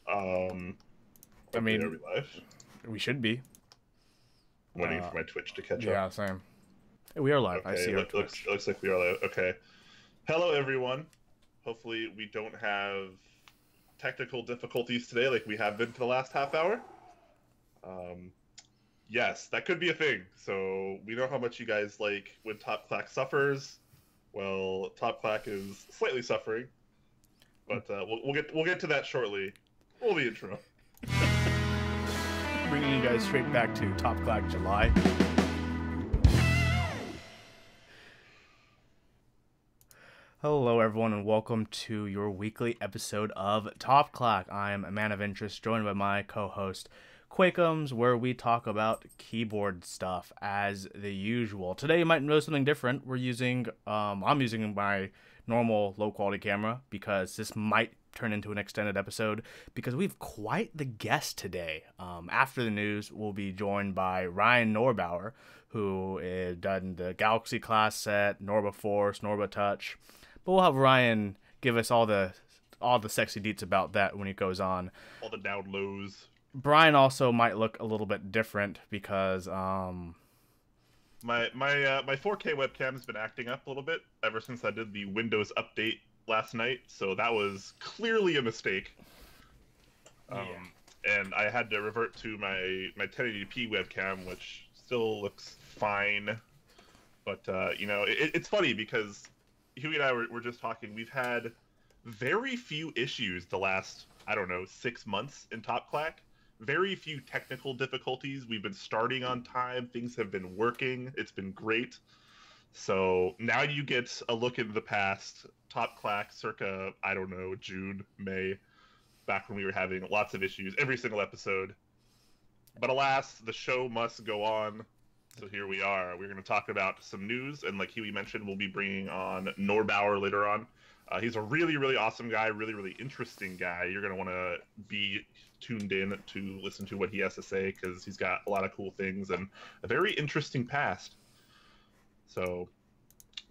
I mean, are we live? we should be. Waiting for my Twitch to catch up. Yeah, same. We are live. Okay, I see our Twitch. looks like we are live. Okay. Hello, everyone. Hopefully, we don't have technical difficulties today like we have been for the last half hour. Yes, that could be a thing. So we know how much you guys like when Top Clack suffers. Well, Top Clack is slightly suffering, but we'll get to that shortly. Roll the intro. Bringing you guys straight back to Top Clack July. Hello, everyone, and welcome to your weekly episode of Top Clack. I am a man of interest, joined by my co-host Quakums, where we talk about keyboard stuff as the usual. Today you might know something different. I'm using my normal low quality camera because this might turn into an extended episode because we have quite the guest today. After the news, we'll be joined by Ryan Norbauer, who is done the Galaxy class set, Norba Force, Norba Touch. But we'll have Ryan give us all the sexy deets about that when he goes on. All the down lows. Brian also might look a little bit different because my 4K webcam has been acting up a little bit ever since I did the Windows update last night, so that was clearly a mistake. And I had to revert to my 1080p webcam, which still looks fine. But it's funny because Huey and I were just talking. We've had very few issues the last 6 months in Top Clack. Very few technical difficulties. We've been starting on time. Things have been working. It's been great. So now you get a look into the past. Top Clack circa, June, May, back when we were having lots of issues every single episode. But alas, the show must go on. So here we are. We're going to talk about some news. And like Huey mentioned, we'll be bringing on Norbauer later on. He's a really, really awesome guy, really, really interesting guy. You're going to want to be tuned in to listen to what he has to say because he's got a lot of cool things and a very interesting past. So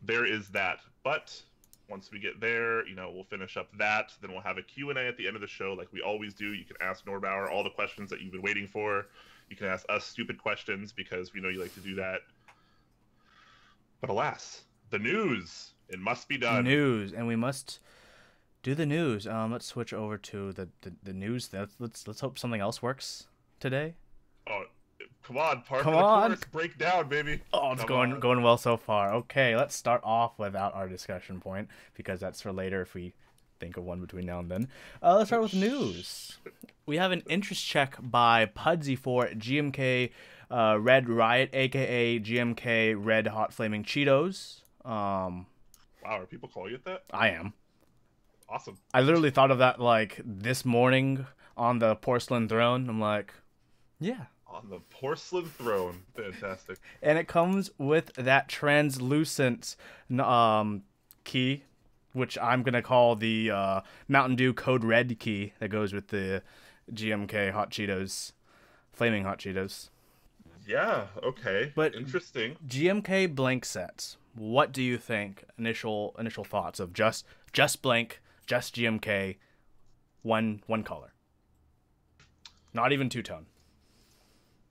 there is that. But once we get there, we'll finish up that. Then we'll have a Q&A at the end of the show like we always do. You can ask Norbauer all the questions that you've been waiting for. You can ask us stupid questions because we know you like to do that. But alas, the news. It must be done. News, and we must do the news. Let's switch over to the news. Let's hope something else works today. Oh, come on, part come of the on. chorus, break down, baby. Oh, it's going well so far. Okay, let's start off without our discussion point because that's for later if we think of one between now and then. Let's start with news. We have an interest check by Pudsey for GMK Red Riot, aka GMK Red Hot Flaming Cheetos. Wow, are people calling it that? I am. Awesome. I literally thought of that like this morning on the porcelain throne. I'm like, yeah. On the porcelain throne. Fantastic. And it comes with that translucent key, which I'm going to call the Mountain Dew Code Red key that goes with the GMK Hot Cheetos, Flaming Hot Cheetos. Yeah, okay. But interesting. GMK Blanc sets. What do you think? Initial thoughts of just Blanc, just GMK, one color, not even two-tone.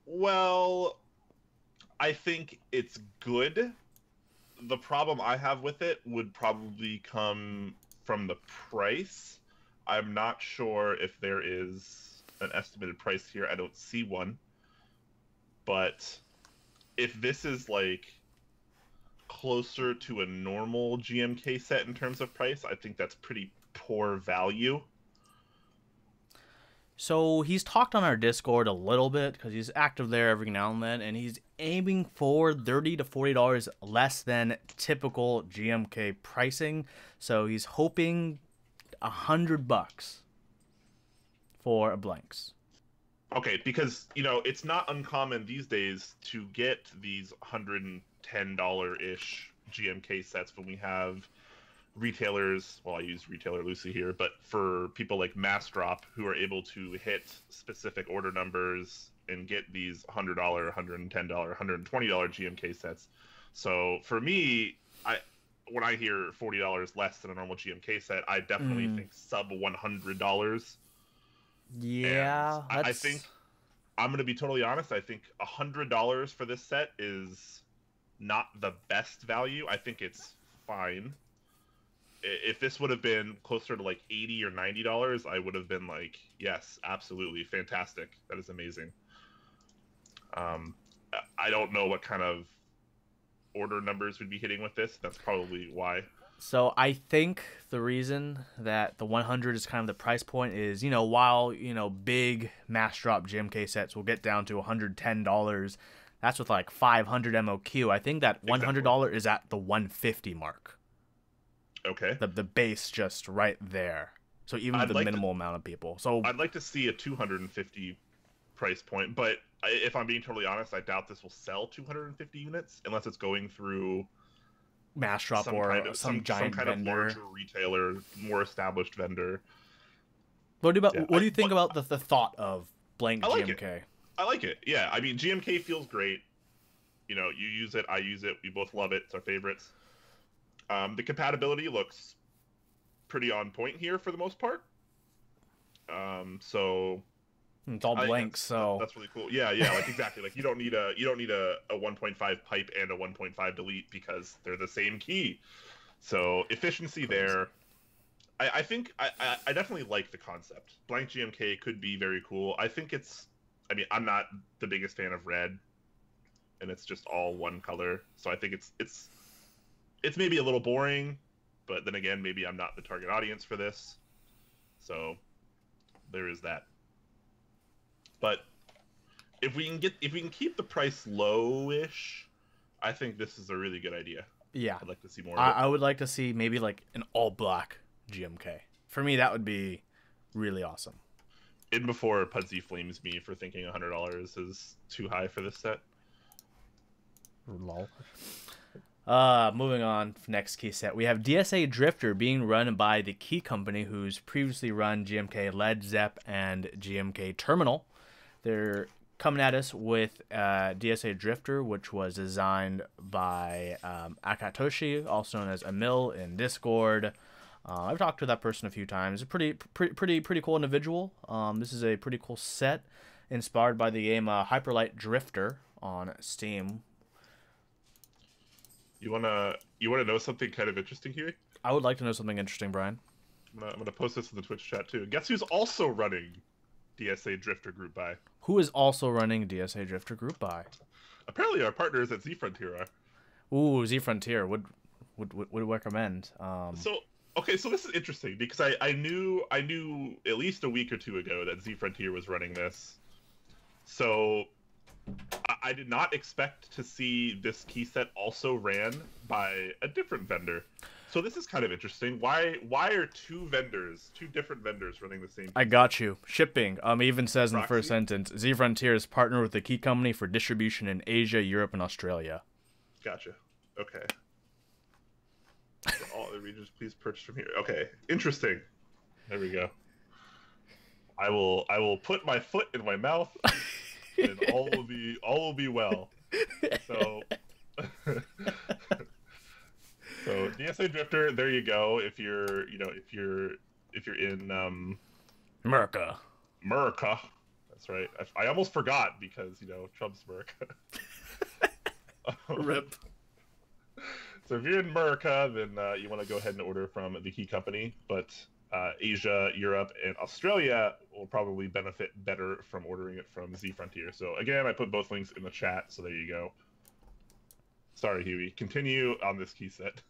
Well, I think it's good. The problem I have with it would probably come from the price. I'm not sure if there is an estimated price here. I don't see one. But if this is like closer to a normal GMK set in terms of price, I think that's pretty poor value. So he's talked on our Discord a little bit because he's active there every now and then, and he's aiming for $30 to $40 less than typical GMK pricing. So he's hoping $100 for a Blanks. Okay, because it's not uncommon these days to get these $110-ish GMK sets when we have retailers. Well, I use retailer loosely here, but for people like Mass Drop who are able to hit specific order numbers and get these $100, $110, $120 GMK sets. So for me, when I hear $40 less than a normal GMK set, I definitely think sub $100 And Yeah, I think I'm going to be totally honest. I think $100 for this set is not the best value. I think it's fine. If this would have been closer to like $80 or $90, I would have been like, yes, absolutely, fantastic. That is amazing. I don't know what kind of order numbers would be hitting with this. That's probably why. So I think the reason that the 100 is kind of the price point is, while, big mass drop GMK sets will get down to $110, that's with like 500 MOQ. I think that $100 is at the 150 mark. Okay. The base just right there. So even the minimal amount of people. So I'd like to see a 250 price point, but if I'm being totally honest, I doubt this will sell 250 units unless it's going through mass drop some giant kind vendor, of larger retailer, more established vendor. What do you think about the thought of blank GMK? I like it. Yeah, I mean GMK feels great. You use it, I use it. We both love it. It's our favorites. The compatibility looks pretty on point here for the most part. So it's all blank, so that's really cool. Yeah, like exactly. Like you don't need a 1.5 pipe and a 1.5 delete because they're the same key. So efficiency there. I think I definitely like the concept. Blank GMK could be very cool. I think I'm not the biggest fan of red, and it's just all one color. So I think it's maybe a little boring, but then again, maybe I'm not the target audience for this. So there is that. But if we can keep the price low-ish, I think this is a really good idea. Yeah, I'd like to see more of it. I would like to see maybe like an all-black GMK. For me, that would be really awesome. In before Pudsey flames me for thinking $100 is too high for this set. Lol. Moving on, next key set. We have DSA Drifter being run by the Key Company, who's previously run GMK Led Zepp and GMK Terminal. They're coming at us with DSA Drifter, which was designed by Akatoshi, also known as Emil in Discord. I've talked to that person a few times. A pretty cool individual. This is a pretty cool set, inspired by the game Hyperlight Drifter on Steam. You wanna know something kind of interesting here? I would like to know something interesting, Brian. I'm gonna post this in the Twitch chat too. Guess who's also running DSA Drifter Group Buy? Who is also running DSA Drifter Group Buy? Apparently our partners at Zfrontier are. Ooh, Zfrontier would recommend. So this is interesting because I knew at least a week or two ago that Zfrontier was running this. So I did not expect to see this key set also ran by a different vendor. So this is kind of interesting. Why are two different vendors running the same? I got you. Shipping. Even says in the first sentence, Zfrontier is partnered with the Key Company for distribution in Asia, Europe, and Australia. Gotcha. Okay. For all the regions, please purchase from here. Okay. Interesting. There we go. I will put my foot in my mouth, and all will be well. So. So DSA Drifter, there you go. If you're in America, that's right. I almost forgot because Trump's America. Rip. So if you're in America, then you want to go ahead and order from the Key Company. But Asia, Europe, and Australia will probably benefit better from ordering it from Zfrontier. So again, I put both links in the chat. So there you go. Sorry, Huey. Continue on this key set.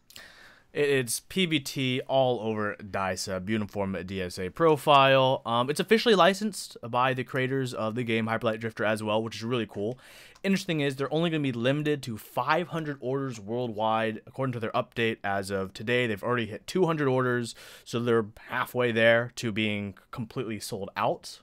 It's PBT all over DSA, uniform DSA profile. It's officially licensed by the creators of the game Hyperlight Drifter as well, which is really cool. Interesting is they're only going to be limited to 500 orders worldwide, according to their update as of today. They've already hit 200 orders, so they're halfway there to being completely sold out.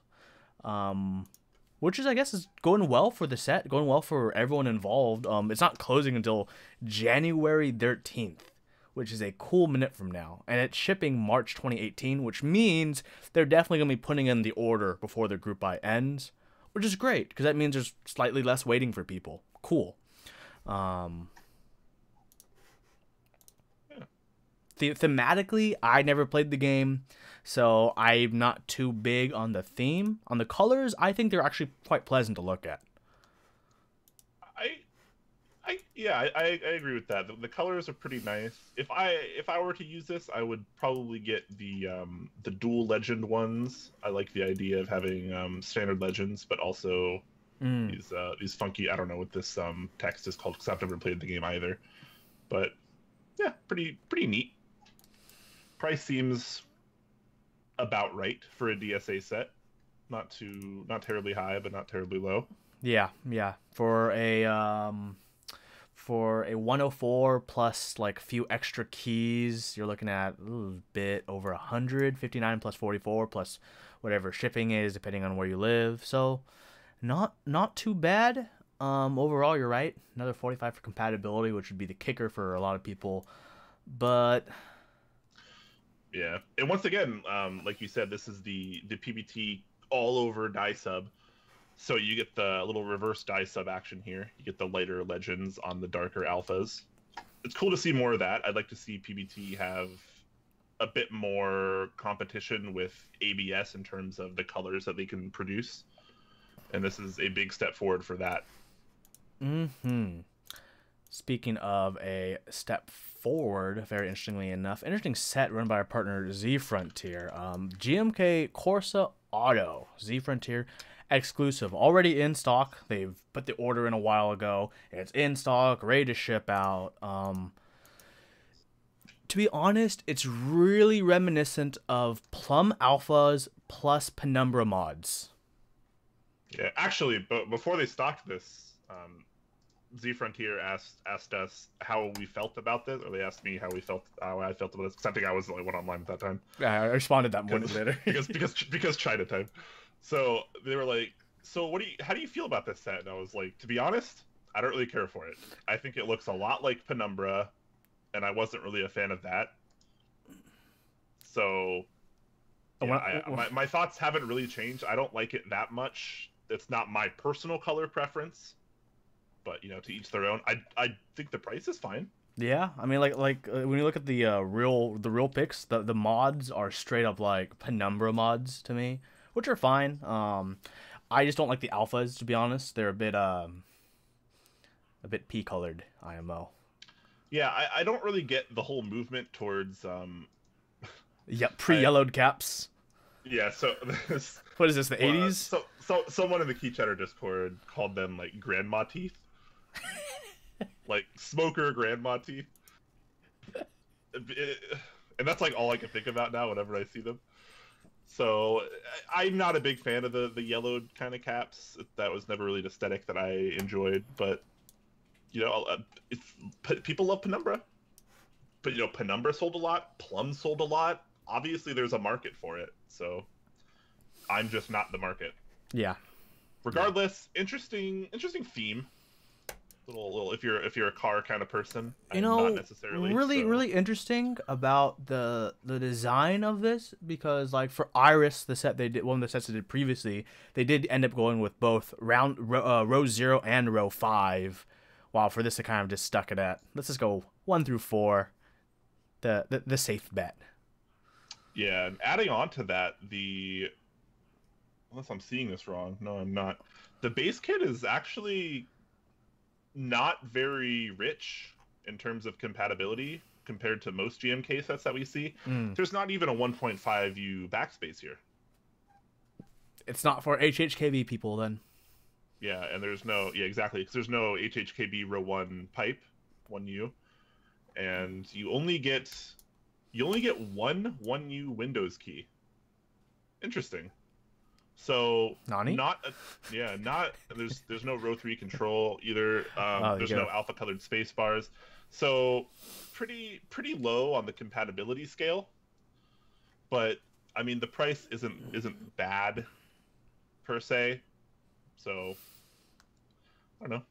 Which is, I guess, is going well for the set, going well for everyone involved. It's not closing until January 13th, which is a cool minute from now. And it's shipping March 2018, which means they're definitely going to be putting in the order before the group buy ends, which is great, because that means there's slightly less waiting for people. Cool. thematically, I never played the game, so I'm not too big on the theme. On the colors, I think they're actually quite pleasant to look at. I agree with that. The colors are pretty nice. If I were to use this, I would probably get the dual legend ones. I like the idea of having standard legends, but also these funky. I don't know what this text is called because I've never played the game either. But yeah, pretty neat. Price seems about right for a DSA set. Not terribly high, but not terribly low. Yeah. For a 104 plus like a few extra keys, you're looking at a bit over 100, 59 plus 44 plus whatever shipping is depending on where you live. So not too bad. Overall, you're right. Another 45 for compatibility, which would be the kicker for a lot of people. But yeah, and once again, like you said, this is the PBT all over die sub. So you get the little reverse die sub action here. You get the lighter legends on the darker alphas. It's cool to see more of that. I'd like to see PBT have a bit more competition with ABS in terms of the colors that they can produce. And this is a big step forward for that. Speaking of a step forward, very interesting set run by our partner en.Zfrontier. GMK Corsa Auto, en.Zfrontier exclusive, already in stock. They've put the order in a while ago. It's in stock, ready to ship out. To be honest, it's really reminiscent of Plum Alphas plus Penumbra mods. Yeah, actually, but before they stocked this, en.Zfrontier asked us how we felt about this, or they asked me how I felt about this. Because I think I was the only one online at that time. Yeah, I responded that morning later because China time. So they were like, "So how do you feel about this set?" And I was like, "To be honest, I don't really care for it. I think it looks a lot like Penumbra, and I wasn't really a fan of that." So yeah, my thoughts haven't really changed. I don't like it that much. It's not my personal color preference, but to each their own. I think the price is fine. Yeah, I mean, like when you look at the real pics, the mods are straight up like Penumbra mods to me, which are fine. I just don't like the alphas, to be honest. They're a bit pea colored IMO. Yeah, I don't really get the whole movement towards pre-yellowed caps. Yeah, so what is this, the 80s? So someone in the Key Cheddar Discord called them like grandma teeth. Like smoker grandma teeth. And that's like all I can think about now whenever I see them. So I'm not a big fan of the yellowed kind of caps. That was never really an aesthetic that I enjoyed. But people love Penumbra. But Penumbra sold a lot. Plum sold a lot. Obviously, there's a market for it. So I'm just not the market. Yeah. Regardless, interesting theme. Little if you're a car kind of person, not necessarily. Really interesting about the design of this, because like for Iris, the set they did, one of the sets they did previously, they did end up going with both row 0 and row 5. While for this, they kind of just stuck it at, let's just go 1 through 4, the safe bet. Yeah, and adding on to that, unless I'm seeing this wrong, no, I'm not. The base kit is actually not very rich in terms of compatibility compared to most GMK sets that we see. There's not even a 1.5U backspace here. It's not for HHKB people then. Yeah, and there's no exactly, because there's no HHKB row 1 pipe, 1U, and you only get one 1U Windows key. Interesting. So Nani? There's no row 3 control either. There's no alpha colored space bars. So pretty low on the compatibility scale. But I mean the price isn't bad per se. So I don't know.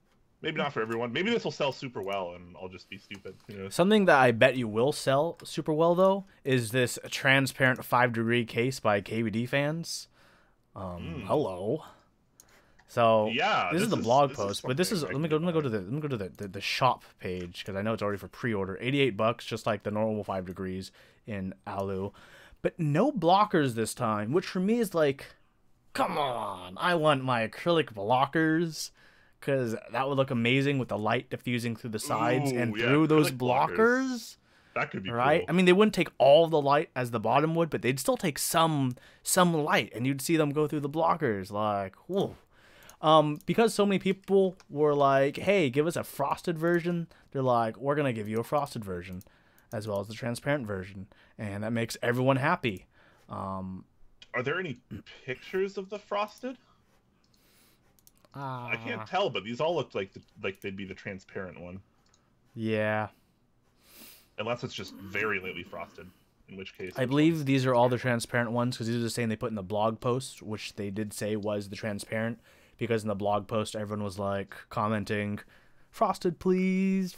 Maybe not for everyone. Maybe this will sell super well and I'll just be stupid. Something that I bet you will sell super well though is this transparent 5-degree case by Kbd Fans. Hello. So Yeah, this is the blog this post, but this is let me go to the shop page because I know it's already for pre-order. $88, just like the normal 5 degrees in alu, but no blockers this time, which for me is like, come on, I want my acrylic blockers because that would look amazing with the light diffusing through the sides and yeah, through those acrylic blockers. That could be right? cool. I mean, they wouldn't take all the light as the bottom would, but they'd still take some light, and you'd see them go through the blockers. Like, whoa. Because so many people were like, hey, give us a frosted version, they're like, we're going to give you a frosted version as well as the transparent version. And that makes everyone happy. Are there any pictures of the frosted? I can't tell, but these all look like they'd be the transparent one. Yeah. Unless it's just very lightly frosted, in which case... I believe these are all the transparent ones, because these are the same they put in the blog post, which they did say was the transparent, because in the blog post everyone was like commenting, frosted please,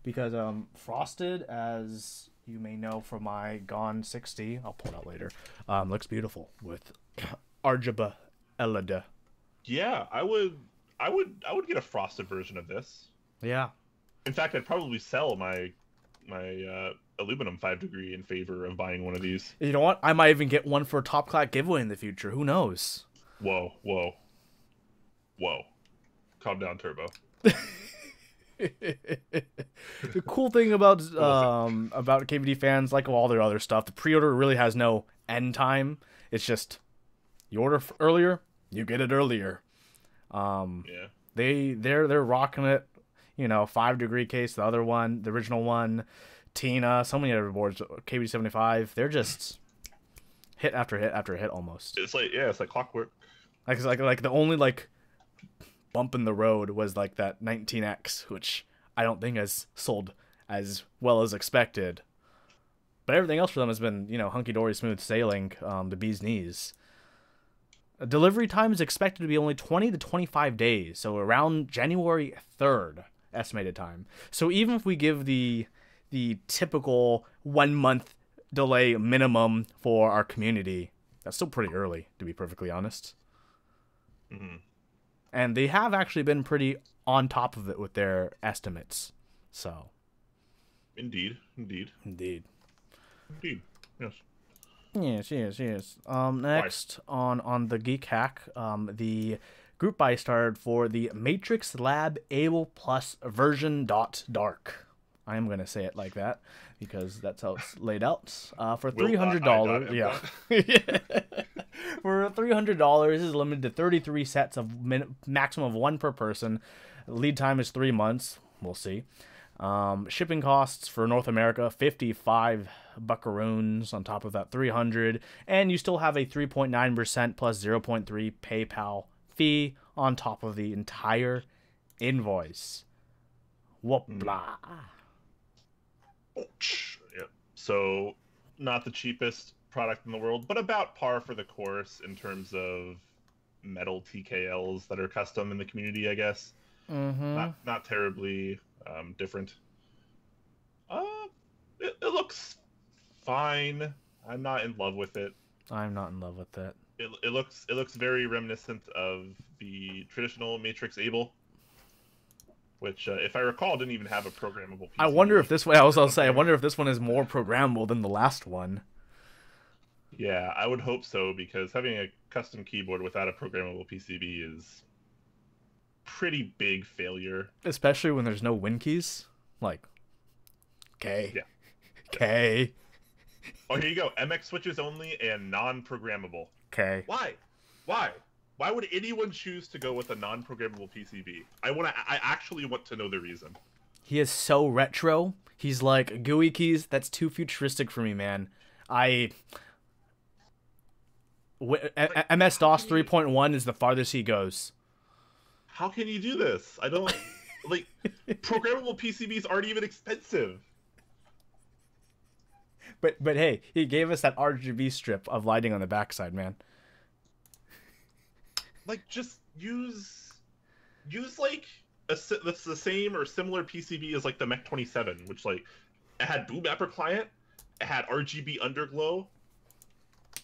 because frosted, as you may know from my Gone 60, I'll pull it out later, looks beautiful with Argiba Elida. Yeah, I would get a frosted version of this. Yeah. In fact, I'd probably sell my aluminum 5 degree in favor of buying one of these. You know what? I might even get one for a Top Clack giveaway in the future. Who knows? Whoa. Calm down, Turbo. The cool thing about Kbd Fans, like all their other stuff, the pre-order really has no end time. It's just you order earlier, you get it earlier. Yeah. They're rocking it. 5 degree case, the other one, the original one, Tina, so many other boards, Kbd 75. They're just hit after hit after hit almost. It's like clockwork. Like the only like bump in the road was like that 19X, which I don't think has sold as well as expected. But everything else for them has been, hunky dory, smooth sailing, the bee's knees. Delivery time is expected to be only 20 to 25 days, so around January 3rd estimated time. So even if we give the typical 1 month delay minimum for our community, that's still pretty early, to be perfectly honest. Mm-hmm. And they have actually been pretty on top of it with their estimates. So. Indeed. Yes. Yes. Next on the Geek Hack, the group buy started for the Matrix Lab Abel Plus version .dark. I am gonna say it like that because that's how it's laid out. For $300, yeah. For $300, this is limited to 33 sets of maximum of 1 per person. Lead time is 3 months. We'll see. Shipping costs for North America, 55 buckaroons on top of that 300, and you still have a 3.9% plus 0.3 PayPal fee on top of the entire invoice. Whoop-blah. Yeah. So, not the cheapest product in the world, but about par for the course in terms of metal TKLs that are custom in the community, I guess. Mm-hmm. Not terribly different. It looks fine. I'm not in love with it. I'm not in love with it. It looks very reminiscent of the traditional Matrix Abel, which, if I recall, didn't even have a programmable PCB. I wonder if this one. I wonder if this one is more programmable than the last one. Yeah, I would hope so, because having a custom keyboard without a programmable PCB is pretty big failure. Especially when there's no win keys. Like, K. Yeah. K. Oh, here you go. MX switches only and non-programmable. K. Why? Why would anyone choose to go with a non-programmable PCB? I actually want to know the reason. He is so retro. He's like, GUI keys, that's too futuristic for me, man. MS-DOS 3.1 is the farthest he goes. How can you do this? I don't... Like, programmable PCBs aren't even expensive. But hey, he gave us that RGB strip of lighting on the backside, man. Like, just use like that's the same or similar PCB as like the Mech 27, which like it had Boom Mapper client, it had RGB underglow,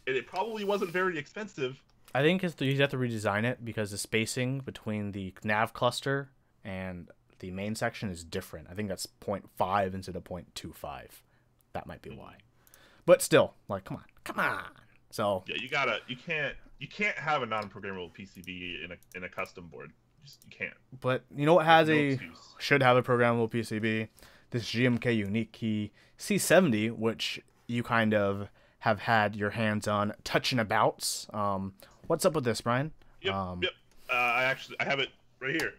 and it probably wasn't very expensive. I think you have to redesign it because the spacing between the nav cluster and the main section is different. I think that's 0.5 instead of 0.25. That might be why. But still, like, come on. So yeah, you can't have a non-programmable PCB in a custom board. You can't. But you know what should have a programmable PCB? This GMK Uniquey C70, which you kind of have had your hands on touching abouts. What's up with this, Brian? Yep. I have it right here,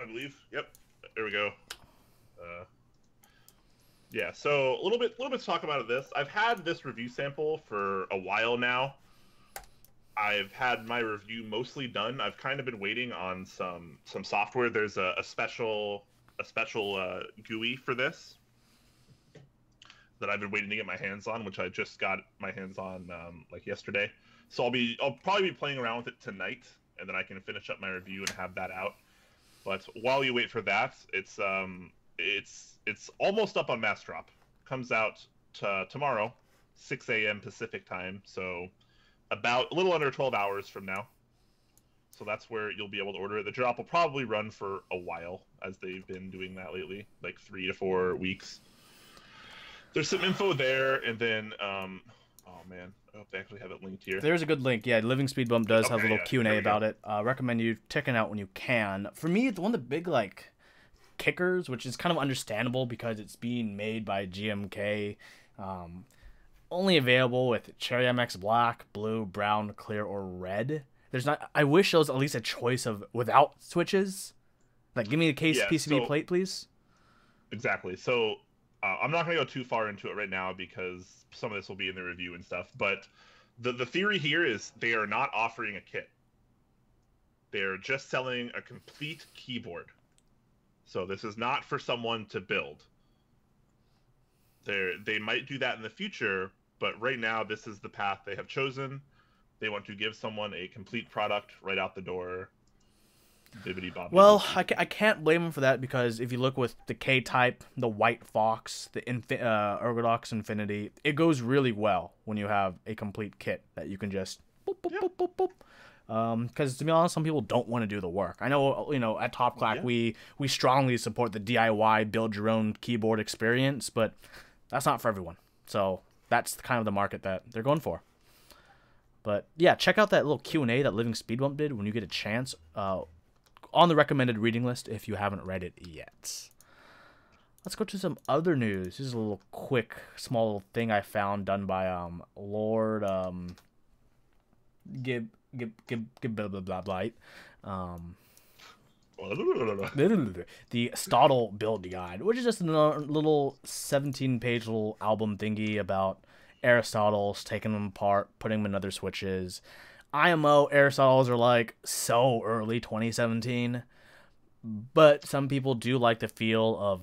I believe. Yep. There we go. Yeah. So a little bit to talk about this. I've had this review sample for a while now. I've had my review mostly done. I've kind of been waiting on some software. There's a special GUI for this that I've been waiting to get my hands on, which I just got my hands on like yesterday. So I'll probably be playing around with it tonight, and then I can finish up my review and have that out. But while you wait for that, it's almost up on mass drop. Comes out tomorrow, 6 a.m. Pacific time. So about a little under 12 hours from now. So that's where you'll be able to order it. The drop will probably run for a while, as they've been doing that lately, like 3 to 4 weeks. There's some info there, and then, oh man, I hope they actually have it linked here. There's a good link. Yeah, Living Speed Bump does have a little Q&A about it. Recommend you checking it out when you can. For me, it's one of the big, like, kickers, which is kind of understandable because it's being made by GMK. Only available with Cherry MX Black, Blue, Brown, Clear, or Red. There's not. I wish there was at least a choice of without switches. Like, give me a case PCB plate, please. Exactly. So I'm not going to go too far into it right now because some of this will be in the review and stuff. But the theory here is they are not offering a kit. They're just selling a complete keyboard. So this is not for someone to build. They might do that in the future, but right now this is the path they have chosen. They want to give someone a complete product right out the door. Well, I can't blame them for that because if you look with the K-Type, the White Fox, the Ergodox Infinity, it goes really well when you have a complete kit that you can just boop, boop, boop, boop, boop. Because to be honest, some people don't want to do the work. I know, at Top Clack, we strongly support the DIY build your own keyboard experience, but that's not for everyone. So that's kind of the market that they're going for. But yeah, check out that little Q&A that Living Speed Bump did when you get a chance on the recommended reading list if you haven't read it yet. Let's go to some other news. This is a little quick, small thing I found done by Lord Giblite. The stotle build guide, which is just a little 17-page little album thingy about Aristotles, taking them apart, putting them in other switches. IMO Aristotles are like so early 2017, but some people do like the feel of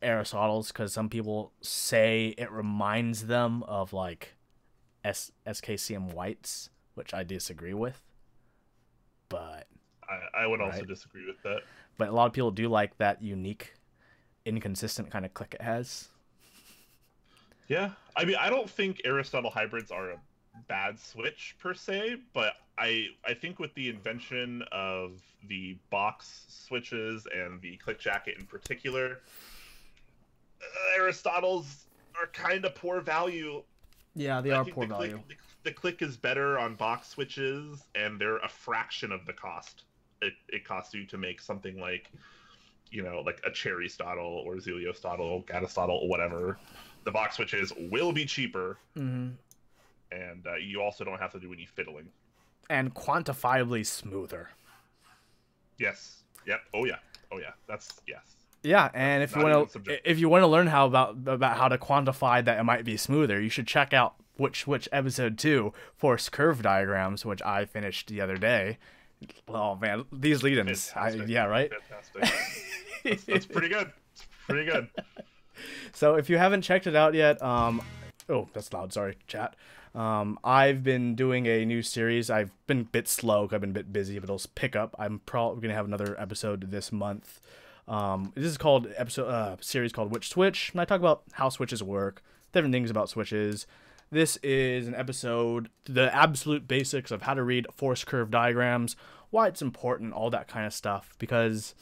Aristotles because some people say it reminds them of like SKCM Whites, which I disagree with. But I would also disagree with that. But a lot of people do like that unique, inconsistent kind of click it has. Yeah, I mean, I don't think Aristotle hybrids are a bad switch per se, but I think with the invention of the box switches and the click jacket in particular, Aristotles are kind of poor value. Yeah, they are poor value. The click is better on box switches, and they're a fraction of the cost it costs you to make something like, like a Cherry stotle or Zelio stotle, Gata stotle, or whatever. The box switches will be cheaper. Mm-hmm. And you also don't have to do any fiddling. And quantifiably smoother. Yes. Yep. Oh yeah. That's yes. Yeah, and if you want to learn about how to quantify that it might be smoother, you should check out which episode 2 for curve diagrams, which I finished the other day. Oh man, these lead-ins. Yeah, right. Fantastic. That's pretty good. It's pretty good. So if you haven't checked it out yet, oh, that's loud. Sorry, chat. I've been doing a new series. I've been a bit slow. I've been a bit busy, but it'll pick up. I'm probably gonna have another episode this month. This is called series called Which Switch, and I talk about how switches work, different things about switches, This is an episode, the absolute basics of how to read force curve diagrams, why it's important, all that kind of stuff, because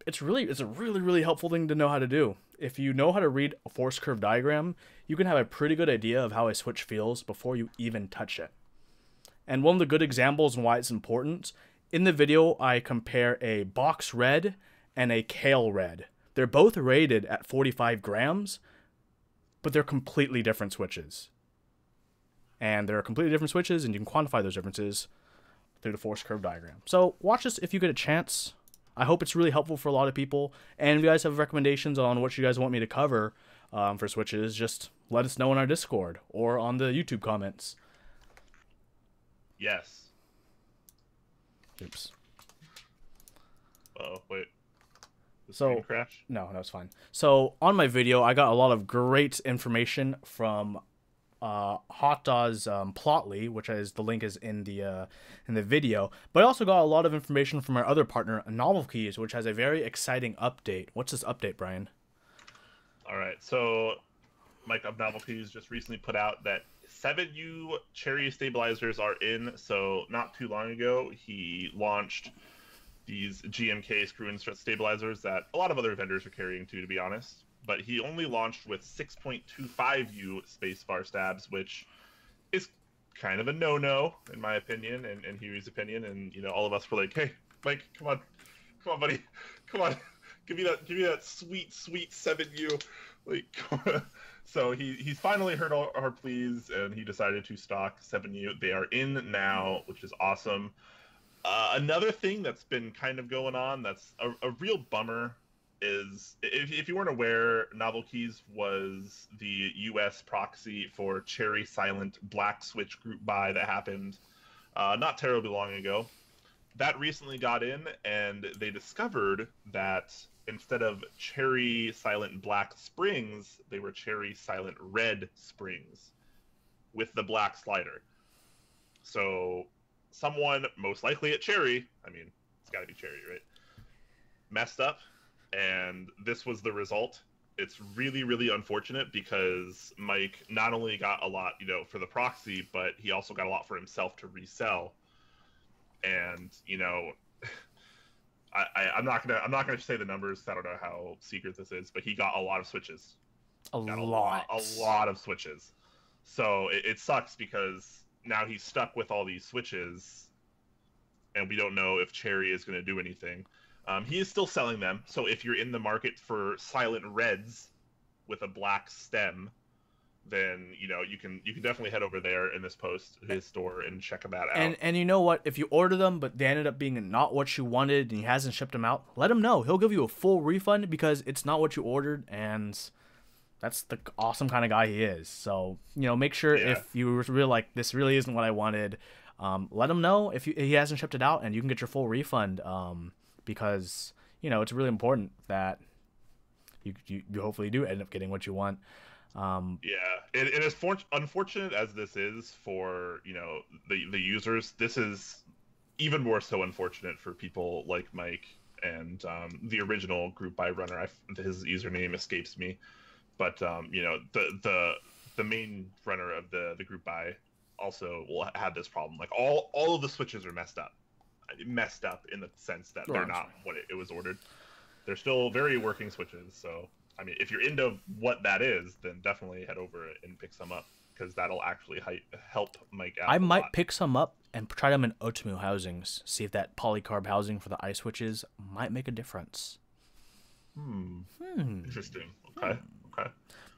it's a really helpful thing to know how to do. If you know how to read a force curve diagram, you can have a pretty good idea of how a switch feels before you even touch it. And one of the good examples and why it's important, in the video I compare a box red and a kale red. They're both rated at 45 grams, but they're completely different switches. And there are completely different switches, and you can quantify those differences through the force curve diagram. So watch this if you get a chance. I hope it's really helpful for a lot of people. And if you guys have recommendations on what you guys want me to cover for switches, just let us know in our Discord or on the YouTube comments. Yes. Oops. Oh, wait. So crash? No, that's fine. So on my video, I got a lot of great information from Hotda's Plotly, which is the link is in the video. But I also got a lot of information from our other partner, Novelkeys, which has a very exciting update. What's this update, Brian? All right. So Mike of Novelkeys just recently put out that 7U cherry stabilizers are in. So not too long ago, he launched these GMK screw and strut stabilizers that a lot of other vendors are carrying too, to be honest. But he only launched with 6.25U spacebar stabs, which is kind of a no-no, in my opinion, and Huey's opinion. And, you know, all of us were like, hey, Mike, come on, buddy. Come on. Give me that sweet 7U. Like, so he's finally heard our pleas, and he decided to stock 7U. They are in now, which is awesome. Another thing that's been kind of going on that's a real bummer is, if you weren't aware, Novelkeys was the US proxy for Cherry Silent Black Switch group buy that happened not terribly long ago. That recently got in, and they discovered that instead of Cherry Silent Black springs, they were Cherry Silent Red springs with the black slider. So someone, most likely at Cherry, I mean, it's got to be Cherry, right? Messed up, and this was the result. It's really unfortunate because Mike not only got a lot, you know, for the proxy, but he also got a lot for himself to resell. And, you know, I'm not gonna say the numbers. I don't know how secret this is, but he got a lot of switches. A lot of switches. So it sucks because now he's stuck with all these switches, and we don't know if Cherry is going to do anything. He is still selling them, so if you're in the market for silent reds with a black stem, then you know you can definitely head over there in this post, his store, and check that out. And you know what? If you order them, but they ended up being not what you wanted, and he hasn't shipped them out, let him know. He'll give you a full refund because it's not what you ordered, and that's the awesome kind of guy he is. So, you know, make sure if you really like, this really isn't what I wanted, let him know if he hasn't shipped it out, and you can get your full refund, because, you know, it's really important that you hopefully do end up getting what you want. And as unfortunate as this is for, you know, the users, this is even more so unfortunate for people like Mike and the original group buy runner. His username escapes me. But you know, the main runner of the group buy also will have this problem. Like all of the switches are messed up in the sense that they're not what it was ordered. They're still very working switches. So I mean, if you're into what that is, then definitely head over and pick some up, because that'll actually help Mike out. I might pick some up and try them in oatmeal housings. See if that polycarb housing for the eye switches might make a difference. Interesting. Okay.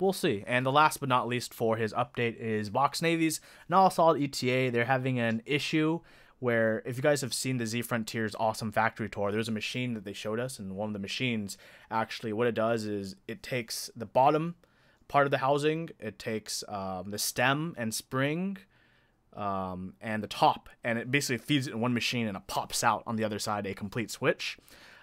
We'll see. And the last but not least for his update is Box Navy's Not Solid ETA. They're having an issue where, if you guys have seen the Z-Frontier's awesome factory tour, there's a machine that they showed us, and one of the machines, actually, what it does is it takes the bottom part of the housing, it takes the stem and spring, and the top, and it basically feeds it in one machine, and it pops out on the other side a complete switch.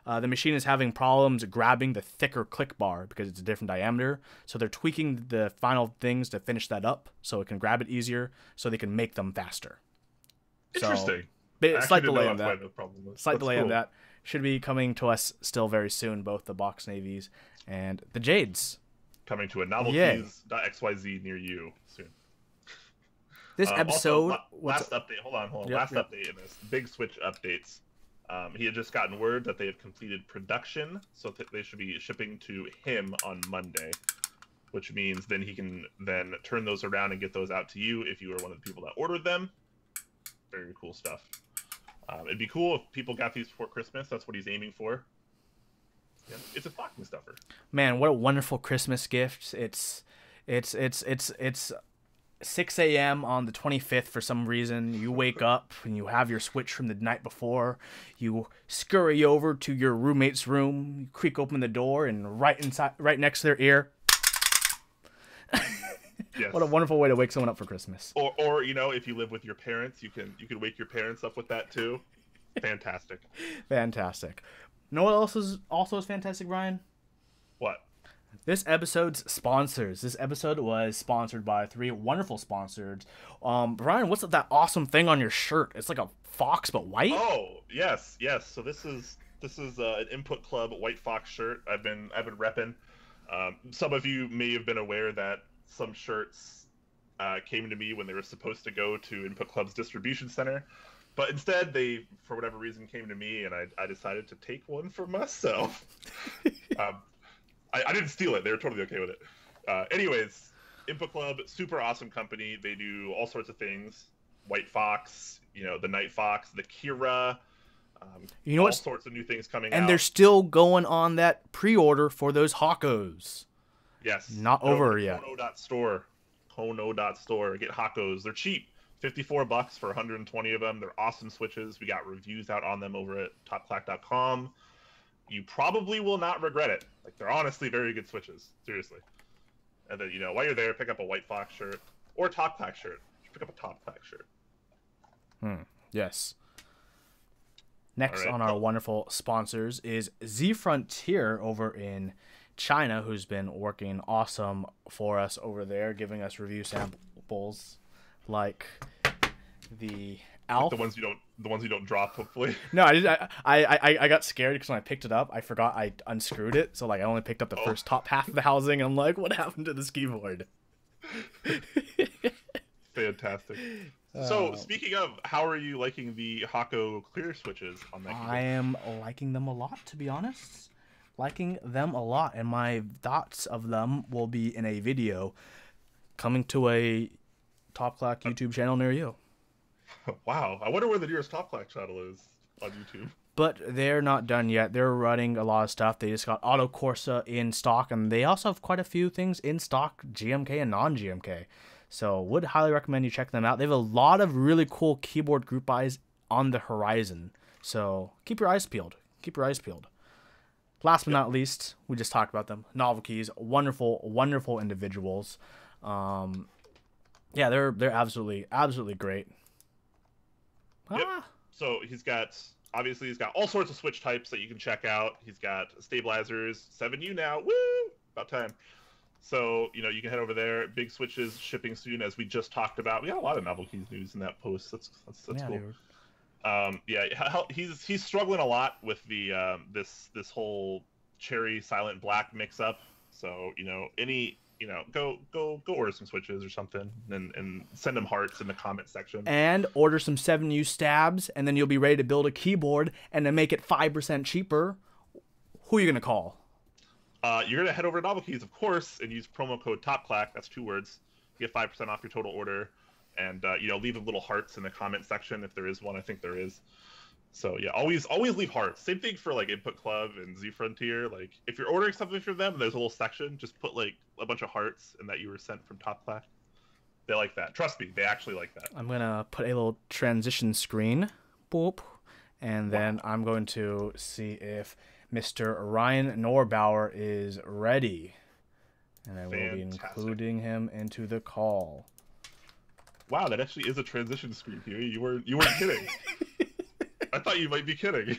The machine is having problems grabbing the thicker click bar because it's a different diameter. So they're tweaking the final things to finish that up so it can grab it easier, so they can make them faster. Interesting. Slight delay on that. Slight delay on that. Should be coming to us still very soon, both the Box Navies and the Jades. coming to a Yay. Novelkeys.xyz near you soon. This episode... Also, last update. Hold on. Yep, last update in this. Big Switch updates. He had just gotten word that they had completed production, so they should be shipping to him on Monday, which means then he can then turn those around and get those out to you if you were one of the people that ordered them. Very cool stuff. It'd be cool if people got these before Christmas. That's what he's aiming for. Yeah, it's a stocking stuffer. Man, what a wonderful Christmas gift. It's 6 a.m. on the 25th for some reason. You wake up and you have your Switch from the night before. You scurry over to your roommate's room, you creak open the door, and right next to their ear. Yes. What a wonderful way to wake someone up for Christmas. Or you know, if you live with your parents, you can wake your parents up with that too. Fantastic. Fantastic. You know what else is also fantastic, Brian? What? This episode's sponsors. This episode was sponsored by 3 wonderful sponsors. Brian, what's that awesome thing on your shirt? It's like a fox but white. Oh yes. So this is an Input Club White Fox shirt. I've been repping. Some of you may have been aware that some shirts came to me when they were supposed to go to Input Club's distribution center, but instead they, for whatever reason, came to me, and I decided to take one for myself. I didn't steal it. They were totally okay with it. Anyways, Input Club, super awesome company. They do all sorts of things. White Fox, the Night Fox, the Kira. All sorts of new things coming out. And they're still going on that pre-order for those Hakkos. Yes. Not over yet. Kono.store. Get Hakkos. They're cheap. $54 for 120 of them. They're awesome switches. We got reviews out on them over at topclack.com. You probably will not regret it. Like, they're honestly very good switches. Seriously. And then, while you're there, pick up a White Fox shirt or a Top Clack shirt. Pick up a Top Clack shirt. Yes. Next on our wonderful sponsors is en.Zfrontier over in China, who's been working awesome for us over there, giving us review samples like the Alf. Like the ones you don't drop, hopefully. No, I got scared because when I picked it up, I forgot I unscrewed it. So I only picked up the first top half of the housing. And I'm like, what happened to this keyboard? Fantastic. So, speaking of, how are you liking the Hakko clear switches on that keyboard? I am liking them a lot, to be honest. Liking them a lot, and my thoughts of them will be in a video coming to a Top Clack YouTube channel near you. Wow. I wonder where the nearest Top Clack channel is on YouTube. But they're not done yet. They're running a lot of stuff. They just got Auto Corsa in stock, and they also have quite a few things in stock, GMK and non-GMK. So would highly recommend you check them out. They have a lot of really cool keyboard group buys on the horizon. So keep your eyes peeled. Keep your eyes peeled. Last but not least, we just talked about them. Novelkeys, wonderful, wonderful individuals. Yeah, they're absolutely great. Yep. So he's got all sorts of switch types that you can check out. He's got stabilizers, 7U now. Woo! About time. So, you can head over there. Big switches shipping soon, as we just talked about. We got a lot of Novelkeys news in that post. That's cool. He's struggling a lot with the this whole cherry silent black mix up. So, go order some switches or something and send them hearts in the comment section. And order some 7U stabs, and then you'll be ready to build a keyboard. And to make it 5% cheaper, who are you gonna call? You're going to head over to Novelkeys, of course, and use promo code TOPCLACK. That's 2 words. You get 5% off your total order. And, leave a little hearts in the comment section if there is one. I think there is. So, yeah, always leave hearts. Same thing for, Input Club and en.Zfrontier. If you're ordering something from them, there's a little section. Just put, a bunch of hearts and that you were sent from TopClack. They like that. Trust me, they actually like that. I'm going to put a little transition screen. Boop. And then I'm going to see if Mr. Ryan Norbauer is ready. And I will be including him into the call. Wow, that actually is a transition screen, Huey. You weren't kidding. I thought you might be kidding.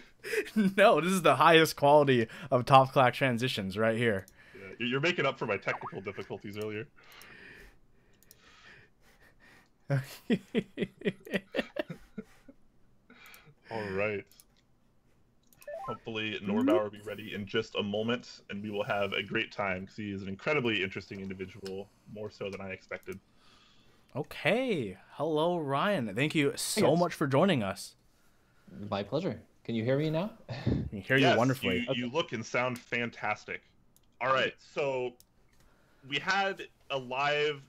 No, this is the highest quality of Top Clack transitions right here. Yeah, you're making up for my technical difficulties earlier. All right. Hopefully, Norbauer will be ready in just a moment, and we will have a great time because he is an incredibly interesting individual, more so than I expected. Okay. Hello, Ryan. Thank you so guys. much for joining us. My pleasure. Can you hear me now? I can hear Yes, you wonderfully. You look and sound fantastic. All right, so we had a live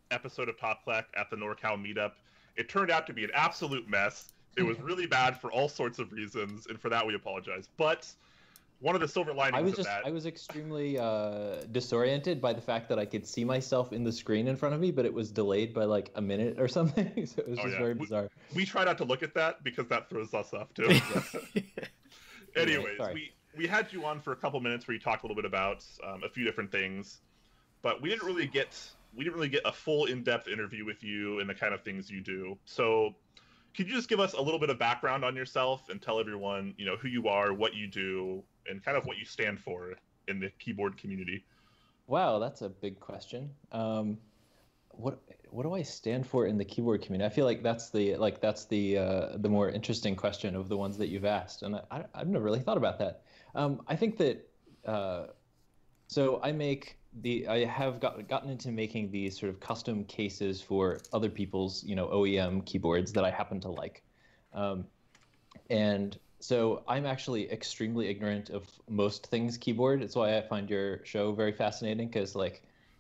episode of Top Clack at the NorCal meetup. It turned out to be an absolute mess. It was really bad for all sorts of reasons, and for that we apologize. But one of the silver linings of that... I was extremely disoriented by the fact that I could see myself in the screen in front of me, but it was delayed by like a minute or something. So it was very bizarre. We try not to look at that because that throws us off too. Anyways, we had you on for a couple minutes where you talked a little bit about a few different things, but we didn't really get a full in-depth interview with you and the kind of things you do. So could you just give us a little bit of background on yourself and tell everyone, who you are, what you do, and kind of what you stand for in the keyboard community? Wow, that's a big question. What do I stand for in the keyboard community? I feel like that's the more interesting question of the ones that you've asked, and I've never really thought about that. I think that so I have gotten into making these sort of custom cases for other people's OEM keyboards that I happen to like, and so I'm actually extremely ignorant of most things keyboard. It's why I find your show very fascinating, because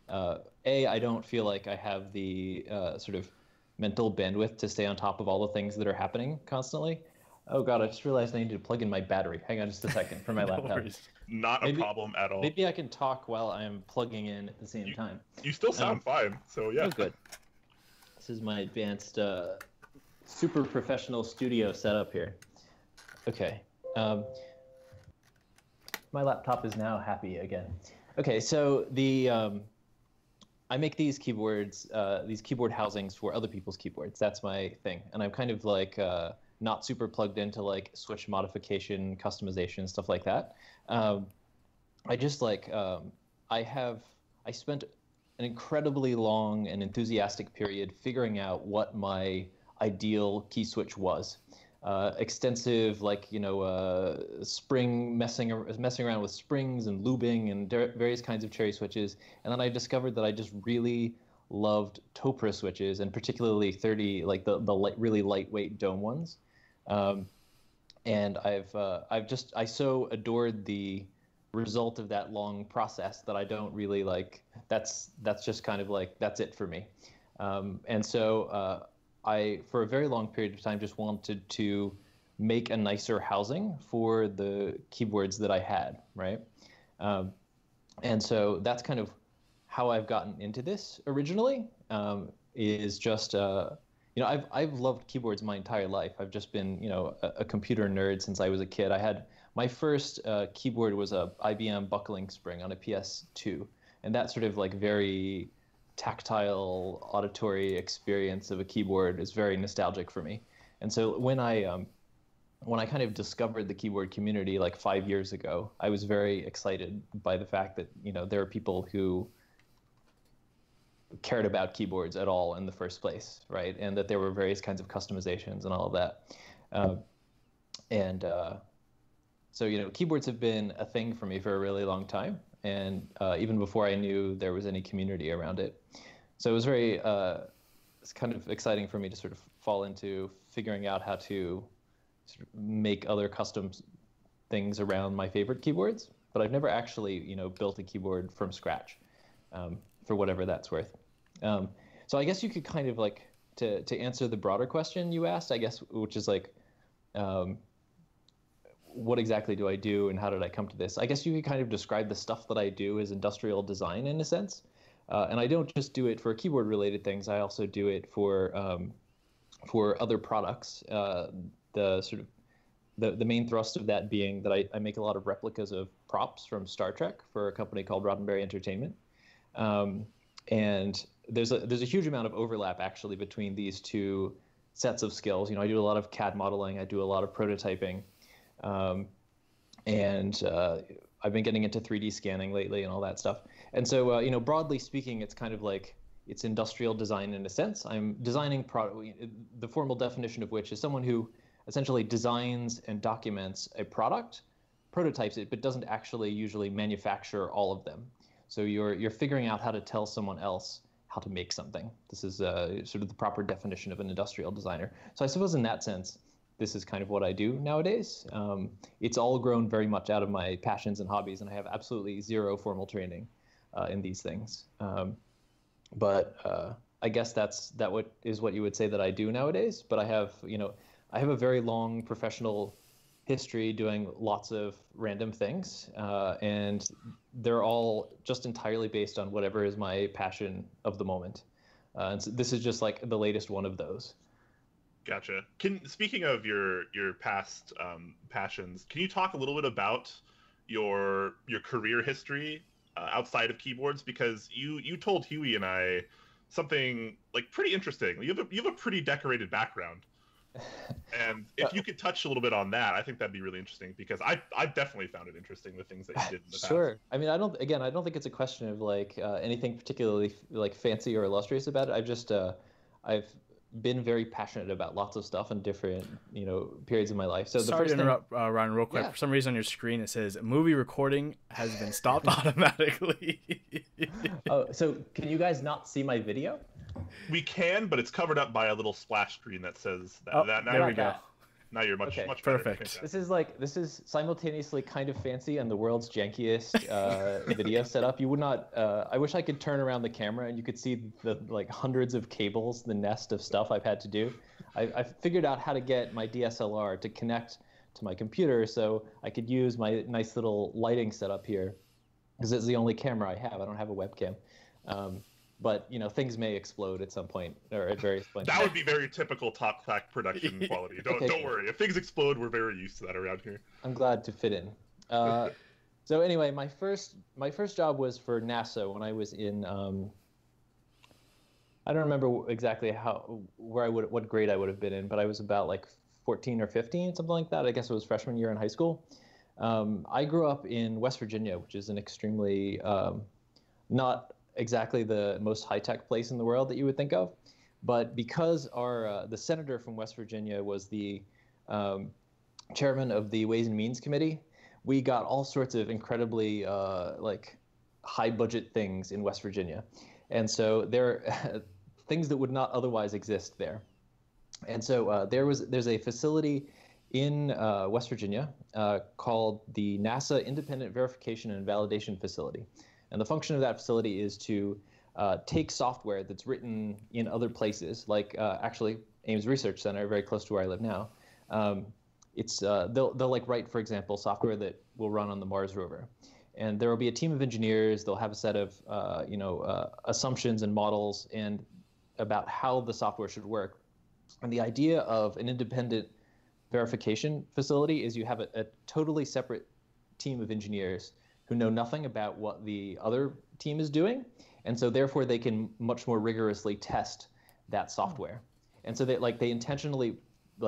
I don't feel like I have the sort of mental bandwidth to stay on top of all the things that are happening constantly. Oh God, I just realized I need to plug in my battery. Hang on just a second for my laptop. Worries. Not a problem at all. Maybe I can talk while I'm plugging in at the same time. You still sound fine, so yeah. Oh, good. This is my advanced, super professional studio setup here. Okay. My laptop is now happy again. Okay, so I make these keyboards, these keyboard housings for other people's keyboards. That's my thing, and I'm kind of like not super plugged into like Swich modification, customization, stuff like that. I just I spent an incredibly long and enthusiastic period figuring out what my ideal key switch was. Extensive, spring messing around with springs and lubing and various kinds of cherry switches, and then I discovered that I just really loved Topra switches, and particularly 30, like the really lightweight dome ones. And I so adored the result of that long process that I don't really like. That's just kind of like that's it for me. And so I, for a very long period of time, just wanted to make a nicer housing for the keyboards that I had, right? And so that's kind of how I've gotten into this originally, is just, I've loved keyboards my entire life. I've just been, a computer nerd since I was a kid. My first keyboard was a IBM buckling spring on a PS2, and that sort of like very tactile auditory experience of a keyboard is very nostalgic for me. And so when I kind of discovered the keyboard community like 5 years ago, I was very excited by the fact that there are people who cared about keyboards at all in the first place, right? And that there were various kinds of customizations and all of that. So keyboards have been a thing for me for a really long time, and even before I knew there was any community around it. So it was it's kind of exciting for me to sort of fall into figuring out how to sort of make other custom things around my favorite keyboards. But I've never actually, built a keyboard from scratch, for whatever that's worth. So I guess you could kind of like, to answer the broader question you asked, I guess, which is like, what exactly do I do and how did I come to this? I guess you could kind of describe the stuff that I do as industrial design in a sense. And I don't just do it for keyboard related things. I also do it for other products. The main thrust of that being that I make a lot of replicas of props from Star Trek for a company called Roddenberry Entertainment. And there's a huge amount of overlap actually between these two sets of skills. I do a lot of CAD modeling. I do a lot of prototyping. And I've been getting into 3D scanning lately and all that stuff. And so, broadly speaking, it's kind of like it's industrial design in a sense. I'm designing the formal definition of which is someone who essentially designs and documents a product prototypes it, but doesn't actually usually manufacture all of them. So you're figuring out how to tell someone else how to make something. This is sort of the proper definition of an industrial designer. So I suppose in that sense, this is kind of what I do nowadays. It's all grown very much out of my passions and hobbies, and I have absolutely zero formal training in these things. But I guess that what you would say that I do nowadays. But I have a very long professional history doing lots of random things, and they're all just entirely based on whatever is my passion of the moment. And so this is just like the latest one of those. Gotcha. Speaking of your past passions, can you talk a little bit about your career history outside of keyboards? Because you told Huey and I something like pretty interesting. You have a pretty decorated background, and if you could touch a little bit on that, I think that'd be really interesting, because I definitely found it interesting, the things that you did in the past. Sure. I mean, I don't think it's a question of like anything particularly like fancy or illustrious about it. I've been very passionate about lots of stuff in different periods of my life. So sorry to interrupt, Ryan, real quick. Yeah. For some reason on your screen it says movie recording has been stopped automatically. Oh, so can you guys not see my video? We can, but it's covered up by a little splash screen that says that. Oh, there we go. Now you're much perfect. Better. This is simultaneously kind of fancy and the world's jankiest video setup. You would not. I wish I could turn around the camera and you could see the like hundreds of cables, the nest of stuff I've had to do. I figured out how to get my DSLR to connect to my computer so I could use my nice little lighting setup here, because it's the only camera I have. I don't have a webcam. But things may explode at some point, or at various points. That would be very typical Top Clack production quality. Don't worry. If things explode, we're very used to that around here. I'm glad to fit in. So anyway, my first job was for NASA when I was in. I don't remember exactly what grade I would have been in, but I was about like 14 or 15, something like that. I guess it was freshman year in high school. I grew up in West Virginia, which is an extremely not exactly the most high-tech place in the world that you would think of, but because the senator from West Virginia was the chairman of the Ways and Means Committee, we got all sorts of incredibly like high-budget things in West Virginia, and so there are things that would not otherwise exist there. And so there's a facility in West Virginia called the NASA Independent Verification and Validation Facility. And the function of that facility is to take software that's written in other places, like actually Ames Research Center, very close to where I live now. They'll like write, for example, software that will run on the Mars rover, and there will be a team of engineers. They'll have a set of assumptions and models and about how the software should work. And the idea of an independent verification facility is you have a totally separate team of engineers who know nothing about what the other team is doing, and so therefore they can much more rigorously test that software. And so they intentionally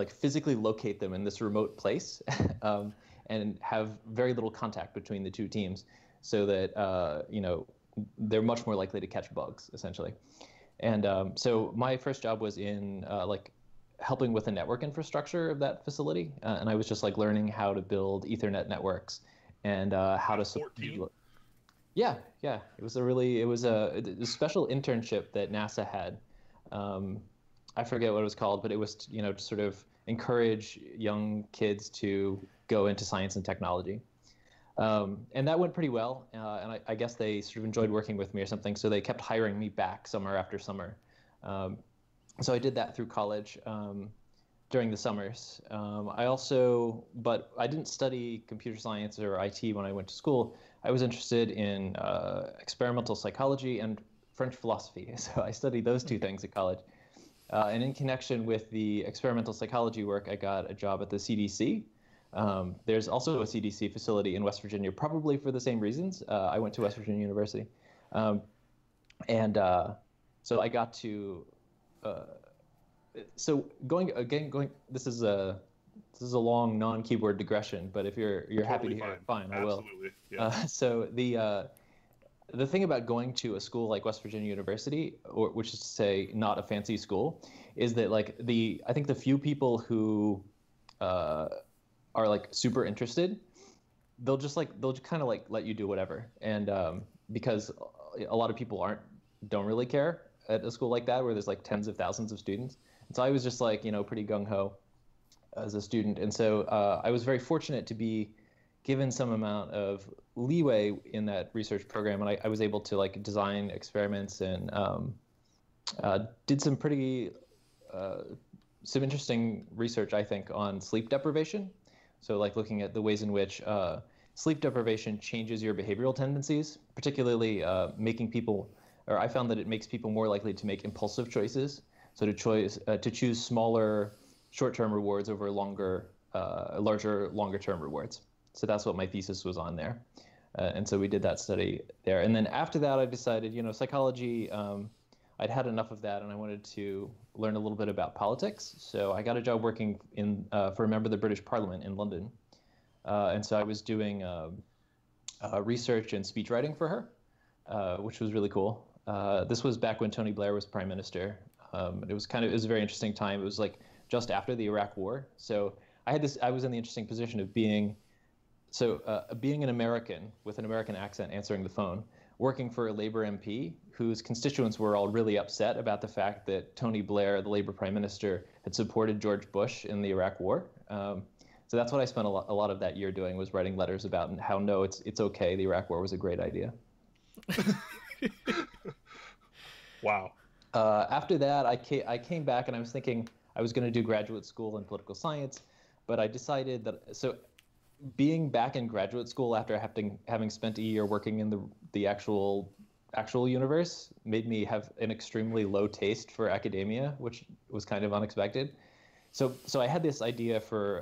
physically locate them in this remote place and have very little contact between the two teams, so that they're much more likely to catch bugs, essentially. And so my first job was in helping with the network infrastructure of that facility, and I was just learning how to build Ethernet networks and how to support. Yeah. It was a special internship that NASA had. I forget what it was called, but it was to sort of encourage young kids to go into science and technology. And that went pretty well, and I guess they sort of enjoyed working with me or something, so they kept hiring me back summer after summer. So I did that through college during the summers. But I didn't study computer science or IT when I went to school. I was interested in experimental psychology and French philosophy, so I studied those two things at college. And in connection with the experimental psychology work, I got a job at the CDC. There's also a CDC facility in West Virginia, probably for the same reasons. I went to West Virginia University. So I got to, this is a long non-keyboard digression, but if you're totally happy to hear it, fine, I will. Absolutely, yeah. So the thing about going to a school like West Virginia University, which is to say not a fancy school, is that I think the few people who are super interested they'll kind of like let you do whatever, and because a lot of people don't really care at a school like that where there's like tens of thousands of students. And so I was just like, pretty gung-ho as a student, and so I was very fortunate to be given some amount of leeway in that research program, and I was able to like design experiments and did some pretty some interesting research, I think, on sleep deprivation. So like looking at the ways in which sleep deprivation changes your behavioral tendencies, particularly making people, or I found that it makes people more likely to make impulsive choices. So to choose smaller short-term rewards over larger, longer-term rewards. So that's what my thesis was on there. And so we did that study there. And then after that, I decided, psychology, I'd had enough of that, and I wanted to learn a little bit about politics. So I got a job working for a member of the British Parliament in London. And so I was doing research and speech writing for her, which was really cool. This was back when Tony Blair was prime minister. It was a very interesting time. It was like just after the Iraq War. So I was in the interesting position of being an American with an American accent answering the phone, working for a Labour MP whose constituents were all really upset about the fact that Tony Blair, the Labour prime minister, had supported George Bush in the Iraq War. So that's what I spent a lot of that year doing, was writing letters about how no, it's okay. The Iraq War was a great idea. Wow. After that, I came back and I was thinking I was going to do graduate school in political science, but I decided that being back in graduate school after having spent a year working in the actual universe made me have an extremely low taste for academia, which was kind of unexpected. So I had this idea for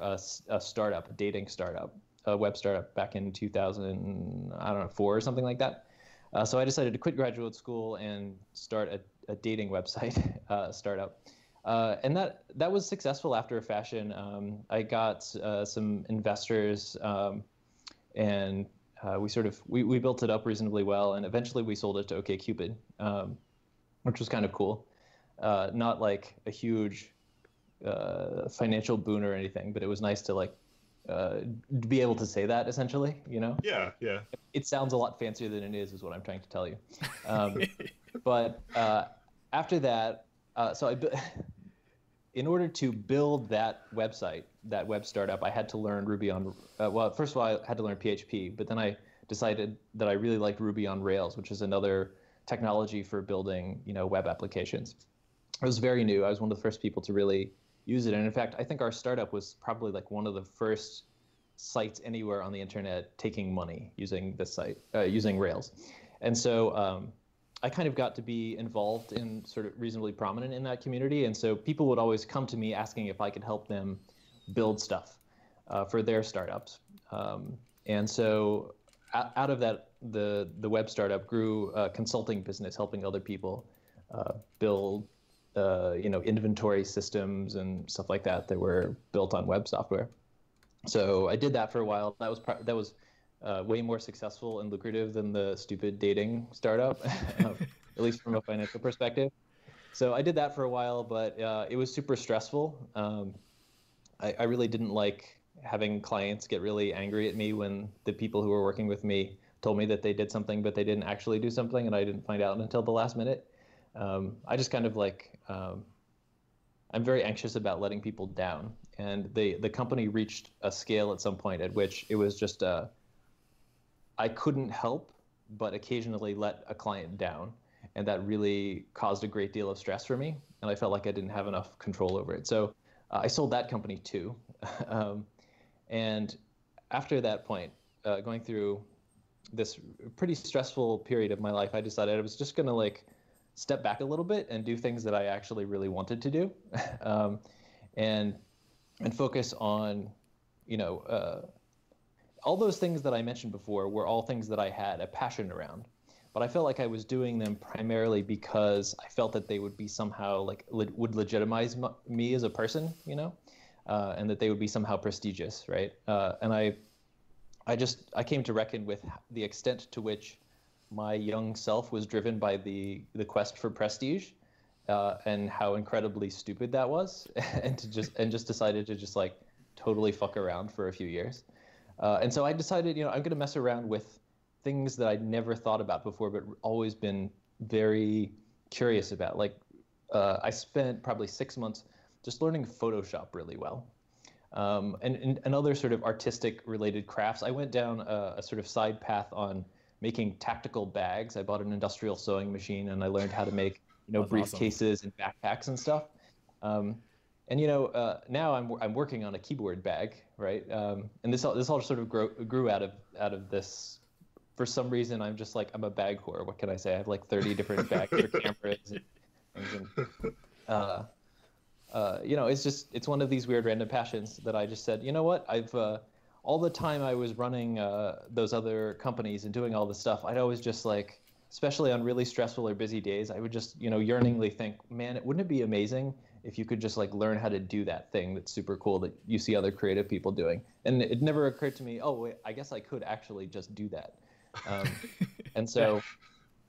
a startup, a dating startup, a web startup back in 2004 or something like that. So I decided to quit graduate school and start a dating website startup. And that was successful after a fashion. I got some investors, and we built it up reasonably well, and eventually we sold it to OkCupid, which was kind of cool. Not like a huge financial boon or anything, but it was nice to be able to say that, essentially, Yeah. It sounds a lot fancier than it is what I'm trying to tell you. But after that, in order to build that website, that web startup, I had to learn Ruby on, first of all, I had to learn PHP, but then I decided that I really liked Ruby on Rails, which is another technology for building, web applications. It was very new. I was one of the first people to really use it. And in fact, I think our startup was probably like one of the first sites anywhere on the internet taking money using this site, using Rails. And so I kind of got to be involved in sort of reasonably prominent in that community. And so people would always come to me asking if I could help them build stuff for their startups. And so out of that, the web startup grew a consulting business, helping other people build inventory systems and stuff like that were built on web software. So I did that for a while. That was way more successful and lucrative than the stupid dating startup, at least from a financial perspective. So I did that for a while, but it was super stressful. I really didn't like having clients get really angry at me when the people who were working with me told me that they did something, but they didn't actually do something, and I didn't find out until the last minute. I just kind of I'm very anxious about letting people down. And the company reached a scale at some point at which it was just I couldn't help but occasionally let a client down. And that really caused a great deal of stress for me. And I felt like I didn't have enough control over it. So I sold that company too. And after that point, going through this pretty stressful period of my life, I decided I was just going to step back a little bit and do things that I actually really wanted to do, and focus on, all those things that I mentioned before were all things that I had a passion around, but I felt like I was doing them primarily because I felt that they would be somehow would legitimize me as a person, and that they would be somehow prestigious, right? And I came to reckon with the extent to which my young self was driven by the quest for prestige, and how incredibly stupid that was, and just decided to totally fuck around for a few years. And so I decided, I'm going to mess around with things that I'd never thought about before, but always been very curious about. Like, I spent probably 6 months just learning Photoshop really well. And other sort of artistic related crafts. I went down a sort of side path on making tactical bags. I bought an industrial sewing machine and I learned how to make, briefcases and backpacks and stuff. Now I'm working on a keyboard bag, right? And this all sort of grew out of this. For some reason, I'm just like, I'm a bag whore. What can I say? I have like 30 different bags for cameras and things. And, it's one of these weird random passions that I just said, you know what? I've all the time I was running those other companies and doing all this stuff, I'd always just like, especially on really stressful or busy days, I would just, yearningly think, man, wouldn't it be amazing if you could just like learn how to do that thing that's super cool that you see other creative people doing? And it never occurred to me, oh, wait, I guess I could actually just do that. And so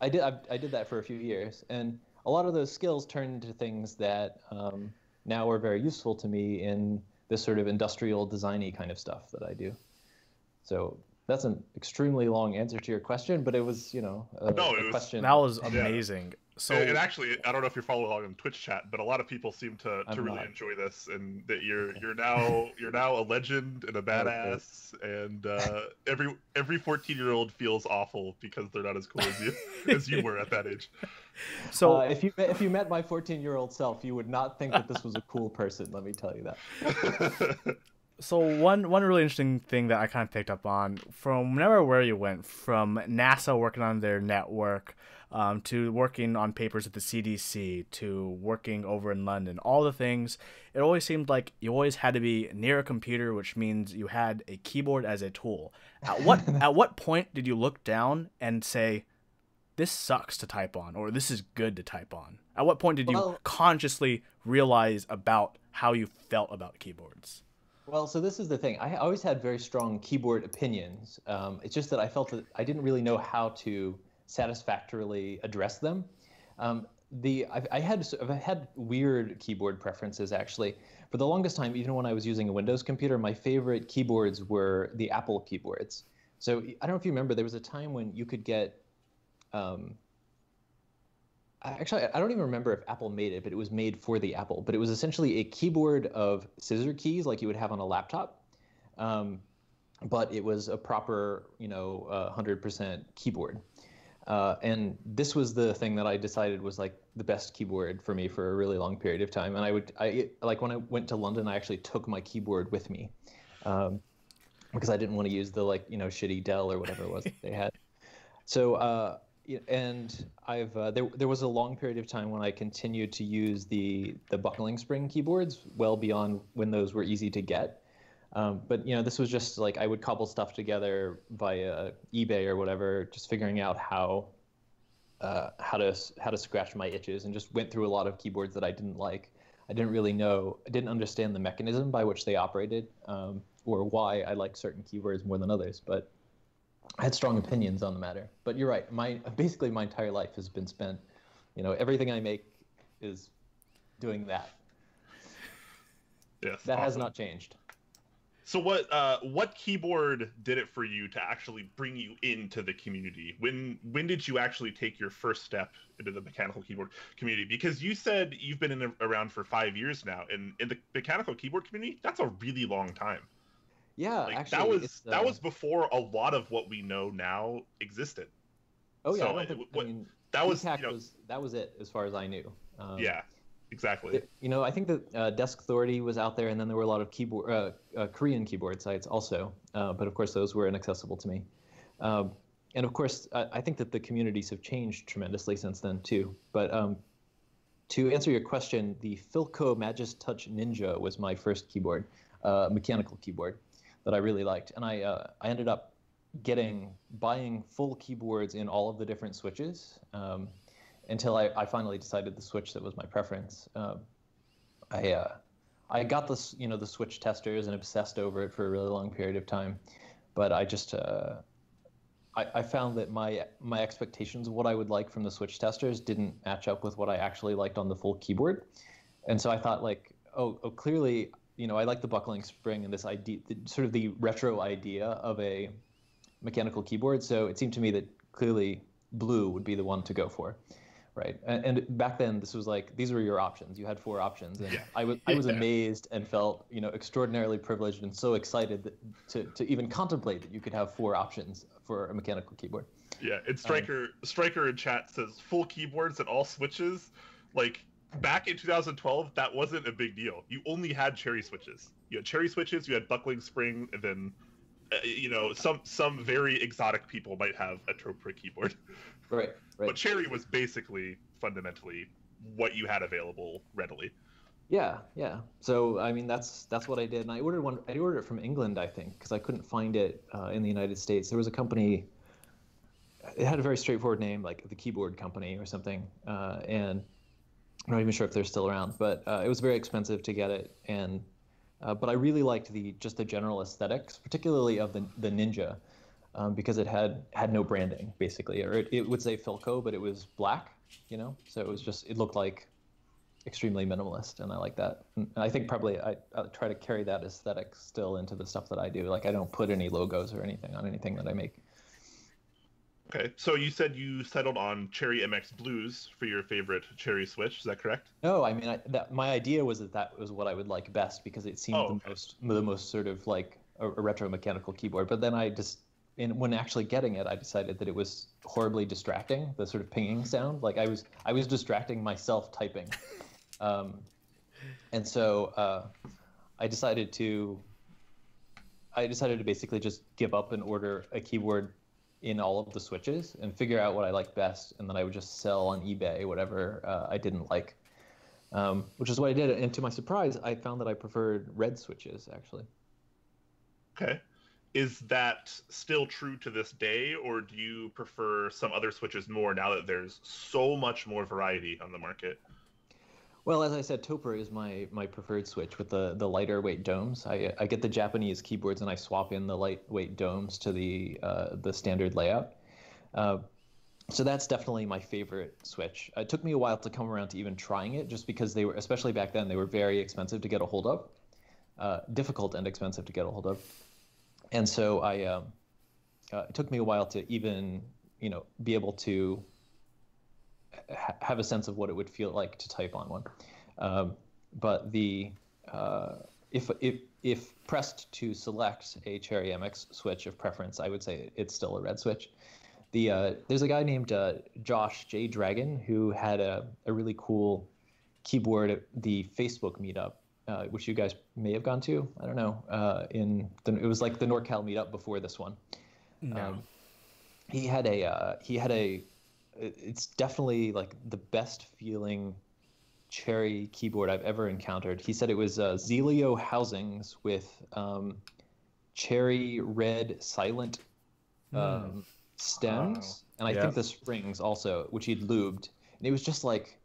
I did that for a few years. And a lot of those skills turned into things that now are very useful to me in this sort of industrial designy kind of stuff that I do. So that's an extremely long answer to your question, but it was, a question. That was amazing. Yeah. So, and actually, I don't know if you're following along on Twitch chat, but a lot of people seem to really enjoy this, and that you're now a legend and a badass, and every 14-year-old feels awful because they're not as cool as you as you were at that age. So if you met my 14-year-old self, you would not think that this was a cool person. Let me tell you that. So one really interesting thing that I kind of picked up on from where you went, from NASA working on their network, to working on papers at the CDC, to working over in London, all the things, it always seemed like you always had to be near a computer, which means you had a keyboard as a tool. At what point did you look down and say, this sucks to type on, or this is good to type on? At what point did you consciously realize about how you felt about keyboards? Well, so this is the thing. I always had very strong keyboard opinions. It's just that I felt that I didn't really know how to satisfactorily address them. I've had weird keyboard preferences, actually. For the longest time, even when I was using a Windows computer, my favorite keyboards were the Apple keyboards. So I don't know if you remember, there was a time when you could get actually, I don't even remember if Apple made it, but it was made for the Apple. But it was essentially a keyboard of scissor keys like you would have on a laptop. But it was a proper, 100% keyboard. And this was the thing that I decided was like the best keyboard for me for a really long period of time. And when I went to London, I actually took my keyboard with me because I didn't want to use the shitty Dell or whatever it was that they had. So, and there was a long period of time when I continued to use the buckling spring keyboards well beyond when those were easy to get. But this was just like I would cobble stuff together via eBay or whatever, just figuring out how to scratch my itches, and just went through a lot of keyboards that I didn't like. I didn't understand the mechanism by which they operated, or why I like certain keywords more than others, but I had strong opinions on the matter. But you're right. Basically my entire life has been spent, everything I make is doing that. Yes, that has not changed. So what keyboard did it for you to actually bring you into the community? When did you actually take your first step into the mechanical keyboard community? Because you said you've been around for 5 years now, and in the mechanical keyboard community, that's a really long time. Yeah, like, actually, that was before a lot of what we know now existed. Oh yeah, so that was it as far as I knew. Yeah, exactly. I think that Desk Authority was out there, and then there were a lot of Korean keyboard sites also, but of course those were inaccessible to me. And of course, I think that the communities have changed tremendously since then too. But to answer your question, the Philco Magis Touch Ninja was my first keyboard, mechanical keyboard that I really liked, and I ended up buying full keyboards in all of the different switches until I finally decided the switch that was my preference. I got this, the switch testers and obsessed over it for a really long period of time, but I just I found that my expectations of what I would like from the switch testers didn't match up with what I actually liked on the full keyboard, and so I thought clearly I like the buckling spring and this idea, sort of the retro idea of a mechanical keyboard. So it seemed to me that clearly blue would be the one to go for, right? And back then, this was like, these were your options. You had 4 options, and I was amazed and felt extraordinarily privileged and so excited to even contemplate that you could have 4 options for a mechanical keyboard. Yeah, and Striker in chat says full keyboards and all switches. Like back in 2012, that wasn't a big deal. You only had cherry switches. You had cherry switches, you had buckling spring, and then some very exotic people might have a Topra keyboard. Right. But cherry was basically fundamentally what you had available readily. Yeah. So I mean, that's what I did, and I ordered one. I ordered it from England, I think, because I couldn't find it in the United States. There was a company. It had a very straightforward name, like the Keyboard Company or something, and I'm not even sure if they're still around. But it was very expensive to get it, and but I really liked just the general aesthetics, particularly of the Ninja, because it had no branding basically, or it would say Philco, but it was black, so it looked like extremely minimalist, and I like that. And I think probably I try to carry that aesthetic still into the stuff that I do. Like I don't put any logos or anything on anything that I make. Okay, so you said you settled on Cherry MX Blues for your favorite Cherry Switch. Is that correct? No, I mean my idea was that was what I would like best because it seemed the most sort of like a retro mechanical keyboard. But then when actually getting it, I decided that it was horribly distracting. The sort of pinging sound, like I was distracting myself typing, and so I decided to basically just give up and order a keyboard in all of the switches and figure out what I like best, and then I would just sell on eBay whatever I didn't like, which is what I did. And to my surprise, I found that I preferred red switches actually. Okay. Is that still true to this day, or do you prefer some other switches more now that there's so much more variety on the market? Well, as I said, Topra is my preferred switch with the lighter weight domes. I get the Japanese keyboards and I swap in the lightweight domes to the standard layout. So that's definitely my favorite switch. It took me a while to come around to even trying it, just because they were, especially back then, they were very expensive to get a hold of, difficult and expensive to get a hold of. And so it took me a while to even be able to have a sense of what it would feel like to type on one. But if pressed to select a Cherry MX switch of preference, I would say it's still a red switch. There's a guy named Josh J. Dragon who had a really cool keyboard at the Facebook meetup, which you guys may have gone to. I don't know. It was like the NorCal meetup before this one. No. He had a it's definitely like the best feeling Cherry keyboard I've ever encountered. He said it was Zelio housings with cherry red silent stems, and I think the springs also, which he'd lubed. And it was just like,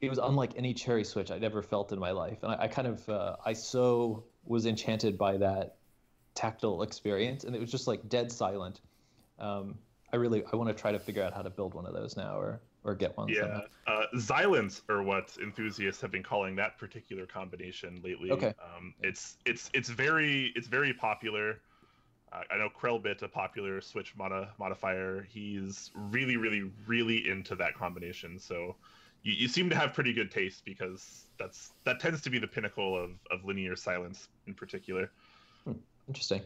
it was unlike any Cherry switch I'd ever felt in my life. And I kind of, I so was enchanted by that tactile experience, and it was just like dead silent. I want to try to figure out how to build one of those now, or get one. Yeah, Xylants are what enthusiasts have been calling that particular combination lately. Okay. It's very popular. I know Krellbit, a popular Switch modifier, he's really into that combination. So you seem to have pretty good taste, because that tends to be the pinnacle of linear silence in particular. Interesting.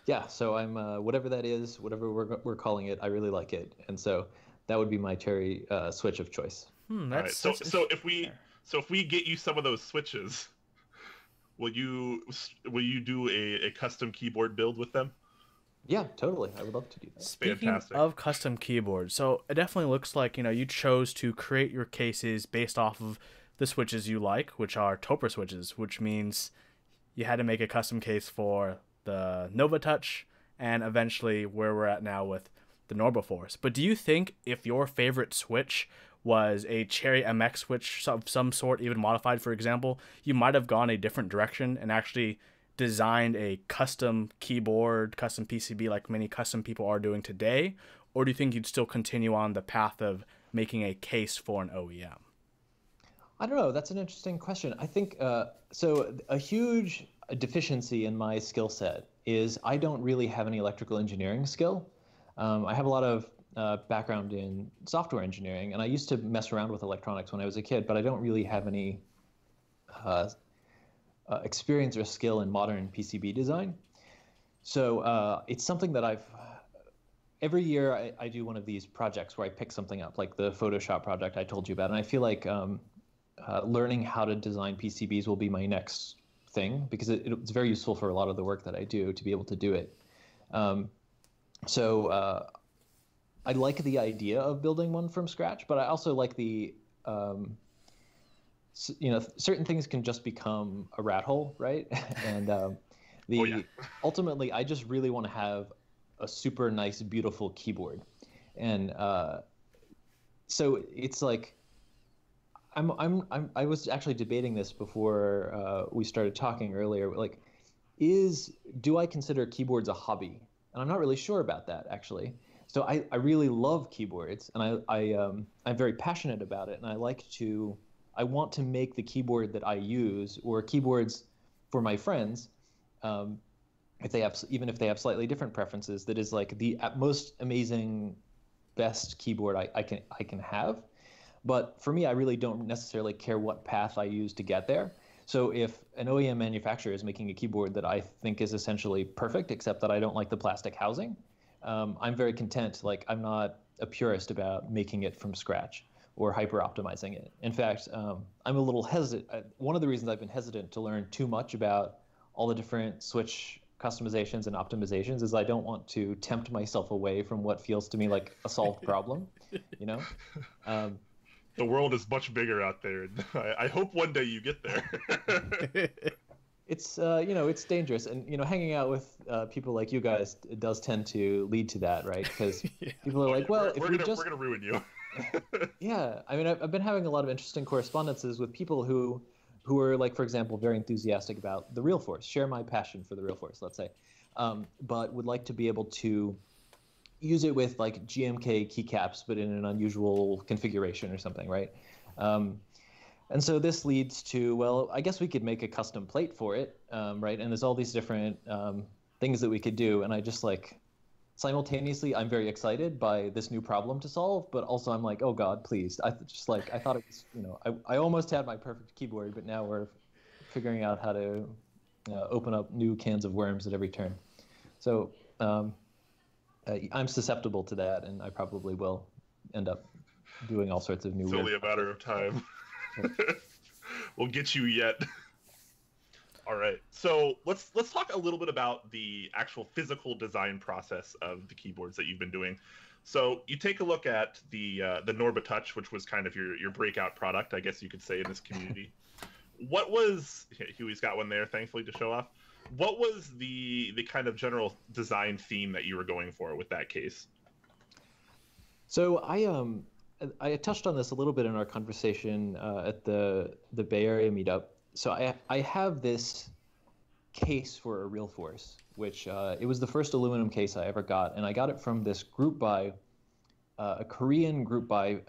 Yeah, so I'm whatever that is, whatever we're calling it, I really like it, and so that would be my Cherry switch of choice. All right. So if we get you some of those switches, will you do a custom keyboard build with them? Yeah, totally. I would love to do that. Speaking of custom keyboards, so it definitely looks like you chose to create your cases based off of the switches you like, which are Topra switches, which means you had to make a custom case for the Nova Touch, and eventually where we're at now with the Norbauer. But do you think if your favorite switch was a Cherry MX switch of some sort, even modified, for example, you might have gone a different direction and actually designed a custom keyboard, custom PCB, like many custom people are doing today? Or do you think you'd still continue on the path of making a case for an OEM? I don't know. That's an interesting question. I think so. A huge deficiency in my skill set is I don't really have any electrical engineering skill. I have a lot of background in software engineering, and I used to mess around with electronics when I was a kid, but I don't really have any experience or skill in modern PCB design. So it's something that every year I do one of these projects where I pick something up, like the Photoshop project I told you about, and I feel like learning how to design PCBs will be my next thing because it's very useful for a lot of the work that I do to be able to do it. So I like the idea of building one from scratch, but I also like the, certain things can just become a rat hole, right? And ultimately, I just really want to have a super nice, beautiful keyboard, and so it's like I was actually debating this before we started talking earlier. Like, do I consider keyboards a hobby? And I'm not really sure about that, actually. So I really love keyboards, and I'm very passionate about it, and I want to make the keyboard that I use, or keyboards for my friends, even if they have slightly different preferences, that is like the most amazing, best keyboard I can have. But for me, I really don't necessarily care what path I use to get there. So if an OEM manufacturer is making a keyboard that I think is essentially perfect, except that I don't like the plastic housing, I'm very content. Like, I'm not a purist about making it from scratch or hyper optimizing it. In fact, I'm a little hesitant. One of the reasons I've been hesitant to learn too much about all the different Switch customizations and optimizations is I don't want to tempt myself away from what feels to me like a solved problem, you know? The world is much bigger out there. I hope one day you get there. It's it's dangerous, and hanging out with people like you guys, it does tend to lead to that, right? Because people are like, well, we're gonna ruin you. Yeah, I mean, I've been having a lot of interesting correspondences with people who are, like, for example, very enthusiastic about the Real Force, share my passion for the Real Force, let's say, but would like to be able to use it with like GMK keycaps, but in an unusual configuration or something, right? And so this leads to, well, I guess we could make a custom plate for it, right? And there's all these different things that we could do, and I just like, simultaneously, I'm very excited by this new problem to solve, but also I'm like, oh God, please! I thought it was, I almost had my perfect keyboard, but now we're figuring out how to open up new cans of worms at every turn. So I'm susceptible to that, and I probably will end up doing all sorts of new. It's only a matter of time. We'll get you yet. All right, so let's talk a little bit about the actual physical design process of the keyboards that you've been doing. So you take a look at the Norbauer Touch, which was kind of your breakout product, I guess you could say, in this community. What was Huey's got one there, thankfully, to show off. What was the kind of general design theme that you were going for with that case? So I touched on this a little bit in our conversation at the Bay Area meetup. So I have this case for a Real Force, which it was the first aluminum case I ever got, and I got it from this group buy, a Korean group buy.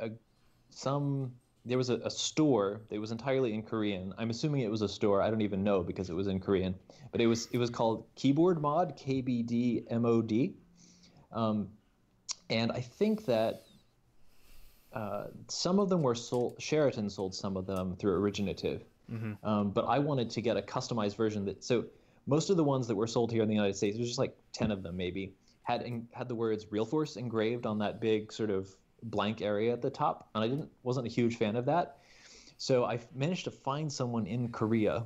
There was a store that was entirely in Korean. I'm assuming it was a store. I don't even know because it was in Korean, but it was called Keyboard Mod, Kbd Mod, and I think that some of them were sold. Sheraton sold some of them through Originative. Mm-hmm. But I wanted to get a customized version so most of the ones that were sold here in the United States, there's just like 10 of them maybe, had the words Real Force engraved on that big sort of blank area at the top, and I wasn't a huge fan of that. So I managed to find someone in Korea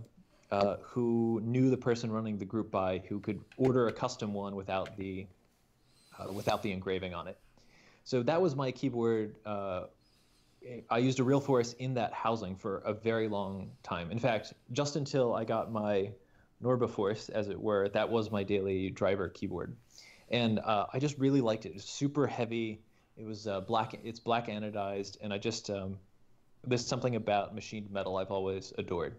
who knew the person running the group buy, who could order a custom one without the engraving on it. So that was my keyboard. I used a Real Force in that housing for a very long time. In fact, just until I got my Norbauer Force, as it were, that was my daily driver keyboard. And I just really liked it. It was super heavy. It was black. It's black anodized, and I just there's something about machined metal I've always adored.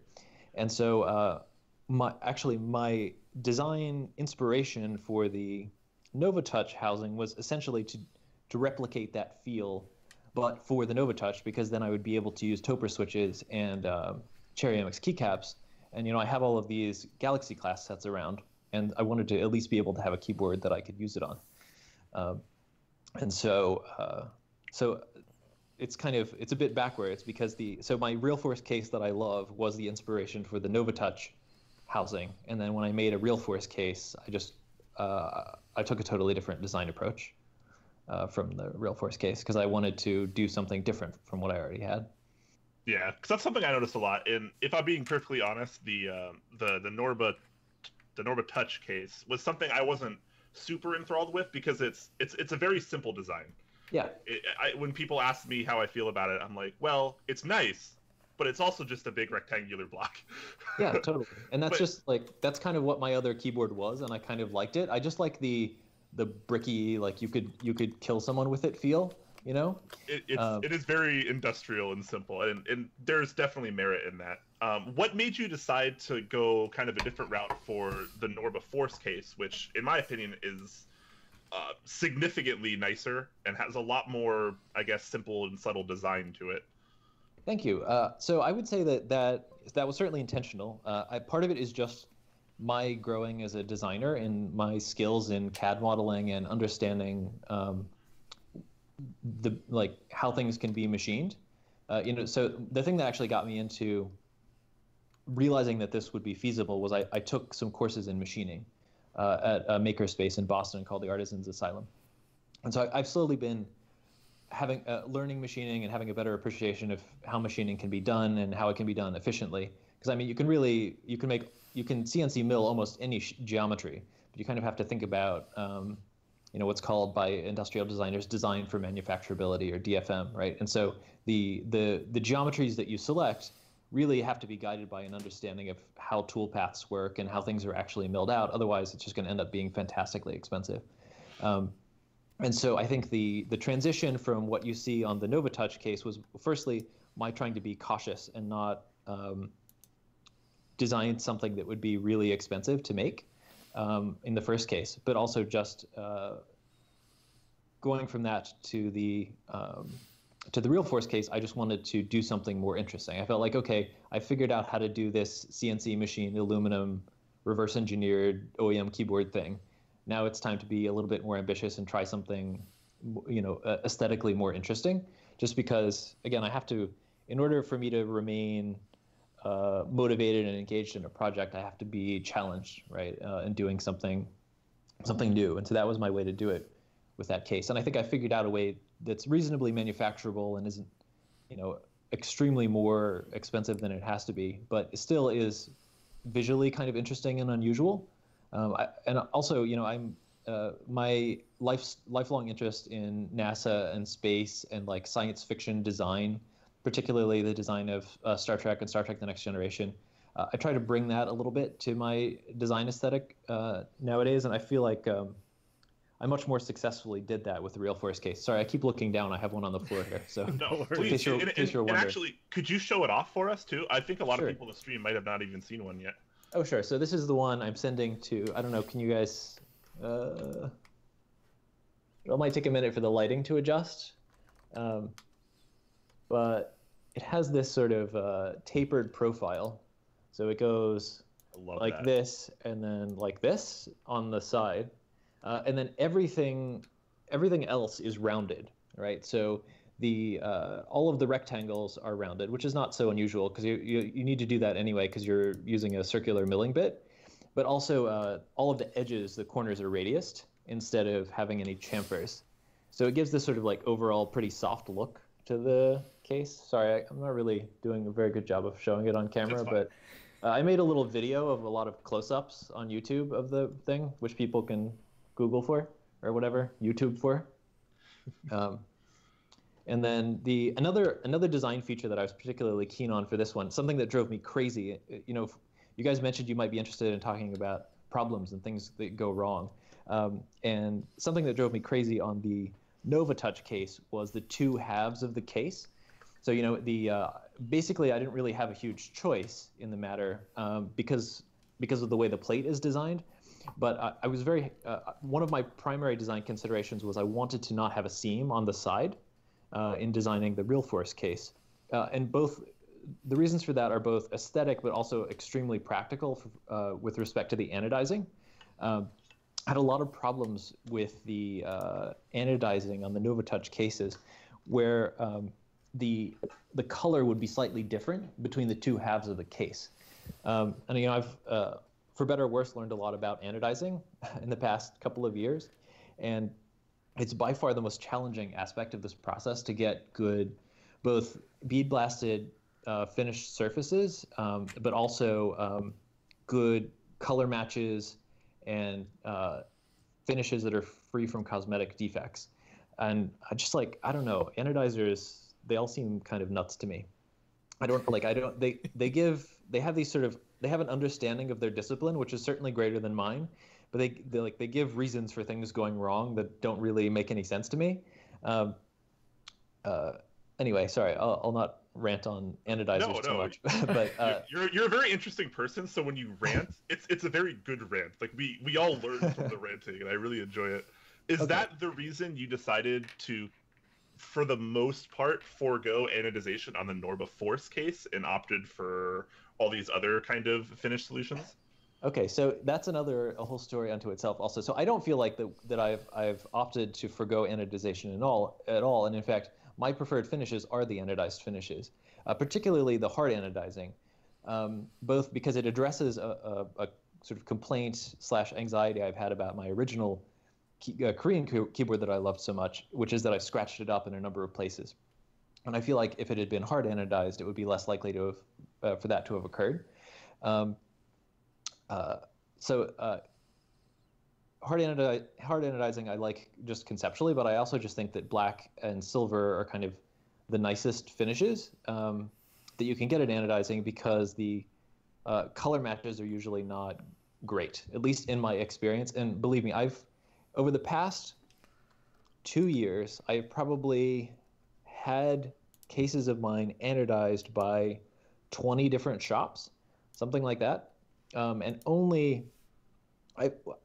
And so my design inspiration for the Novelkeys housing was essentially to replicate that feel but for the Nova Touch, because then I would be able to use Topper switches and Cherry MX keycaps. And I have all of these Galaxy class sets around, and I wanted to at least be able to have a keyboard that I could use it on. And so it's a bit backwards, because my Real Force case that I love was the inspiration for the Nova Touch housing, and then when I made a Real Force case, I took a totally different design approach from the Real Force case, because I wanted to do something different from what I already had. Yeah, because that's something I noticed a lot. And if I'm being perfectly honest, the Norba Touch case was something I wasn't super enthralled with, because it's a very simple design. Yeah. When people ask me how I feel about it, I'm like, well, it's nice, but it's also just a big rectangular block. Yeah, totally. And that's that's kind of what my other keyboard was, and I kind of liked it. I just like the bricky, like you could kill someone with it feel, It is very industrial and simple, and there's definitely merit in that. What made you decide to go kind of a different route for the Norba Force case, which, in my opinion, is significantly nicer and has a lot more, I guess, simple and subtle design to it? Thank you. So I would say that was certainly intentional. Part of it is just my growing as a designer and my skills in CAD modeling and understanding how things can be machined. So the thing that actually got me into realizing that this would be feasible was I took some courses in machining at a makerspace in Boston called the Artisans Asylum. And so I've slowly been learning machining and having a better appreciation of how machining can be done and how it can be done efficiently. Because I mean, you can CNC mill almost any geometry, but you kind of have to think about what's called by industrial designers design for manufacturability, or DFM, right? And so the geometries that you select really have to be guided by an understanding of how tool paths work and how things are actually milled out. Otherwise, it's just going to end up being fantastically expensive. And so I think the transition from what you see on the Nova Touch case was, firstly, my trying to be cautious and not design something that would be really expensive to make in the first case, but also just going from that to the Real Force case. I just wanted to do something more interesting. I felt like, okay, I figured out how to do this CNC machined aluminum reverse engineered OEM keyboard thing. Now it's time to be a little bit more ambitious and try something, aesthetically more interesting. Just because, again, I have to, in order for me to remain motivated and engaged in a project, I have to be challenged, right, in doing something new. And so that was my way to do it with that case. And I think I figured out a way that's reasonably manufacturable and isn't, extremely more expensive than it has to be, but it still is visually kind of interesting and unusual. And also, I'm my lifelong interest in NASA and space and like science fiction design, particularly the design of Star Trek and Star Trek: The Next Generation. I try to bring that a little bit to my design aesthetic nowadays, and I feel like I much more successfully did that with the Real Force case. Sorry, I keep looking down. I have one on the floor here. So no, please. And actually, could you show it off for us too? I think a lot of people in the stream might have not even seen one yet. Oh, sure. So this is the one I'm sending to, I don't know, can you guys, it might take a minute for the lighting to adjust, but it has this sort of tapered profile. So it goes like this and then like this on the side. And then everything else is rounded, right? So all of the rectangles are rounded, which is not so unusual because you need to do that anyway because you're using a circular milling bit. But also all of the edges, the corners are radiused instead of having any chamfers. So it gives this sort of like overall pretty soft look to the case. Sorry, I'm not really doing a very good job of showing it on camera, but I made a little video of a lot of close-ups on YouTube of the thing, which people can Google for or whatever, YouTube for. And then another design feature that I was particularly keen on for this one, something that drove me crazy. You guys mentioned you might be interested in talking about problems and things that go wrong. And something that drove me crazy on the Nova Touch case was the two halves of the case. So basically I didn't really have a huge choice in the matter because of the way the plate is designed. But I was one of my primary design considerations was I wanted to not have a seam on the side. in designing the Real Force case. And both the reasons for that are both aesthetic, but also extremely practical with respect to the anodizing. I had a lot of problems with the anodizing on the NovaTouch cases, where the color would be slightly different between the two halves of the case. And I've, for better or worse, learned a lot about anodizing in the past couple of years, and it's by far the most challenging aspect of this process to get good, both bead blasted finished surfaces, but also good color matches and finishes that are free from cosmetic defects. And I just I don't know, anodizers, they all seem kind of nuts to me. They have an understanding of their discipline, which is certainly greater than mine, but they give reasons for things going wrong that don't really make any sense to me. Anyway, sorry, I'll not rant on anodizers too much. But you're a very interesting person. So when you rant, it's a very good rant. Like we all learn from the ranting, and I really enjoy it. Is that the reason you decided to, for the most part, forego anodization on the Norba Force case and opted for all these other kind of finished solutions? Okay, so that's a whole story unto itself also. So I don't feel like that I've opted to forgo anodization at all. And in fact, my preferred finishes are the anodized finishes, particularly the hard anodizing, both because it addresses a sort of complaint / anxiety I've had about my original Korean keyboard that I loved so much, which is that I've scratched it up in a number of places. And I feel like if it had been hard anodized, it would be less likely to have, for that to have occurred. Hard anodizing I like just conceptually, but I also just think that black and silver are kind of the nicest finishes that you can get at anodizing, because the color matches are usually not great, at least in my experience. And believe me, over the past 2 years, I've probably had cases of mine anodized by 20 different shops, something like that. And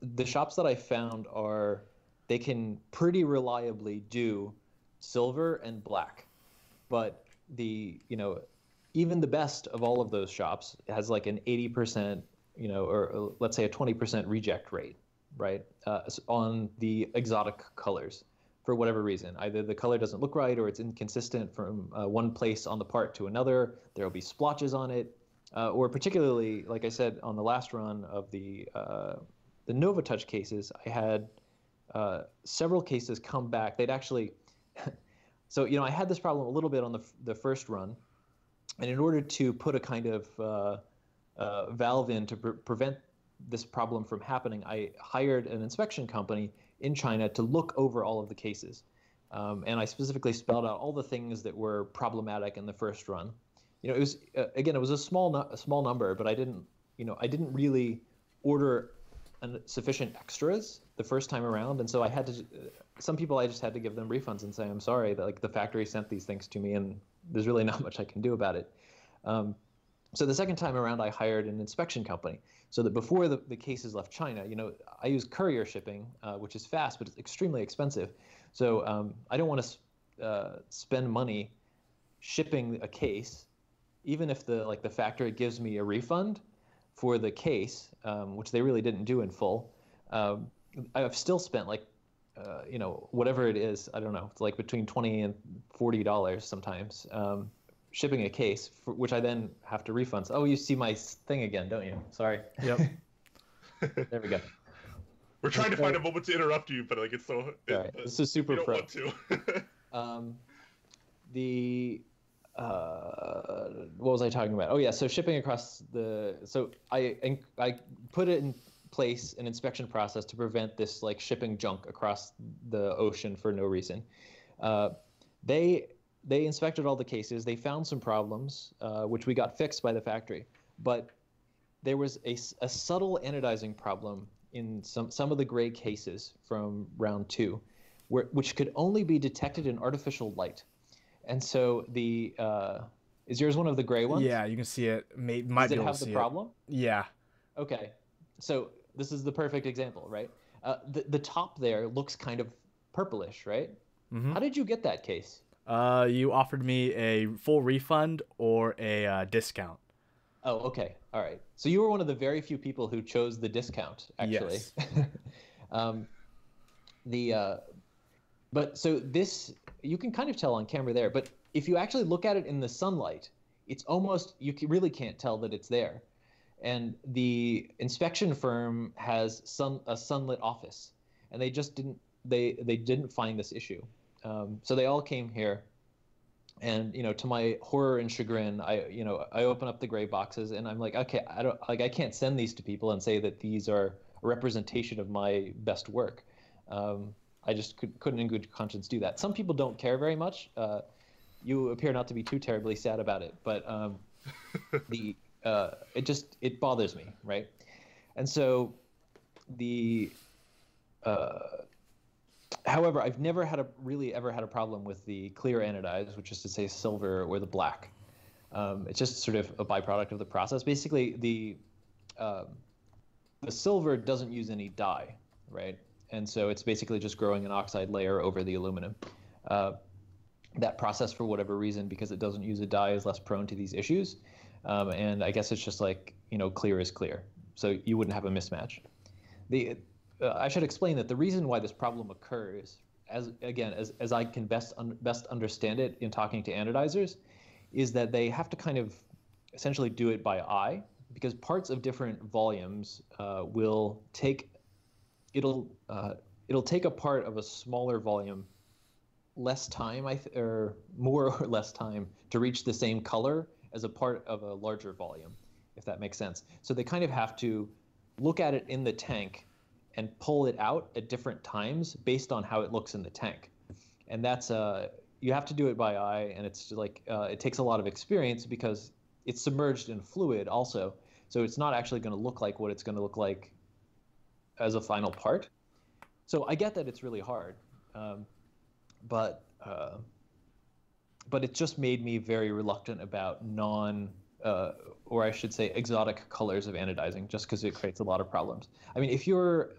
the shops that I found they can pretty reliably do silver and black, but even the best of all of those shops has like an 80%, or let's say a 20% reject rate, right, on the exotic colors for whatever reason. Either the color doesn't look right, or it's inconsistent from one place on the part to another. There'll be splotches on it, or particularly, like I said, on the last run of the NovaTouch cases, I had several cases come back. They'd actually, so I had this problem a little bit on the first run, and in order to put a kind of valve in to prevent this problem from happening, I hired an inspection company in China to look over all of the cases, and I specifically spelled out all the things that were problematic in the first run. It was again, it was a small number, but I didn't really order sufficient extras the first time around, and so I had to. Some people I just had to give them refunds and say, I'm sorry that the factory sent these things to me, and there's really not much I can do about it. So the second time around, I hired an inspection company, so that before the cases left China, I use courier shipping, which is fast, but it's extremely expensive. So I don't want to spend money shipping a case, even if the factory gives me a refund for the case, which they really didn't do in full. I've still spent whatever it is, I don't know, it's like between $20 and $40 sometimes, shipping a case, which I then have to refund. Oh, you see my thing again, don't you? Sorry. Yep. There we go. We're trying to find a moment to interrupt you, but it's so. Sorry. This is super pro. Want to. What was I talking about? Oh yeah, so shipping across so I put it in place an inspection process to prevent this shipping junk across the ocean for no reason. They inspected all the cases. They found some problems, which we got fixed by the factory, but there was a subtle anodizing problem in some of the gray cases from round 2, which could only be detected in artificial light. And so is yours one of the gray ones? Yeah, you can see it. Does it have the problem? Yeah. Okay, so this is the perfect example, right? The top there looks kind of purplish, right? Mm-hmm. How did you get that case? You offered me a full refund or a discount. Oh, okay. All right. So you were one of the very few people who chose the discount, actually. Yes. um, the But so this, you can kind of tell on camera there, but if you actually look at it in the sunlight, it's almost, really can't tell that it's there. And the inspection firm has a sunlit office, and they just didn't, they didn't find this issue. So they all came here, and to my horror and chagrin, I open up the gray boxes, and I'm like, okay, I can't send these to people and say that these are a representation of my best work. I just couldn't in good conscience do that. Some people don't care very much. You appear not to be too terribly sad about it, but it bothers me, right? And so however, I've never ever had a problem with the clear anodized, which is to say silver or the black. It's just sort of a byproduct of the process. Basically, the silver doesn't use any dye, right? And so it's basically just growing an oxide layer over the aluminum. That process, for whatever reason, because it doesn't use a dye, is less prone to these issues. And I guess it's just like, clear is clear. So you wouldn't have a mismatch. I should explain that the reason why this problem occurs, as I can best understand it in talking to anodizers, is that they have to kind of essentially do it by eye, because parts of different volumes will take, it'll take a part of a smaller volume less time, or more or less time, to reach the same color as a part of a larger volume, if that makes sense. So they kind of have to look at it in the tank and pull it out at different times based on how it looks in the tank. And that's you have to do it by eye, and it's like it takes a lot of experience because it's submerged in fluid also. So it's not actually going to look like what it's going to look like as a final part. So I get that it's really hard, but it just made me very reluctant about or I should say exotic colors of anodizing, just because it creates a lot of problems. I mean, if you're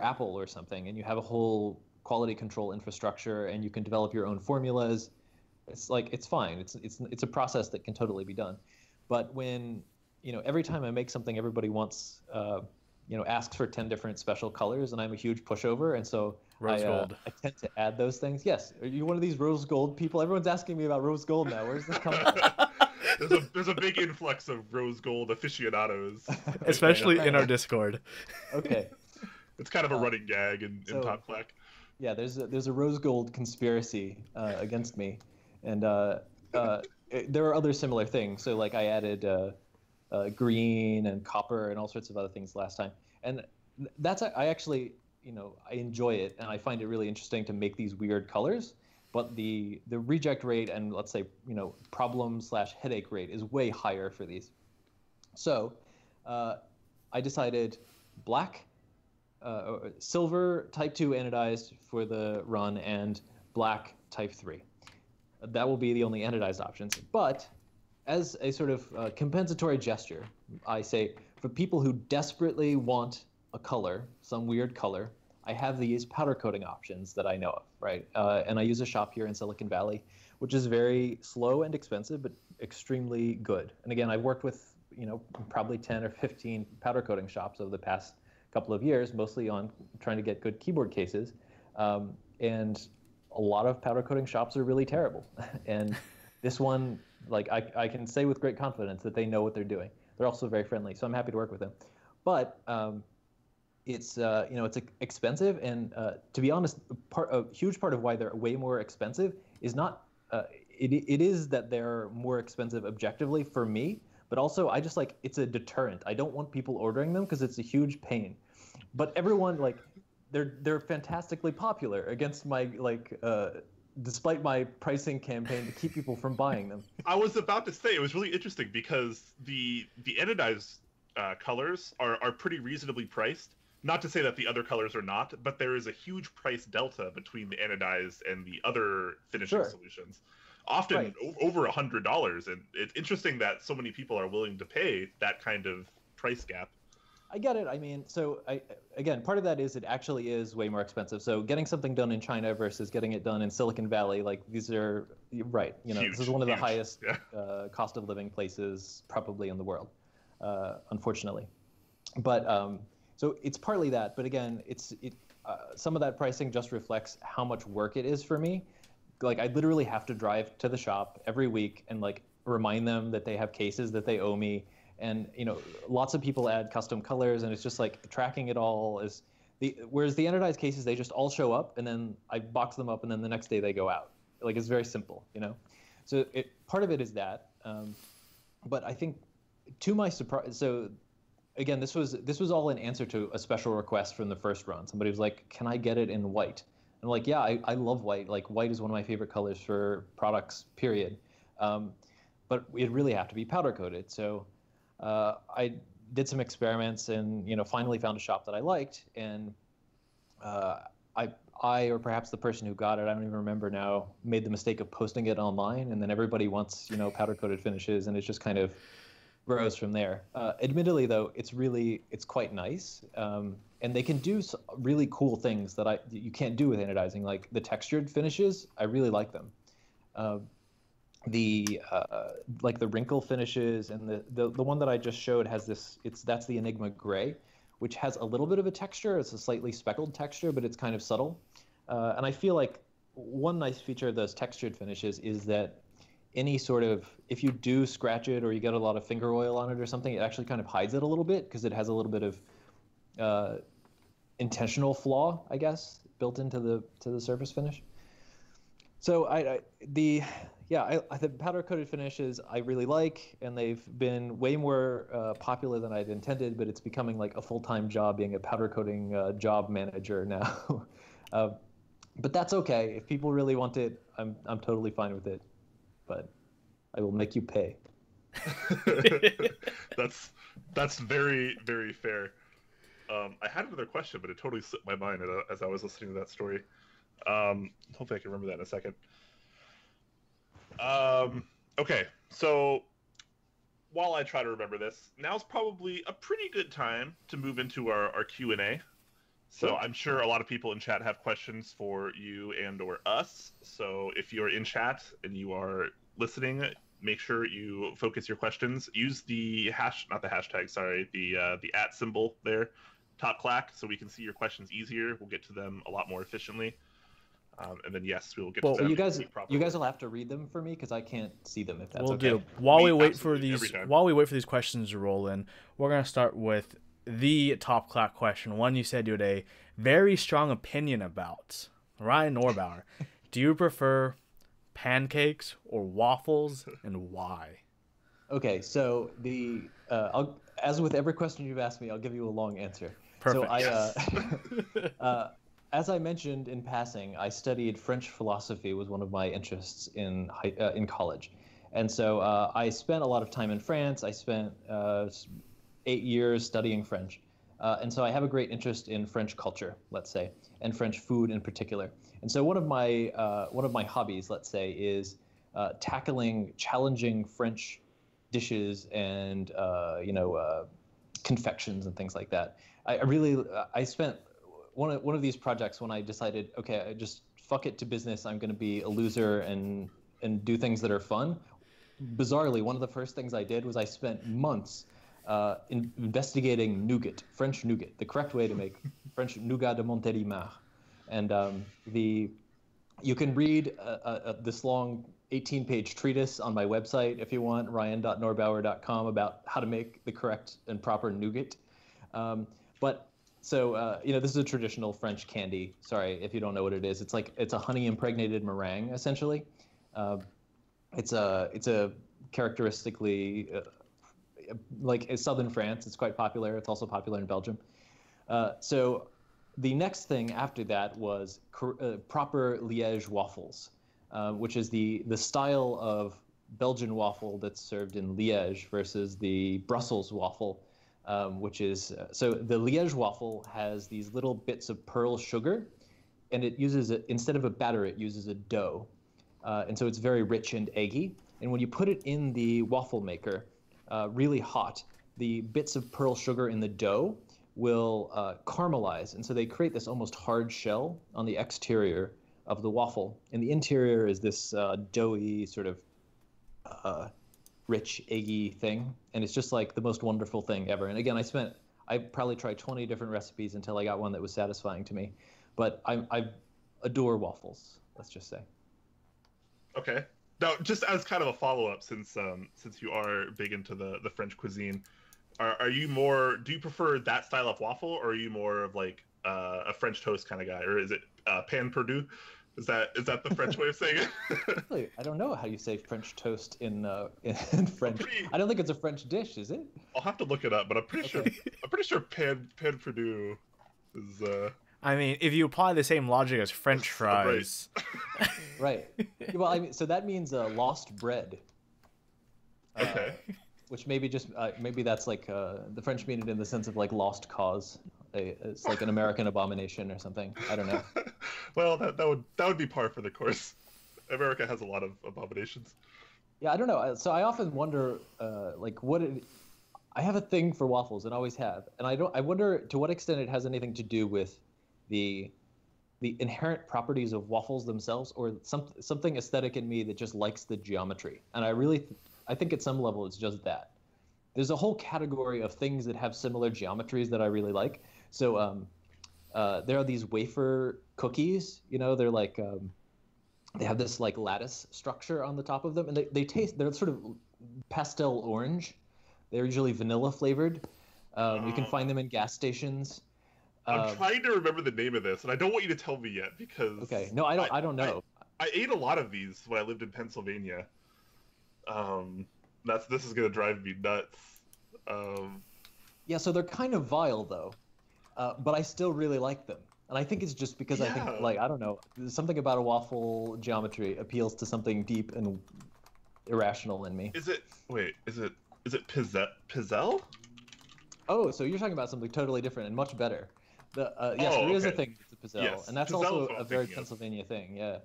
Apple or something and you have a whole quality control infrastructure and you can develop your own formulas, it's fine. It's a process that can totally be done. But when every time I make something, everybody wants asks for 10 different special colors, and I'm a huge pushover, and so Rose gold. I tend to add those things. Yes, are you one of these rose gold people? Everyone's asking me about rose gold now. Where's this coming from? There's a big influx of rose gold aficionados, especially in our Discord. Okay, it's kind of a running gag in Top Clack. Yeah, there's a rose gold conspiracy against me, and there are other similar things. So like I added green and copper and all sorts of other things last time, and I actually I enjoy it, and I find it really interesting to make these weird colors. But the reject rate and, let's say, problem/headache rate is way higher for these. So I decided black, silver type 2 anodized for the run, and black type 3. That will be the only anodized options. But as a sort of compensatory gesture, I say, for people who desperately want a color, some weird color, I have these powder coating options that I know of, right? And I use a shop here in Silicon Valley, which is very slow and expensive, but extremely good. And again, I've worked with, probably 10 or 15 powder coating shops over the past couple of years, mostly on trying to get good keyboard cases. And a lot of powder coating shops are really terrible. And this one, like I can say with great confidence that they know what they're doing. They're also very friendly, so I'm happy to work with them. But it's it's expensive, and to be honest, a huge part of why they're way more expensive is not it is that they're more expensive objectively for me, but also I just it's a deterrent. I don't want people ordering them because it's a huge pain. But everyone they're fantastically popular against my despite my pricing campaign to keep people from buying them. I was about to say, it was really interesting because the anodized colors are pretty reasonably priced. Not to say that the other colors are not, but there is a huge price delta between the anodized and the other finishing solutions. Often over $100, and it's interesting that so many people are willing to pay that kind of price gap. I get it. I mean, so again, part of that is it actually is way more expensive. So getting something done in China versus getting it done in Silicon Valley, like these are, you're right. You know, Huge, this is one of the huge. highest Yeah. cost of living places probably in the world, unfortunately. But so it's partly that. But again, some of that pricing just reflects how much work it is for me. Like I literally have to drive to the shop every week and like remind them that they have cases that they owe me. And you know, lots of people add custom colors, and it's just like tracking it all is whereas the anodized cases, they just all show up, and then I box them up, and then the next day they go out. Like it's very simple, you know. So part of it is that, but I think to my surprise, so again, this was all in answer to a special request from the first run. Somebody was like, "Can I get it in white?" And I'm like, "Yeah, I love white. Like white is one of my favorite colors for products. Period." But it really have to be powder coated. So I did some experiments and, you know, finally found a shop that I liked. And I, or perhaps the person who got it, I don't even remember now, made the mistake of posting it online. And then everybody wants, you know, powder coated finishes, and it just kind of grows from there. Admittedly, though, it's quite nice. And they can do really cool things that you can't do with anodizing, like the textured finishes. I really like them. Like the wrinkle finishes, and the one that I just showed has that's the Enigma Gray, which has a little bit of a texture. It's a slightly speckled texture, but it's kind of subtle. And I feel like one nice feature of those textured finishes is that any sort of, if you do scratch it or you get a lot of finger oil on it or something, it actually kind of hides it a little bit because it has a little bit of intentional flaw, I guess, built into the surface finish. So the powder coated finishes I really like, and they've been way more popular than I'd intended. But it's becoming like a full-time job being a powder coating job manager now. But that's okay. If people really want it, I'm totally fine with it. But I will make you pay. That's very, very fair. I had another question, but it totally slipped my mind as I was listening to that story. Hopefully I can remember that in a second. Okay, so while I try to remember this, now's probably a pretty good time to move into our Q&A. So Sure. I'm sure a lot of people in chat have questions for you and or us. So if you're in chat and you are listening, make sure you focus your questions. Use the the @ symbol there, top clack, so we can see your questions easier. We'll get to them a lot more efficiently. And then yes, we will get to them. You guys will have to read them for me because I can't see them. If that's okay. Do. While we wait for these questions to roll in, we're gonna start with the top clack question. One you said you had a very strong opinion about. Ryan Norbauer, do you prefer pancakes or waffles, and why? Okay, so as with every question you've asked me, I'll give you a long answer. Perfect. So as I mentioned in passing, I studied French philosophy, was one of my interests in college. And so I spent a lot of time in France. I spent 8 years studying French. And so I have a great interest in French culture, let's say, and French food in particular. And so one of my hobbies, let's say, is tackling challenging French dishes and confections and things like that. I spent one of these projects when I decided, okay, I just fuck it to business. I'm going to be a loser and do things that are fun. Bizarrely, one of the first things I did was I spent months investigating nougat, French nougat, the correct way to make French nougat de Montélimar. And you can read this long 18-page treatise on my website if you want, ryan.norbauer.com, about how to make the correct and proper nougat. So this is a traditional French candy. Sorry if you don't know what it is. It's a honey-impregnated meringue, essentially. It's a characteristically like southern France. It's quite popular. It's also popular in Belgium. So the next thing after that was proper Liège waffles, which is the style of Belgian waffle that's served in Liège versus the Brussels waffle, which is so the Liège waffle has these little bits of pearl sugar, and it uses instead of a batter, it uses a dough, and so it's very rich and eggy. And when you put it in the waffle maker, really hot, the bits of pearl sugar in the dough will caramelize, and so they create this almost hard shell on the exterior of the waffle, and the interior is this doughy sort of rich, eggy thing, and it's just like the most wonderful thing ever. And again, I probably tried 20 different recipes until I got one that was satisfying to me. But I adore waffles, let's just say. Okay. Now, just as kind of a follow-up, since you are big into the French cuisine, are you more? Do you prefer that style of waffle, or are you more of like a French toast kind of guy, or is it pan perdu? Is that the French way of saying it? Really, I don't know how you say French toast in French. I don't think it's a French dish, is it? I'll have to look it up, but I'm pretty sure pan perdu is. I mean, if you apply the same logic as French fries. Right. Well, I mean, so that means lost bread. Okay. Which maybe maybe that's like the French mean it in the sense of like lost cause. It's like an American abomination or something. I don't know. Well, that would be par for the course. America has a lot of abominations. Yeah, I don't know. So I often wonder, like, I have a thing for waffles and always have, and I wonder to what extent it has anything to do with the inherent properties of waffles themselves, or something aesthetic in me that just likes the geometry. And I think at some level it's just that. There's a whole category of things that have similar geometries that I really like. So there are these wafer cookies. You know, they're like they have this like lattice structure on the top of them, and they're sort of pastel orange. They're usually vanilla flavored. You can find them in gas stations. I'm trying to remember the name of this, and I don't want you to tell me yet because. Okay. No, I don't know. I ate a lot of these when I lived in Pennsylvania. This is gonna drive me nuts. Yeah, so they're kind of vile though, but I still really like them, and I think it's just because I think like I don't know, something about a waffle geometry appeals to something deep and irrational in me. Is it Pizzelle? Oh, so you're talking about something totally different and much better. Yes, there is a thing that's a Pizzelle, yes, and that's Pizzelle also a very Pennsylvania thing. Yeah,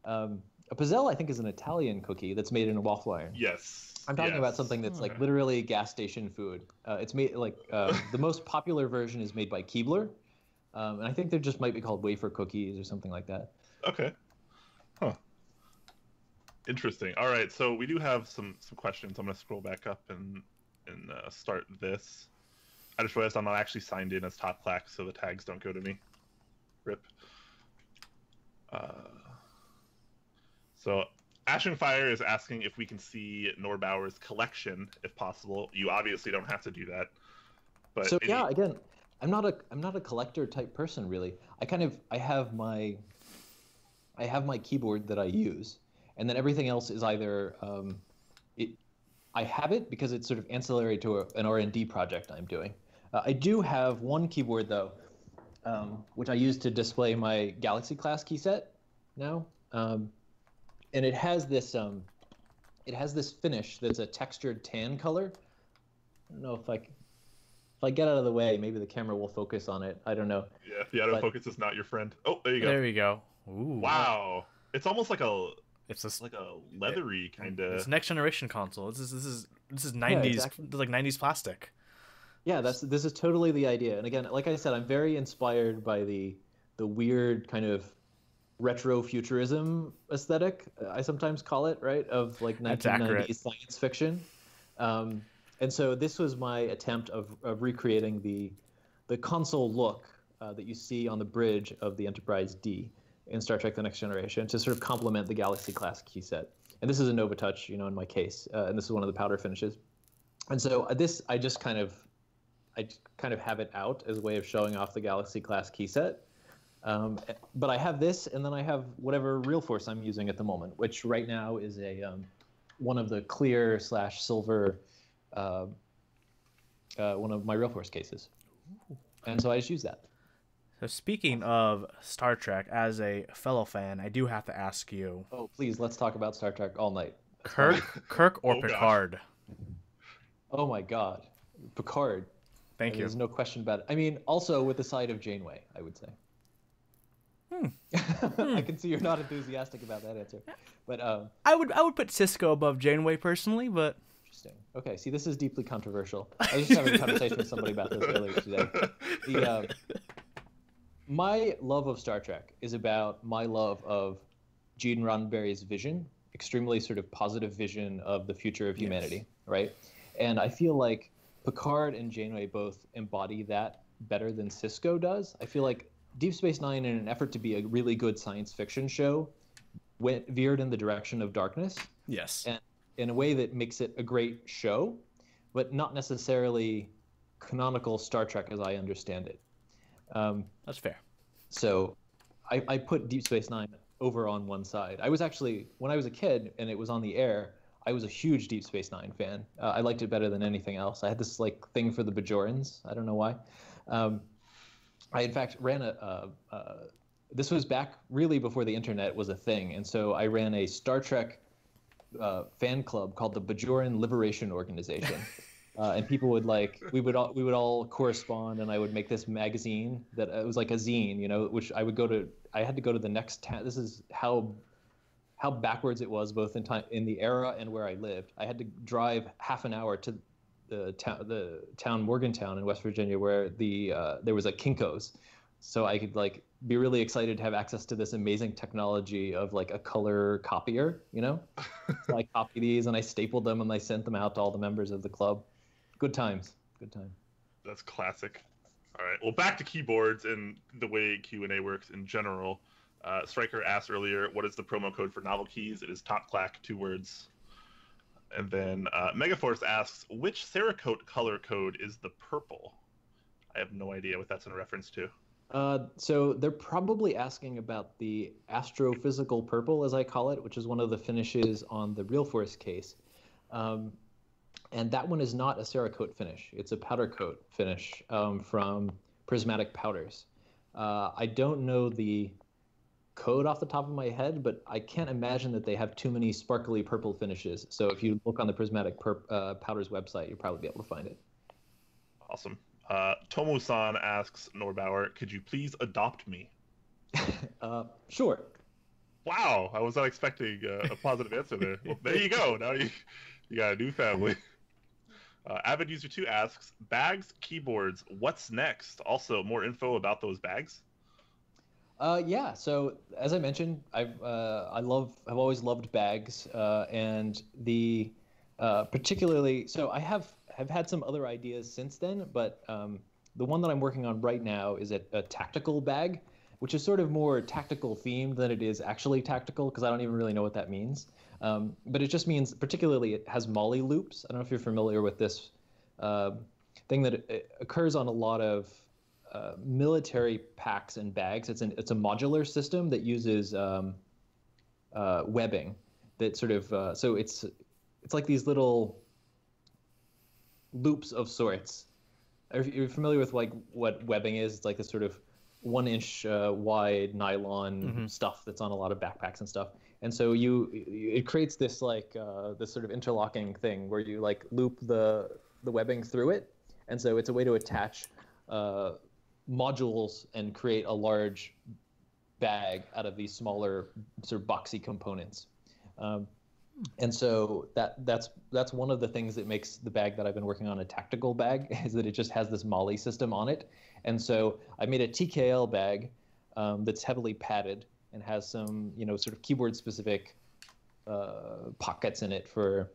a Pizzelle I think is an Italian cookie that's made in a waffle iron. Yes. I'm talking about something that's like literally gas station food. It's made like the most popular version is made by Keebler, and I think they just might be called wafer cookies or something like that. Okay. Huh. Interesting. All right, so we do have some questions. I'm gonna scroll back up and start this. I just realized I'm not actually signed in as Top Clack, so the tags don't go to me. Rip. So Ashen Fire is asking if we can see Norbauer's collection, if possible. You obviously don't have to do that. But so again, I'm not a collector type person really. I have my keyboard that I use, and then everything else is either I have it because it's sort of ancillary to an R&D project I'm doing. I do have one keyboard though, which I use to display my Galaxy class key set now, and it has this finish that's a textured tan color. I don't know if I get out of the way, maybe the camera will focus on it. I don't know. Yeah, the autofocus is not your friend. Oh, there you go. There we go. Ooh. Wow, it's almost like a leathery kind of. It's next generation console. This is 90s, exactly. Like 90s plastic. Yeah, this is totally the idea. And again, like I said, I'm very inspired by the weird kind of retro futurism aesthetic, I sometimes call it, right, of like 1990s science fiction. And so this was my attempt of recreating the console look that you see on the bridge of the Enterprise D in Star Trek: The Next Generation to sort of complement the Galaxy class key set. And this is a Nova Touch, in my case, and this is one of the powder finishes. And so I just kind of have it out as a way of showing off the Galaxy class key set. But I have this, and then I have whatever Real Force I'm using at the moment, which right now is one of the clear/silver, one of my Real Force cases. And so I just use that. So speaking of Star Trek, as a fellow fan, I do have to ask you. Oh, please, let's talk about Star Trek all night. Kirk or Picard? Oh my God, Picard. Thank you. There's no question about it. I mean, also with the side of Janeway, I would say. I can see you're not enthusiastic about that answer, but I would put Cisco above Janeway personally, but Interesting. Okay, see, this is deeply controversial. I was just having a conversation with somebody about this earlier today. My love of Star Trek is about my love of Gene Roddenberry's vision, extremely sort of positive vision of the future of humanity, right? And I feel like Picard and Janeway both embody that better than Sisko does. I feel like Deep Space Nine, in an effort to be a really good science fiction show, veered in the direction of darkness. Yes. And in a way that makes it a great show, but not necessarily canonical Star Trek as I understand it. That's fair. So I put Deep Space Nine over on one side. I was actually, when I was a kid and it was on the air, I was a huge Deep Space Nine fan. I liked it better than anything else. I had this like thing for the Bajorans. I don't know why. I in fact ran this was back really before the internet was a thing, and so I ran a Star Trek fan club called the Bajoran Liberation Organization. And people would we would all correspond, and I would make this magazine that it was like a zine, which I had to go to the next town. This is how backwards it was, both in the era and where I lived. I had to drive half an hour to the town Morgantown in West Virginia, where there was a Kinko's, so I could be really excited to have access to this amazing technology of a color copier, So I copied these and I stapled them and I sent them out to all the members of the club. Good times. That's classic. All right. Well, back to keyboards and the way Q&A works in general. Stryker asked earlier, what is the promo code for Novelkeys? It is TopClack, 2 words. And then Megaforce asks, which Cerakote color code is the purple? I have no idea what that's in reference to. So they're probably asking about the astrophysical purple, as I call it, which is one of the finishes on the Real Force case. And that one is not a Cerakote finish. It's a powder coat finish from Prismatic Powders. I don't know the code off the top of my head, but I can't imagine that they have too many sparkly purple finishes. So if you look on the Prismatic Powders website, you'll probably be able to find it. Awesome. Tomo-san asks Norbauer, could you please adopt me? Sure. Wow, I was not expecting a positive answer there. Well, there you go. Now you got a new family. Avid User 2 asks, bags, keyboards, what's next? Also, more info about those bags? Yeah. So as I mentioned, I've always loved bags, and the particularly. So I have had some other ideas since then, but the one that I'm working on right now is a tactical bag, which is sort of more tactical themed than it is actually tactical, because I don't even really know what that means. But it just means, particularly, it has molly loops. I don't know if you're familiar with this thing that it occurs on a lot of military packs and bags. It's a modular system that uses webbing that sort of so it's like these little loops of sorts. Are you familiar with what webbing is? It's like this sort of 1-inch wide nylon stuff that's on a lot of backpacks and stuff. And so it creates this this sort of interlocking thing where you loop the webbing through it. And so it's a way to attach modules and create a large bag out of these smaller sort of boxy components. And so that's one of the things that makes the bag that I've been working on a tactical bag, is that it just has this molly system on it. And so I made a TKL bag that's heavily padded and has some sort of keyboard specific pockets in it for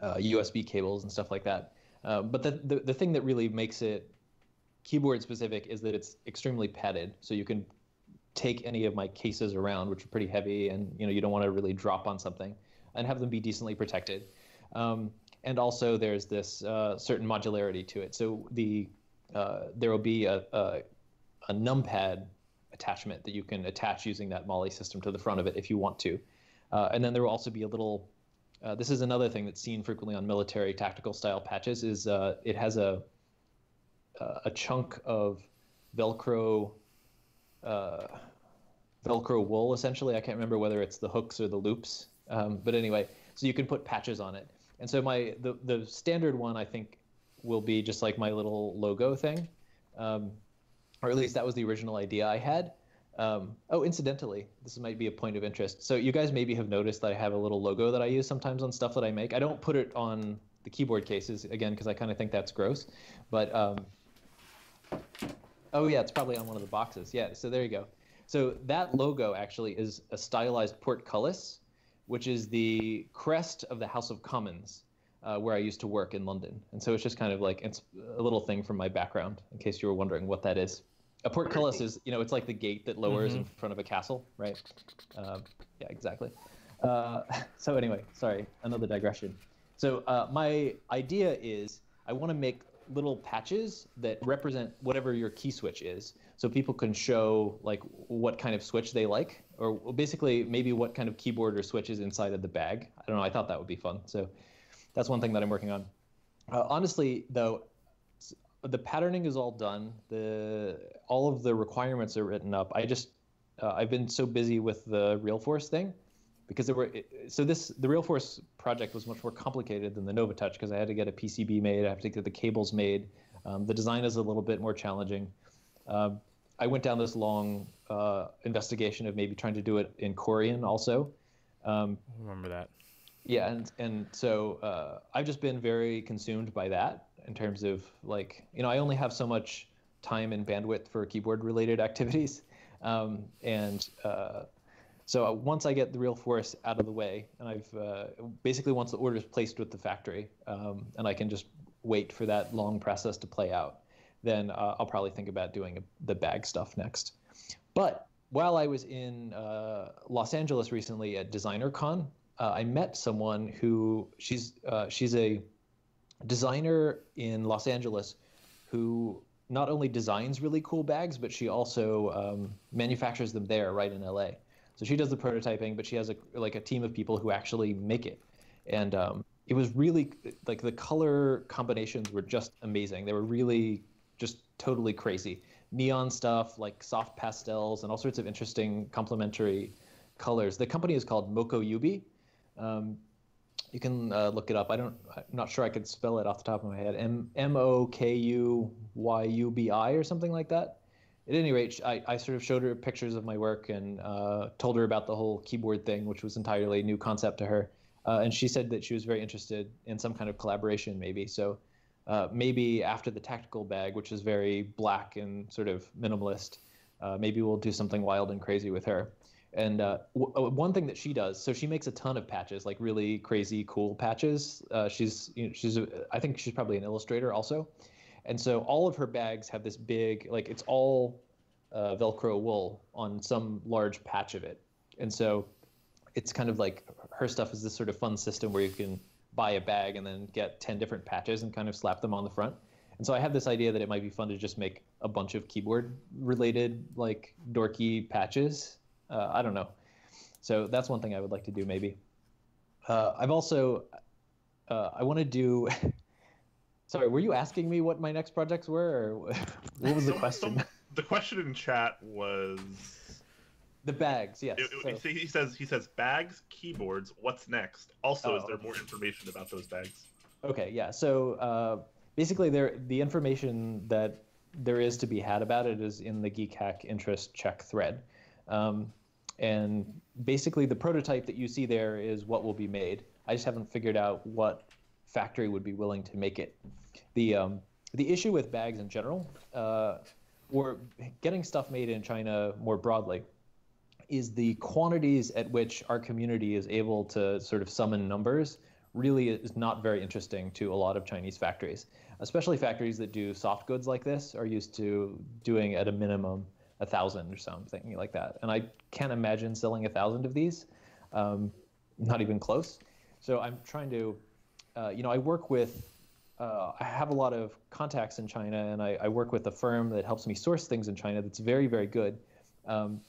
USB cables and stuff like that. But the thing that really makes it keyboard specific is that it's extremely padded, so you can take any of my cases around, which are pretty heavy, and you don't want to really drop on something, and have them be decently protected. And also there's this certain modularity to it. So there will be a numpad attachment that you can attach using that molly system to the front of it if you want to. And then there will also be a little, this is another thing that's seen frequently on military tactical style patches, is it has a chunk of Velcro wool, essentially. I can't remember whether it's the hooks or the loops. But anyway, so you can put patches on it. And so the standard one, I think, will be just like my little logo thing. Or at least that was the original idea I had. Oh, incidentally, this might be a point of interest. So you guys maybe have noticed that I have a little logo that I use sometimes on stuff that I make. I don't put it on the keyboard cases, again, because I kind of think that's gross. But, oh yeah, it's probably on one of the boxes. Yeah, so there you go. So that logo actually is a stylized portcullis, which is the crest of the House of Commons, where I used to work in London. And so it's just kind of like, it's a little thing from my background, in case you were wondering what that is. A portcullis is, it's like the gate that lowers in front of a castle, right? Yeah, exactly. So anyway, sorry, another digression. So my idea is I want to make little patches that represent whatever your key switch is, so people can show like what kind of switch they like, or basically maybe what kind of keyboard or switch is inside of the bag. I don't know. I thought that would be fun. So that's one thing that I'm working on. Honestly, though, the patterning is all done. All of the requirements are written up. I've been so busy with the Realforce thing, because the Realforce project was much more complicated than the NovaTouch, because I had to get a PCB made, I have to get the cables made. The design is a little bit more challenging. I went down this long investigation of maybe trying to do it in Korean also. I remember that. Yeah, and so I've just been very consumed by that in terms of like, I only have so much time and bandwidth for keyboard-related activities. So once I get the Realforce out of the way, and I've basically once the order is placed with the factory, and I can just wait for that long process to play out, then I'll probably think about doing the bag stuff next. But while I was in Los Angeles recently at DesignerCon, I met someone who she's a designer in Los Angeles who not only designs really cool bags, but she also manufactures them there right in LA. So she does the prototyping, but she has a team of people who actually make it. And it was really, like, the color combinations were just amazing. They were really just totally crazy. Neon stuff, like soft pastels, and all sorts of interesting complementary colors. The company is called Mokuyubi. You can look it up. I'm not sure I could spell it off the top of my head. Mokuyubi or something like that. At any rate, I sort of showed her pictures of my work and told her about the whole keyboard thing, which was entirely a new concept to her. And she said that she was very interested in some kind of collaboration, maybe. So maybe after the tactical bag, which is very black and sort of minimalist, maybe we'll do something wild and crazy with her. And one thing that she does, so she makes a ton of patches, like really crazy, cool patches. I think she's probably an illustrator also. And so all of her bags have this big, like, it's all Velcro wool on some large patch of it. And so it's kind of like her stuff is this sort of fun system where you can buy a bag and then get 10 different patches and kind of slap them on the front. And so I have this idea that it might be fun to just make a bunch of keyboard related, like, dorky patches. I don't know. So that's one thing I would like to do maybe. I've also, I want to do... Sorry, were you asking me what my next projects were, or what was the question? The question in chat was the bags. Yes. He says bags, keyboards. What's next? Also, is there more information about those bags? Okay. Yeah. So basically, the information that there is to be had about it is in the Geek Hack interest check thread, and basically the prototype that you see there is what will be made. I just haven't figured out what factory would be willing to make it. The issue with bags in general, or getting stuff made in China more broadly, is the quantities at which our community is able to sort of summon numbers really is not very interesting to a lot of Chinese factories. Especially factories that do soft goods like this are used to doing at a minimum 1,000 or something like that. And I can't imagine selling 1,000 of these, not even close. So I'm trying to, I work with, I have a lot of contacts in China, and I work with a firm that helps me source things in China that's very, very good. And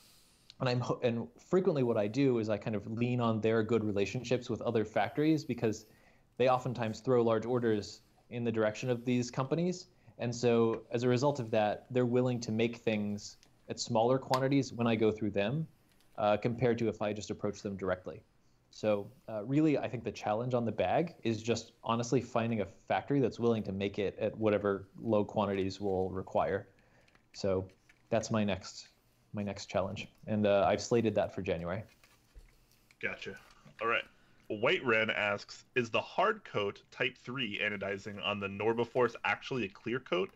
frequently what I do is I kind of lean on their good relationships with other factories, because they oftentimes throw large orders in the direction of these companies. And so as a result of that, they're willing to make things at smaller quantities when I go through them, compared to if I just approach them directly. So really, I think the challenge on the bag is just honestly finding a factory that's willing to make it at whatever low quantities will require. So that's my next my next challenge, and I've slated that for January. Gotcha. All right. White Ren asks, is the hard coat Type 3 anodizing on the Norbaforce actually a clear coat,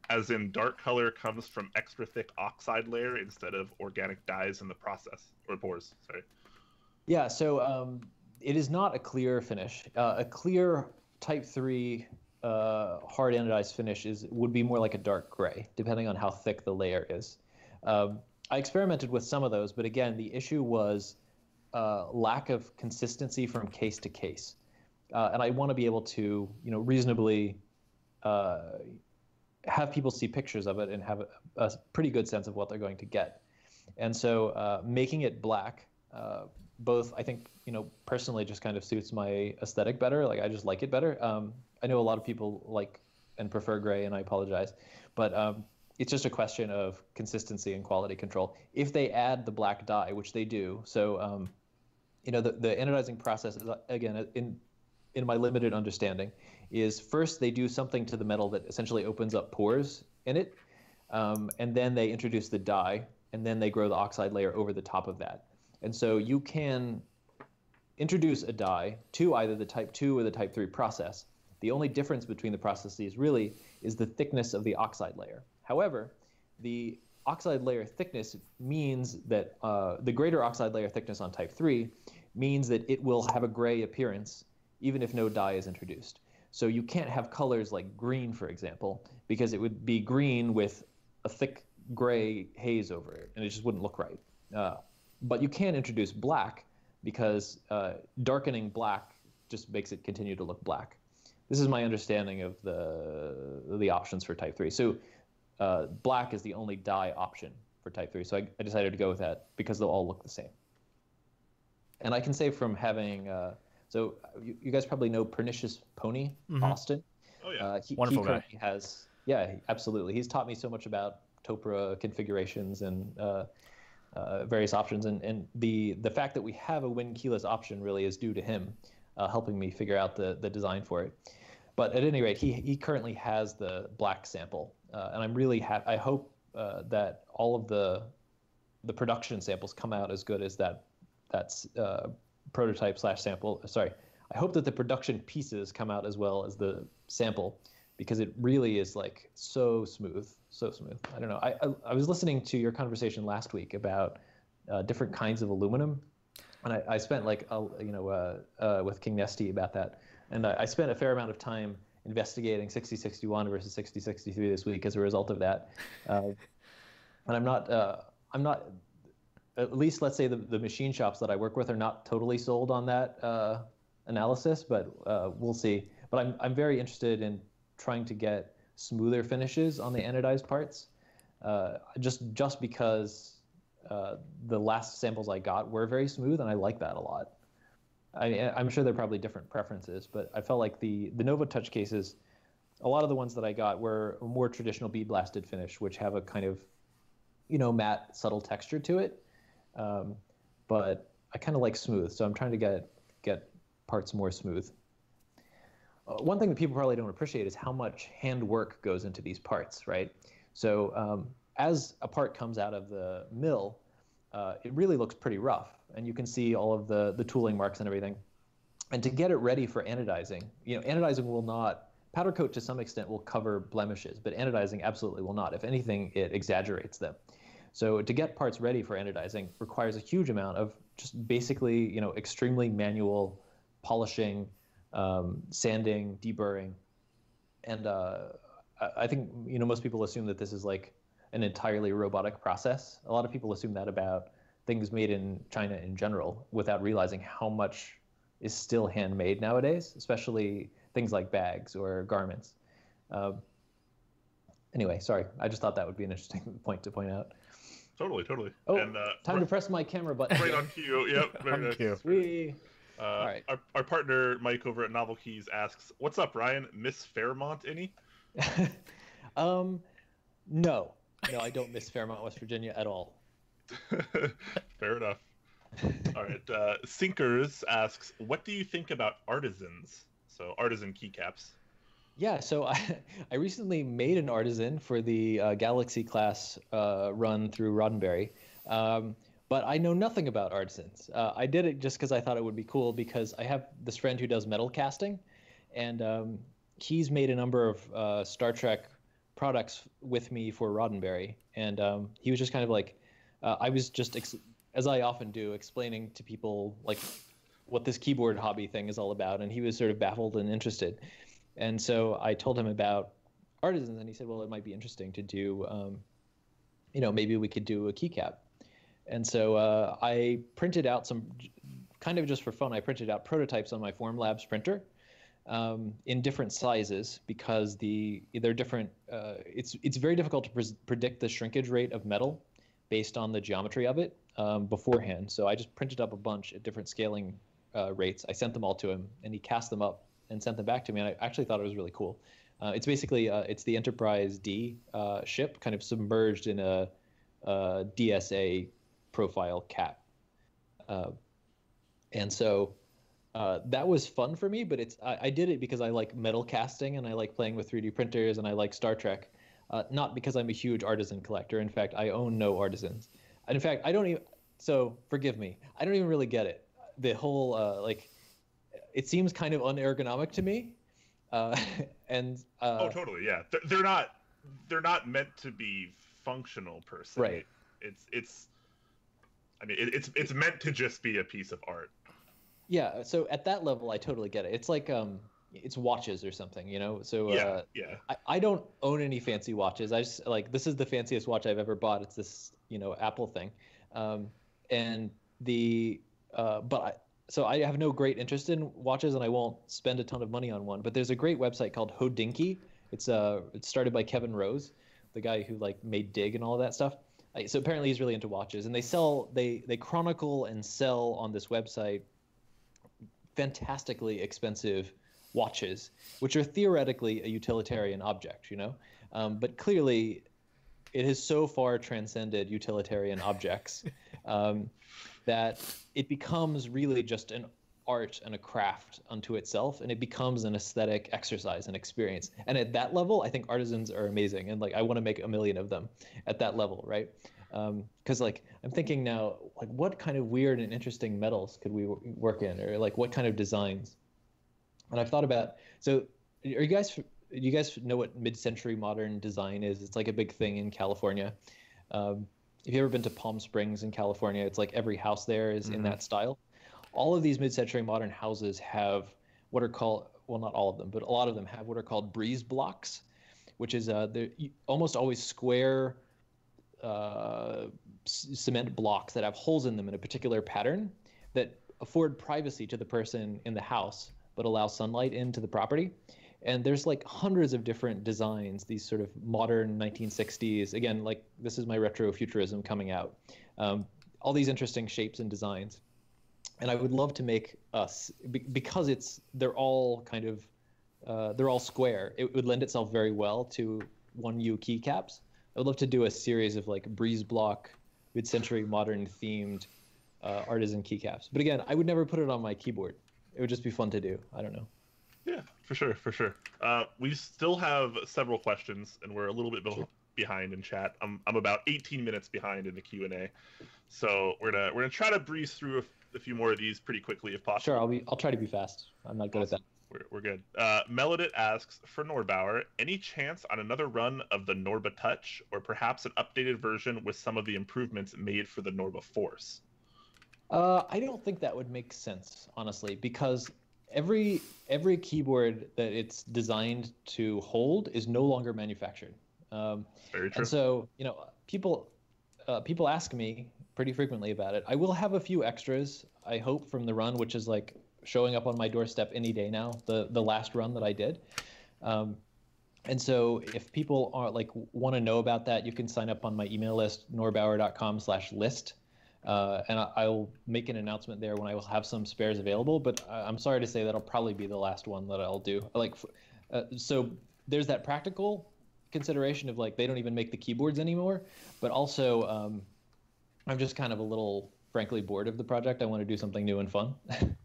as in dark color comes from extra thick oxide layer instead of organic dyes in the process, or pores, sorry? Yeah, so it is not a clear finish. A clear Type 3 hard anodized finish would be more like a dark gray, depending on how thick the layer is. I experimented with some of those, but again, the issue was lack of consistency from case to case. And I want to be able to, reasonably have people see pictures of it and have a pretty good sense of what they're going to get. And so making it black, both I think, personally just kind of suits my aesthetic better. Like I just like it better. I know a lot of people like and prefer gray, and I apologize, but it's just a question of consistency and quality control. If they add the black dye, which they do, so the anodizing process is, again, in my limited understanding, is first they do something to the metal that essentially opens up pores in it, and then they introduce the dye, and then they grow the oxide layer over the top of that. And so you can introduce a dye to either the Type 2 or the Type 3 process. The only difference between the processes really is the thickness of the oxide layer. However, the oxide layer thickness means that the greater oxide layer thickness on Type 3 means that it will have a gray appearance even if no dye is introduced. So you can't have colors like green, for example, because it would be green with a thick gray haze over it, and it just wouldn't look right. But you can introduce black because darkening black just makes it continue to look black. This is my understanding of the options for Type 3. So black is the only dye option for Type 3. So I decided to go with that because they'll all look the same. And I can say from having, so you guys probably know Pernicious Pony, Austin. Oh, yeah. Wonderful guy. He has, yeah, absolutely. He's taught me so much about Topra configurations and various options. And the fact that we have a wind keyless option really is due to him helping me figure out the design for it. But at any rate, he currently has the black sample. And I'm really happy. I hope that all of the production samples come out as good as that's prototype / sample. Sorry, I hope that the production pieces come out as well as the sample, because it really is like so smooth, so smooth. I don't know. I was listening to your conversation last week about different kinds of aluminum, and I spent with King Nesty about that, and I spent a fair amount of time investigating 6061 versus 6063 this week as a result of that. And I'm not, at least let's say the machine shops that I work with are not totally sold on that analysis, but we'll see. But I'm very interested in trying to get smoother finishes on the anodized parts, just because the last samples I got were very smooth, and I like that a lot. I'm sure there are probably different preferences, but I felt like the Nova Touch cases, a lot of the ones that I got were a more traditional bead blasted finish, which have a kind of, matte, subtle texture to it. But I kind of like smooth, so I'm trying to get parts more smooth. One thing that people probably don't appreciate is how much hand work goes into these parts, right? So as a part comes out of the mill, it really looks pretty rough, and you can see all of the tooling marks and everything. And to get it ready for anodizing, anodizing will not, powder coat to some extent will cover blemishes, but anodizing absolutely will not. If anything, it exaggerates them. So to get parts ready for anodizing requires a huge amount of just basically, extremely manual polishing, sanding, deburring. And I think, most people assume that this is like an entirely robotic process. A lot of people assume that about things made in China in general, without realizing how much is still handmade nowadays, especially things like bags or garments. Anyway, sorry, I just thought that would be an interesting point to point out. Totally. Oh, and, time to press my camera button. Right on cue. Yep. Very nice. Cue. Sweet. All right. Our partner Mike over at Novelkeys asks, "What's up, Ryan? Miss Fairmont any?" No, I don't miss Fairmont, West Virginia at all. Fair enough. All right. Sinkers asks, "What do you think about artisans?" So artisan keycaps. Yeah, so I recently made an artisan for the Galaxy class run through Roddenberry. But I know nothing about artisans. I did it just because I thought it would be cool, because I have this friend who does metal casting, and he's made a number of Star Trek products with me for Roddenberry, and he was just kind of like, I was just, as I often do, explaining to people like what this keyboard hobby thing is all about, and he was sort of baffled and interested. And so I told him about artisans, and he said, well, it might be interesting to do, maybe we could do a keycap. And so I printed out some, kind of just for fun, I printed out prototypes on my Formlabs printer in different sizes, because they're different. It's very difficult to predict the shrinkage rate of metal based on the geometry of it beforehand. So I just printed up a bunch at different scaling rates. I sent them all to him, and he cast them up and sent them back to me. And I actually thought it was really cool. It's basically it's the Enterprise D ship kind of submerged in a DSA profile cap. And so that was fun for me, but I did it because I like metal casting, and I like playing with 3D printers, and I like Star Trek, not because I'm a huge artisan collector. In fact, I own no artisans. And in fact, I don't even, so forgive me, I don't even really get it. The whole, it seems kind of unergonomic to me. And oh, totally, yeah. They're not meant to be functional per se. Right. It's meant to just be a piece of art. Yeah. So at that level, I totally get it. It's like it's watches or something, So yeah. I don't own any fancy watches. I just this is the fanciest watch I've ever bought. It's this Apple thing, so I have no great interest in watches, and I won't spend a ton of money on one. But there's a great website called Hodinkee. It's started by Kevin Rose, the guy who made Dig and all of that stuff. So apparently he's really into watches, and they chronicle and sell on this website fantastically expensive watches, which are theoretically a utilitarian object, but clearly it has so far transcended utilitarian objects that it becomes really just an art and a craft unto itself, and it becomes an aesthetic exercise and experience. And at that level, I think artisans are amazing, and I want to make a million of them at that level, right? Because I'm thinking now, what kind of weird and interesting metals could we work in, or what kind of designs? And I've thought about, so do you guys know what mid-century modern design is? It's a big thing in California. If you've ever been to Palm Springs in California, it's every house there is in that style. All of these mid-century modern houses have what are called, well, not all of them, but a lot of them have what are called breeze blocks, which is they're almost always square cement blocks that have holes in them in a particular pattern that afford privacy to the person in the house, but allow sunlight into the property. And there's hundreds of different designs, these sort of modern 1960s, again, this is my retrofuturism coming out, all these interesting shapes and designs. And I would love to make because they're all kind of, they're all square. It would lend itself very well to 1U keycaps. I would love to do a series of breeze block, mid-century modern themed artisan keycaps. But again, I would never put it on my keyboard. It would just be fun to do. I don't know. Yeah, for sure. We still have several questions, and we're a little bit behind in chat. I'm about 18 minutes behind in the Q&A, so we're gonna try to breeze through a few more of these pretty quickly if possible. Sure, I'll try to be fast. I'm not good at that. We're good. Melodit asks, for Norbauer, any chance on another run of the Norba Touch, or perhaps an updated version with some of the improvements made for the Norba Force? I don't think that would make sense, honestly, because every keyboard that it's designed to hold is no longer manufactured. Very true. And so, people ask me pretty frequently about it. I will have a few extras, I hope, from the run, which is showing up on my doorstep any day now, the last run that I did. And so if people are want to know about that, you can sign up on my email list, norbauer.com/list. And I'll make an announcement there when I will have some spares available. But I'm sorry to say that'll probably be the last one that I'll do. So there's that practical consideration of they don't even make the keyboards anymore. But also, I'm just kind of a little, frankly, bored of the project. I want to do something new and fun.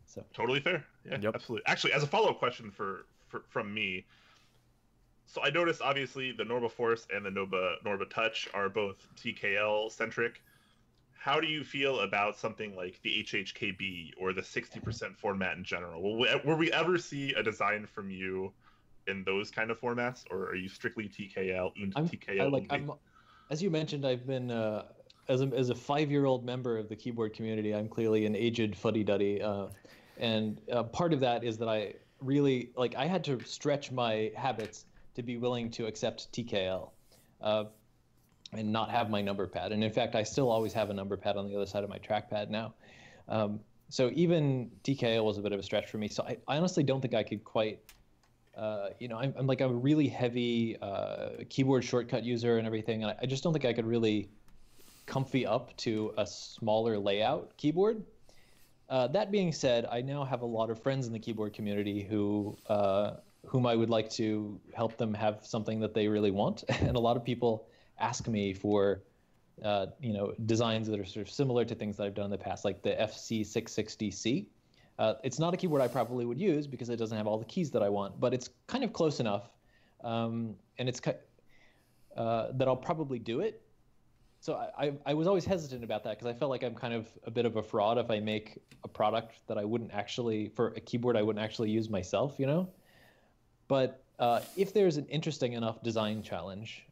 So totally fair. Yeah, yep. Absolutely. Actually, as a follow-up question from me, so I noticed obviously the Norba Force and the Norba Touch are both TKL centric. how do you feel about something like the HHKB or the 60% format in general? Will we ever see a design from you in those kind of formats, or are you strictly TKL and TKL only? As you mentioned, I've been as a 5-year-old member of the keyboard community. I'm clearly an aged fuddy-duddy, and part of that is that I really I had to stretch my habits to be willing to accept TKL. And not have my number pad. And in fact, I still always have a number pad on the other side of my trackpad now. So even TKL was a bit of a stretch for me. So I honestly don't think I could quite, I'm like a really heavy keyboard shortcut user and everything. And I just don't think I could really comfy up to a smaller layout keyboard. That being said, I now have a lot of friends in the keyboard community whom I would like to help them have something that they really want. And a lot of people ask me for designs that are sort of similar to things that I've done in the past, like the FC660C. It's not a keyboard I probably would use because it doesn't have all the keys that I want, but it's kind of close enough, and it's that I'll probably do it. So I was always hesitant about that because I felt like I'm kind of a bit of a fraud if I make a product that I wouldn't actually, for a keyboard I wouldn't actually use myself, But if there's an interesting enough design challenge,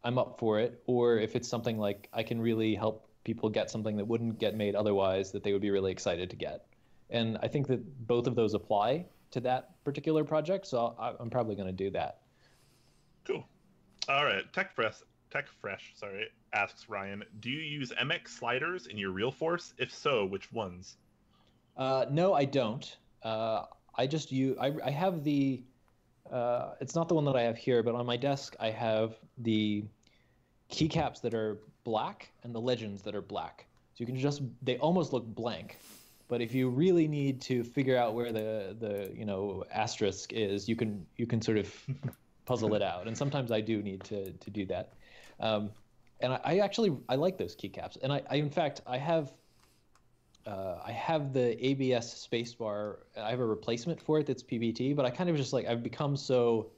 I'm up for it. Or if it's something like I can really help people get something that wouldn't get made otherwise that they would be really excited to get. And I think that both of those apply to that particular project, so I'm probably going to do that. Cool. All right. TechFresh, asks Ryan, do you use MX sliders in your Realforce? If so, which ones? No, I don't. I just use. I have the. It's not the one that I have here, but on my desk I have the keycaps that are black and the legends that are black. So you can they almost look blank, but if you really need to figure out where the asterisk is, you can sort of puzzle it out. And sometimes I do need to do that. And I like those keycaps. And I in fact I have the ABS spacebar. I have a replacement for it that's PBT, but I kind of just I've become so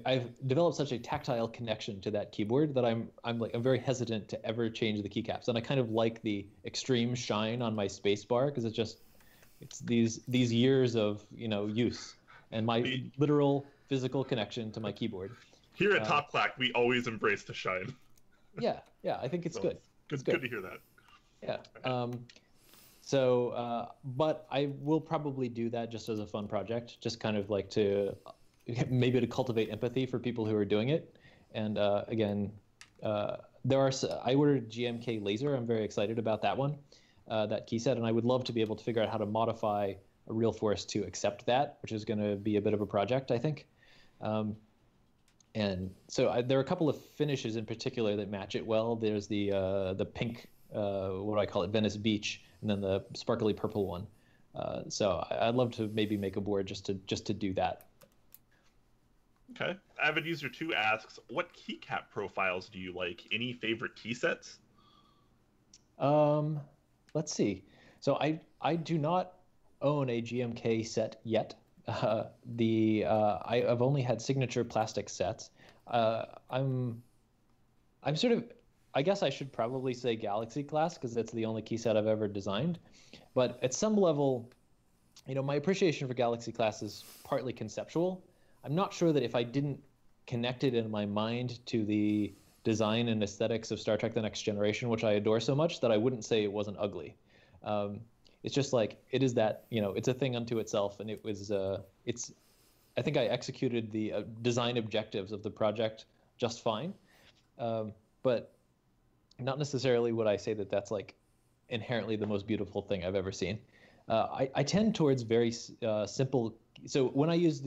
I've developed such a tactile connection to that keyboard that I'm very hesitant to ever change the keycaps. And I kind of like the extreme shine on my spacebar because it's these years of use and my literal physical connection to my keyboard. Here at Top Clack, we always embrace the shine. Yeah, I think it's good. Good to hear that. Yeah. But I will probably do that just as a fun project, just kind of maybe to cultivate empathy for people who are doing it. And again, I ordered GMK Laser. I'm very excited about that one, that key set, and I would love to be able to figure out how to modify a Realforce to accept that, which is going to be a bit of a project, I think. And so there are a couple of finishes in particular that match it well. There's the pink, what do I call it, Venice Beach, and then the sparkly purple one. So I'd love to maybe make a board just to do that. Okay. Avid User 2 asks, what keycap profiles do you like? Any favorite key sets? Let's see. So I do not own a GMK set yet. I've only had signature plastic sets. I'm sort of, I guess I should probably say Galaxy class because that's the only key set I've ever designed. But at some level, my appreciation for Galaxy class is partly conceptual. I'm not sure that if I didn't connect it in my mind to the design and aesthetics of Star Trek: The Next Generation, which I adore so much, that I wouldn't say it wasn't ugly. It's just it is that, it's a thing unto itself, and it was, I think I executed the design objectives of the project just fine, but not necessarily would I say that that's inherently the most beautiful thing I've ever seen. I tend towards very simple. So when I use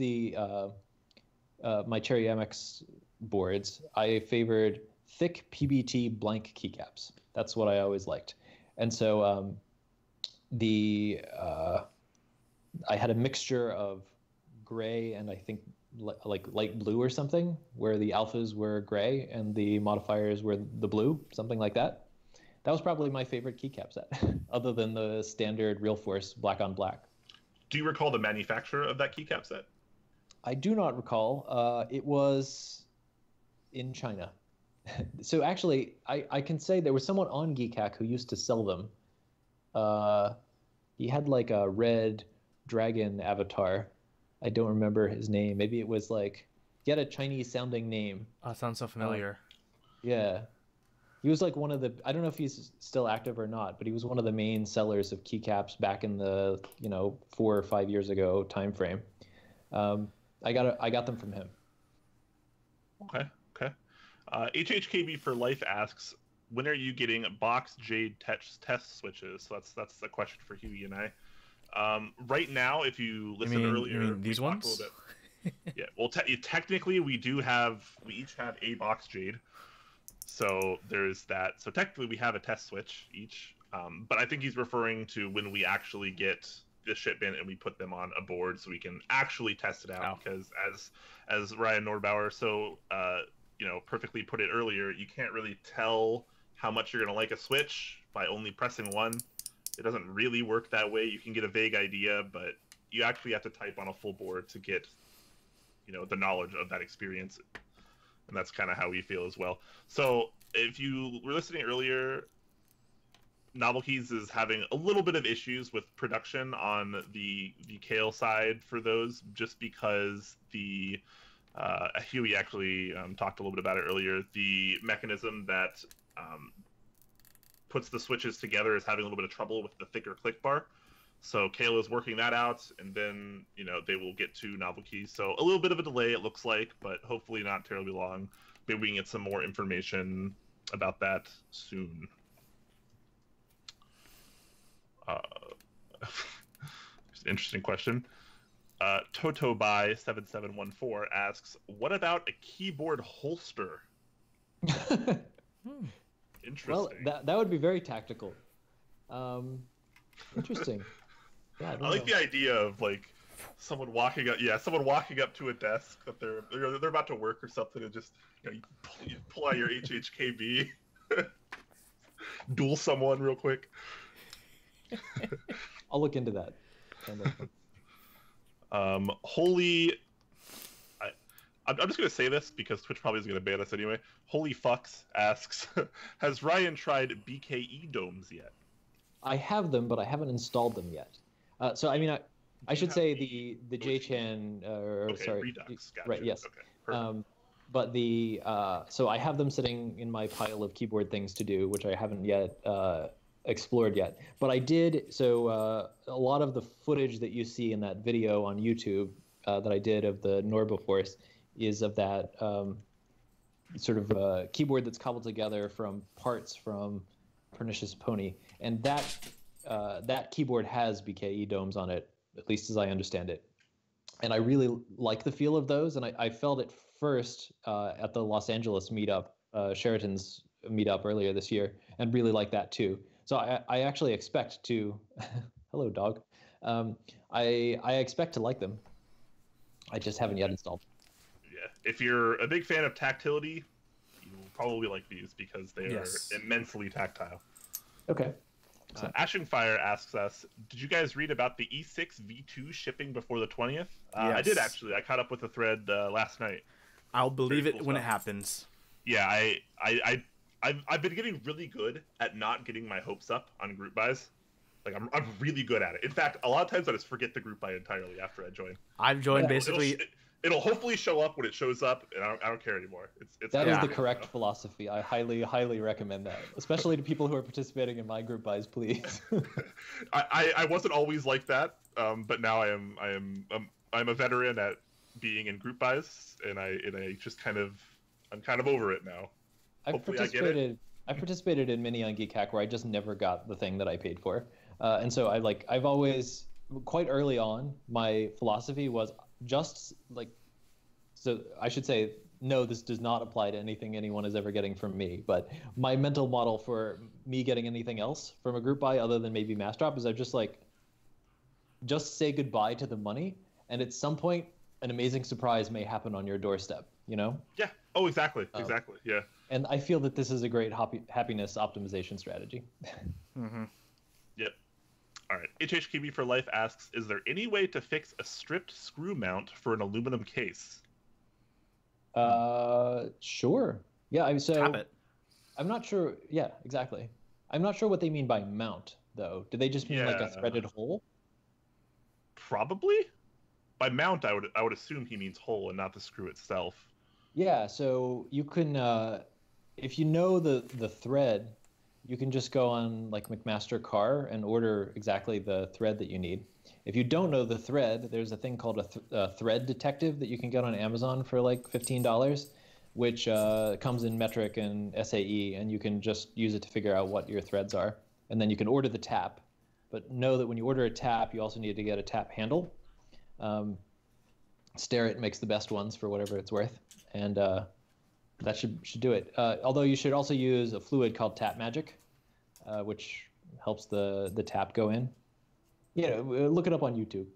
my Cherry MX boards, I favored thick PBT blank keycaps. That's what I always liked. And so I had a mixture of gray and I think light blue or something, where the alphas were gray and the modifiers were the blue, something like that. That was probably my favorite keycap set, other than the standard Realforce black on black. Do you recall the manufacturer of that keycap set? I do not recall. It was in China. So actually, I can say there was someone on Geekhack who used to sell them. He had like a red dragon avatar. I don't remember his name. Maybe it was like he had a Chinese sounding name. Sounds so familiar. Yeah. He was like one of the, I don't know if he's still active or not, but he was one of the main sellers of keycaps back in the, 4 or 5 years ago time frame. I got them from him. Okay. HHKB for Life asks, when are you getting box Jade test switches? So that's a question for Huey and I. Right now, if you listened earlier, you mean these ones? A little bit. Yeah. Well, technically, we each have a box Jade. So there's that. So technically, we have a test switch each. But I think he's referring to when we actually get the shipment and we put them on a board so we can actually test it out. Wow. Because as Ryan Norbauer perfectly put it earlier, you can't really tell how much you're going to like a Switch by only pressing one. It doesn't really work that way. You can get a vague idea, but you actually have to type on a full board to get, the knowledge of that experience. And that's kind of how we feel as well. So if you were listening earlier, Novelkeys is having a little bit of issues with production on the Kale side for those, just because Huey actually talked a little bit about it earlier. The mechanism that puts the switches together is having a little bit of trouble with the thicker click bar. So Kale is working that out, and then they will get to Novelkeys. So a little bit of a delay, it looks like, but hopefully not terribly long. Maybe we can get some more information about that soon. Just an interesting question. Totobuy7714 asks, what about a keyboard holster? Interesting. Well, that would be very tactical. Interesting. Yeah, I like the idea of like someone walking up to a desk that they're about to work or something, and just you pull out your HHKB, duel someone real quick. I'll look into that. I'm just going to say this because Twitch probably is going to ban us anyway. Holy Fucks asks, has Ryan tried BKE domes yet? I have them, but I haven't installed them yet. So I mean, I should say the JChan, Redux. Gotcha. Right? Yes. Okay. Perfect. But so I have them sitting in my pile of keyboard things to do, which I haven't yet explored yet. But I did. So a lot of the footage that you see in that video on YouTube that I did of the Norbauer is of that sort of keyboard that's cobbled together from parts from Pernicious Pony, and that keyboard has BKE domes on it, at least as I understand it. And I really like the feel of those, and I felt it first at the Los Angeles meetup, Sheraton's meetup earlier this year, and really like that too. So I actually expect to, hello dog, I expect to like them. I just haven't yet installed. Yeah, if you're a big fan of tactility, you will probably like these because they are immensely tactile. Okay. Ashing Fire asks us, did you guys read about the E6 V2 shipping before the 20th? Yes. I did actually. I caught up with the thread last night. I'll believe it when it happens. Yeah, I've been getting really good at not getting my hopes up on group buys. Like I'm really good at it. In fact, a lot of times I just forget the group buy entirely after I join. I've joined basically. It'll hopefully show up when it shows up, and I don't care anymore. That is the correct philosophy. I highly recommend that, especially to people who are participating in my group buys. Please. I wasn't always like that, but now I'm a veteran at being in group buys, and I just I'm kind of over it now. I've participated in many on Geek Hack where I just never got the thing that I paid for, and so I've always, quite early on, my philosophy was just like, so I should say, no, this does not apply to anything anyone is ever getting from me, but my mental model for me getting anything else from a group buy other than maybe mass drop is I just say goodbye to the money, and at some point an amazing surprise may happen on your doorstep, Yeah. Oh, exactly. Yeah. And I feel that this is a great happiness optimization strategy. Mm-hmm. Yep. All right. HHKB for Life asks, is there any way to fix a stripped screw mount for an aluminum case? Sure. Yeah, tap it. I'm not sure. Yeah, exactly. I'm not sure what they mean by mount, though. Do they just mean like a threaded hole? Probably. By mount, I would assume he means hole and not the screw itself. Yeah, so you can, if you know the thread, you can just go on like McMaster Car and order exactly the thread that you need. If you don't know the thread, there's a thing called a thread detective that you can get on Amazon for like $15, which comes in metric and SAE, and you can just use it to figure out what your threads are. And then you can order the tap. But know that when you order a tap, you also need to get a tap handle. Starrett makes the best ones for whatever it's worth, and that should do it. Although you should also use a fluid called Tap Magic, which helps the tap go in. Yeah, look it up on YouTube.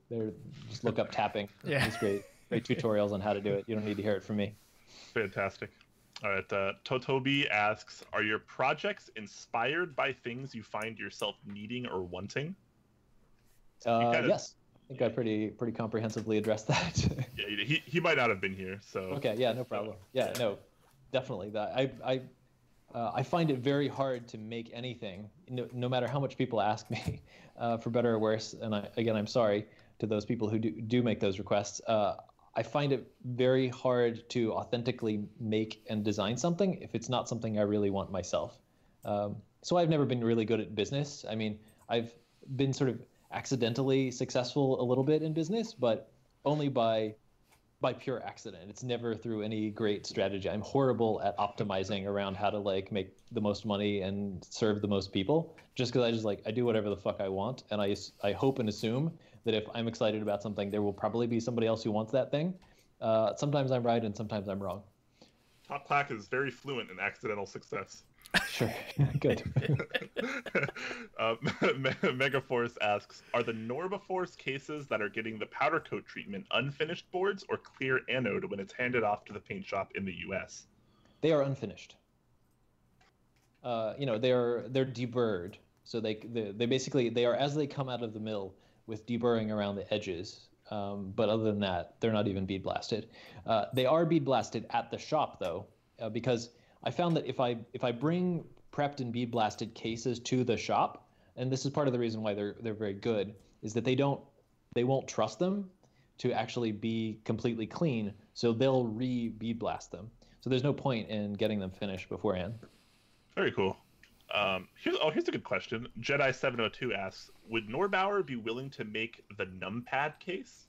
Just look up tapping. Yeah. It's great tutorials on how to do it. You don't need to hear it from me. Fantastic. All right, Totobi asks, are your projects inspired by things you find yourself needing or wanting? Yes. I think I pretty comprehensively addressed that. Yeah, he might not have been here, so. Okay, yeah, no problem. Yeah, no, definitely. I find it very hard to make anything, no matter how much people ask me, for better or worse. And I'm sorry to those people who do make those requests. I find it very hard to authentically make and design something if it's not something I really want myself. So I've never been really good at business. I mean, I've been sort of accidentally successful a little bit in business, but only by pure accident. It's never through any great strategy. I'm horrible at optimizing around how to like make the most money and serve the most people, just because I do whatever the fuck I want, and I hope and assume that if I'm excited about something, there will probably be somebody else who wants that thing. Sometimes I'm right and sometimes I'm wrong. Top Clack is very fluent in accidental success. Sure. Good. Megaforce asks, are the Norbauer cases that are getting the powder coat treatment unfinished boards or clear anode when it's handed off to the paint shop in the US? They are unfinished. They're deburred. So they basically, they are as they come out of the mill with deburring around the edges. But other than that, they're not even bead blasted. They are bead blasted at the shop though, because I found that if I bring prepped and bead blasted cases to the shop, and this is part of the reason why they're very good, is that they won't trust them to actually be completely clean, so they'll bead blast them. So there's no point in getting them finished beforehand. Very cool. Here's a good question. Jedi702 asks, would Norbauer be willing to make the numpad case?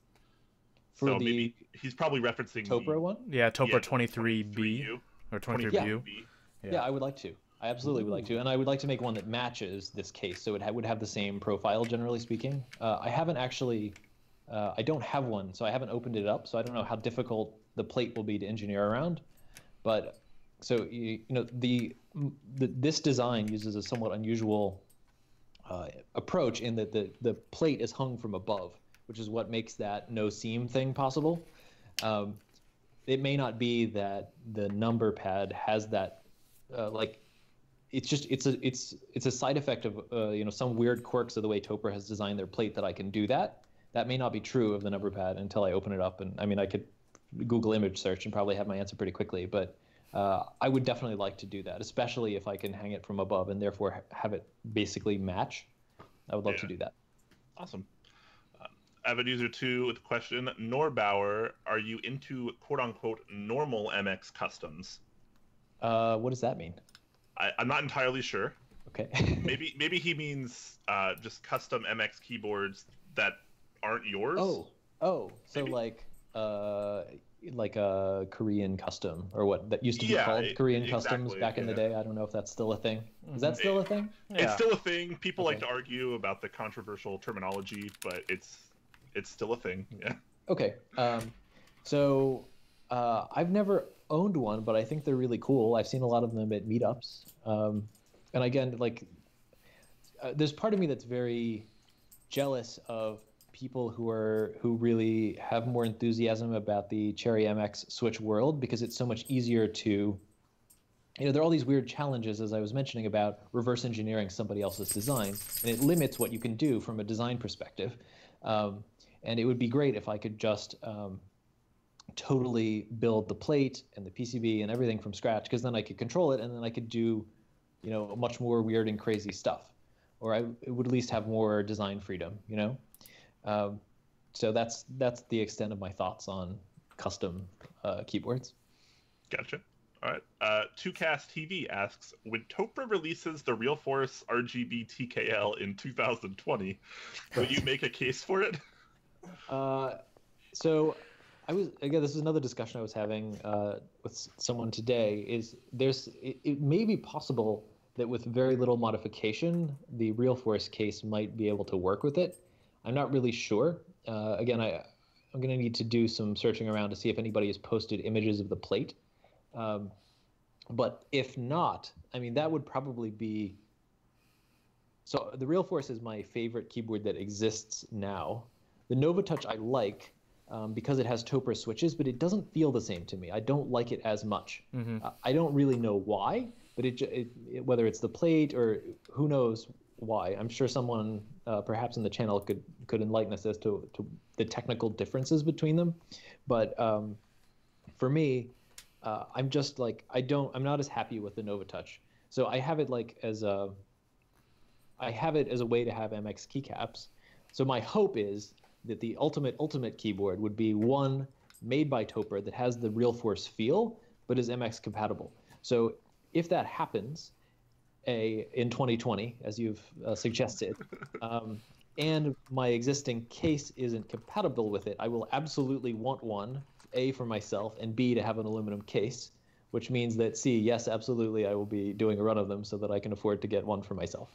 For so maybe he's probably referencing Topra one? Yeah, Topra 23B. Or 23Bu. Yeah, I would like to. I absolutely would like to. And I would like to make one that matches this case, so it would have the same profile, generally speaking. I haven't actually, I don't have one, so I haven't opened it up, so I don't know how difficult the plate will be to engineer around. But, so, this design uses a somewhat unusual approach in that the plate is hung from above, which is what makes that no seam thing possible. It may not be that the number pad has that, it's a side effect of some weird quirks of the way Topra has designed their plate that I can do that. That may not be true of the number pad until I open it up, and I mean I could Google image search and probably have my answer pretty quickly. But I would definitely like to do that, especially if I can hang it from above and therefore have it basically match. I would love to do that. Awesome. Avid User 2 with a question. Norbauer, are you into quote-unquote normal MX customs? What does that mean? I'm not entirely sure. Okay. maybe he means just custom MX keyboards that aren't yours. So like a Korean custom, or what that used to be called Korean customs back in the day. I don't know if that's still a thing. Is that still a thing? It's still a thing. People like to argue about the controversial terminology, but it's still a thing. Yeah. Okay. So I've never owned one, but I think they're really cool. I've seen a lot of them at meetups. And again, there's part of me that's very jealous of people who really have more enthusiasm about the Cherry MX Switch world, because it's so much easier to, there are all these weird challenges, as I was mentioning, about reverse engineering somebody else's design, and it limits what you can do from a design perspective. And it would be great if I could just totally build the plate and the PCB and everything from scratch, because then I could control it and then I could do, much more weird and crazy stuff, or it would at least have more design freedom, So that's the extent of my thoughts on custom keyboards. Gotcha. All right. 2Cast TV asks, when Topra releases the Real Force RGB TKL in 2020, will you make a case for it? So this is another discussion I was having with someone today, it may be possible that with very little modification, the Real Force case might be able to work with it. I'm not really sure. Again, I'm going to need to do some searching around to see if anybody has posted images of the plate. But if not, I mean, that would probably be... So the Real Force is my favorite keyboard that exists now. The Novatouch I like because it has Topra switches, but it doesn't feel the same to me. I don't like it as much. I don't really know why, but whether it's the plate or who knows why. I'm sure someone perhaps in the channel could enlighten us as to the technical differences between them. But for me, I'm just like, I'm not as happy with the Novatouch. So I have it as a way to have MX keycaps. So my hope is that the ultimate keyboard would be one made by Topra that has the Real Force feel, but is MX compatible. So if that happens in 2020, as you've suggested, and my existing case isn't compatible with it, I will absolutely want one, A, for myself, and B, to have an aluminum case, which means that C, yes, absolutely, I will be doing a run of them so that I can afford to get one for myself.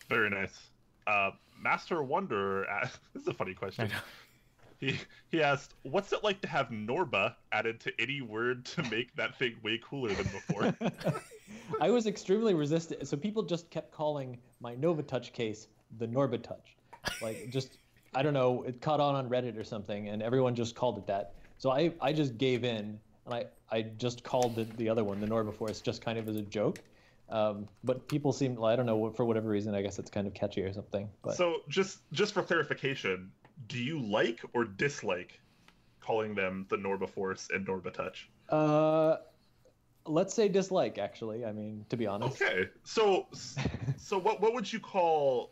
Very nice. Master Wonder, this is a funny question. He asked, what's it like to have Norba added to any word to make that thing way cooler than before? I was extremely resistant. So people just kept calling my Novatouch case the Norbauer. Like, just, I don't know, it caught on Reddit or something, and everyone just called it that. So I just gave in, and I just called the other one the Norbauer, just kind of as a joke. But people seem, I don't know, for whatever reason, I guess it's kind of catchy or something. But. So just for clarification, do you like or dislike calling them the Norbauer and Norbauer? Let's say dislike, actually. I mean, to be honest. Okay. So what would you call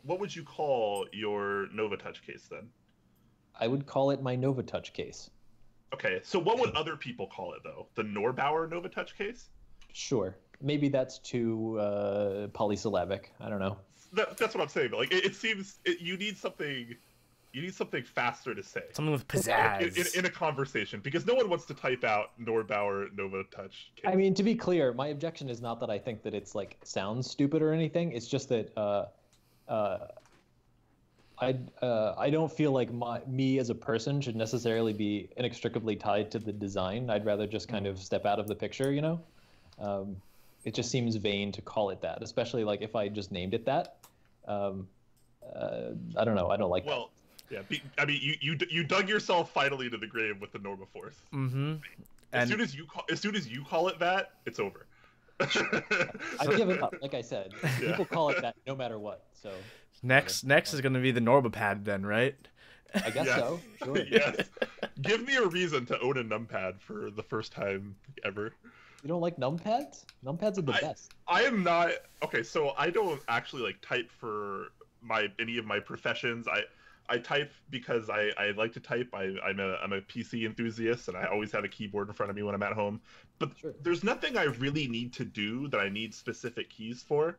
your Novatouch case then? I would call it my Novatouch case. Okay. So what would other people call it though? The Norbauer Novatouch case? Sure. Maybe that's too polysyllabic. I don't know. That's what I'm saying. But like, it seems you need something. You need something faster to say. Something with pizzazz. In a conversation, because no one wants to type out Norbauer Novatouch case. I mean, to be clear, my objection is not that I think that it's like sounds stupid or anything. It's just that I don't feel like me as a person should necessarily be inextricably tied to the design. I'd rather just kind of step out of the picture, you know? It just seems vain to call it that, especially like if I just named it that. I don't know. I don't like that. Yeah, I mean, you dug yourself finally into the grave with the Norbauer. Mm-hmm. As soon as you call it that, it's over. I've given up. Like I said, people call it that no matter what. So next is going to be the Norbapad then, right? I guess so. Sure. Yes. Give me a reason to own a numpad for the first time ever. You don't like numpads? Numpads are the best. I am not okay. So I don't actually like type for any of my professions. I type because I like to type. I'm a PC enthusiast, and I always have a keyboard in front of me when I'm at home. But There's nothing I really need to do that I need specific keys for,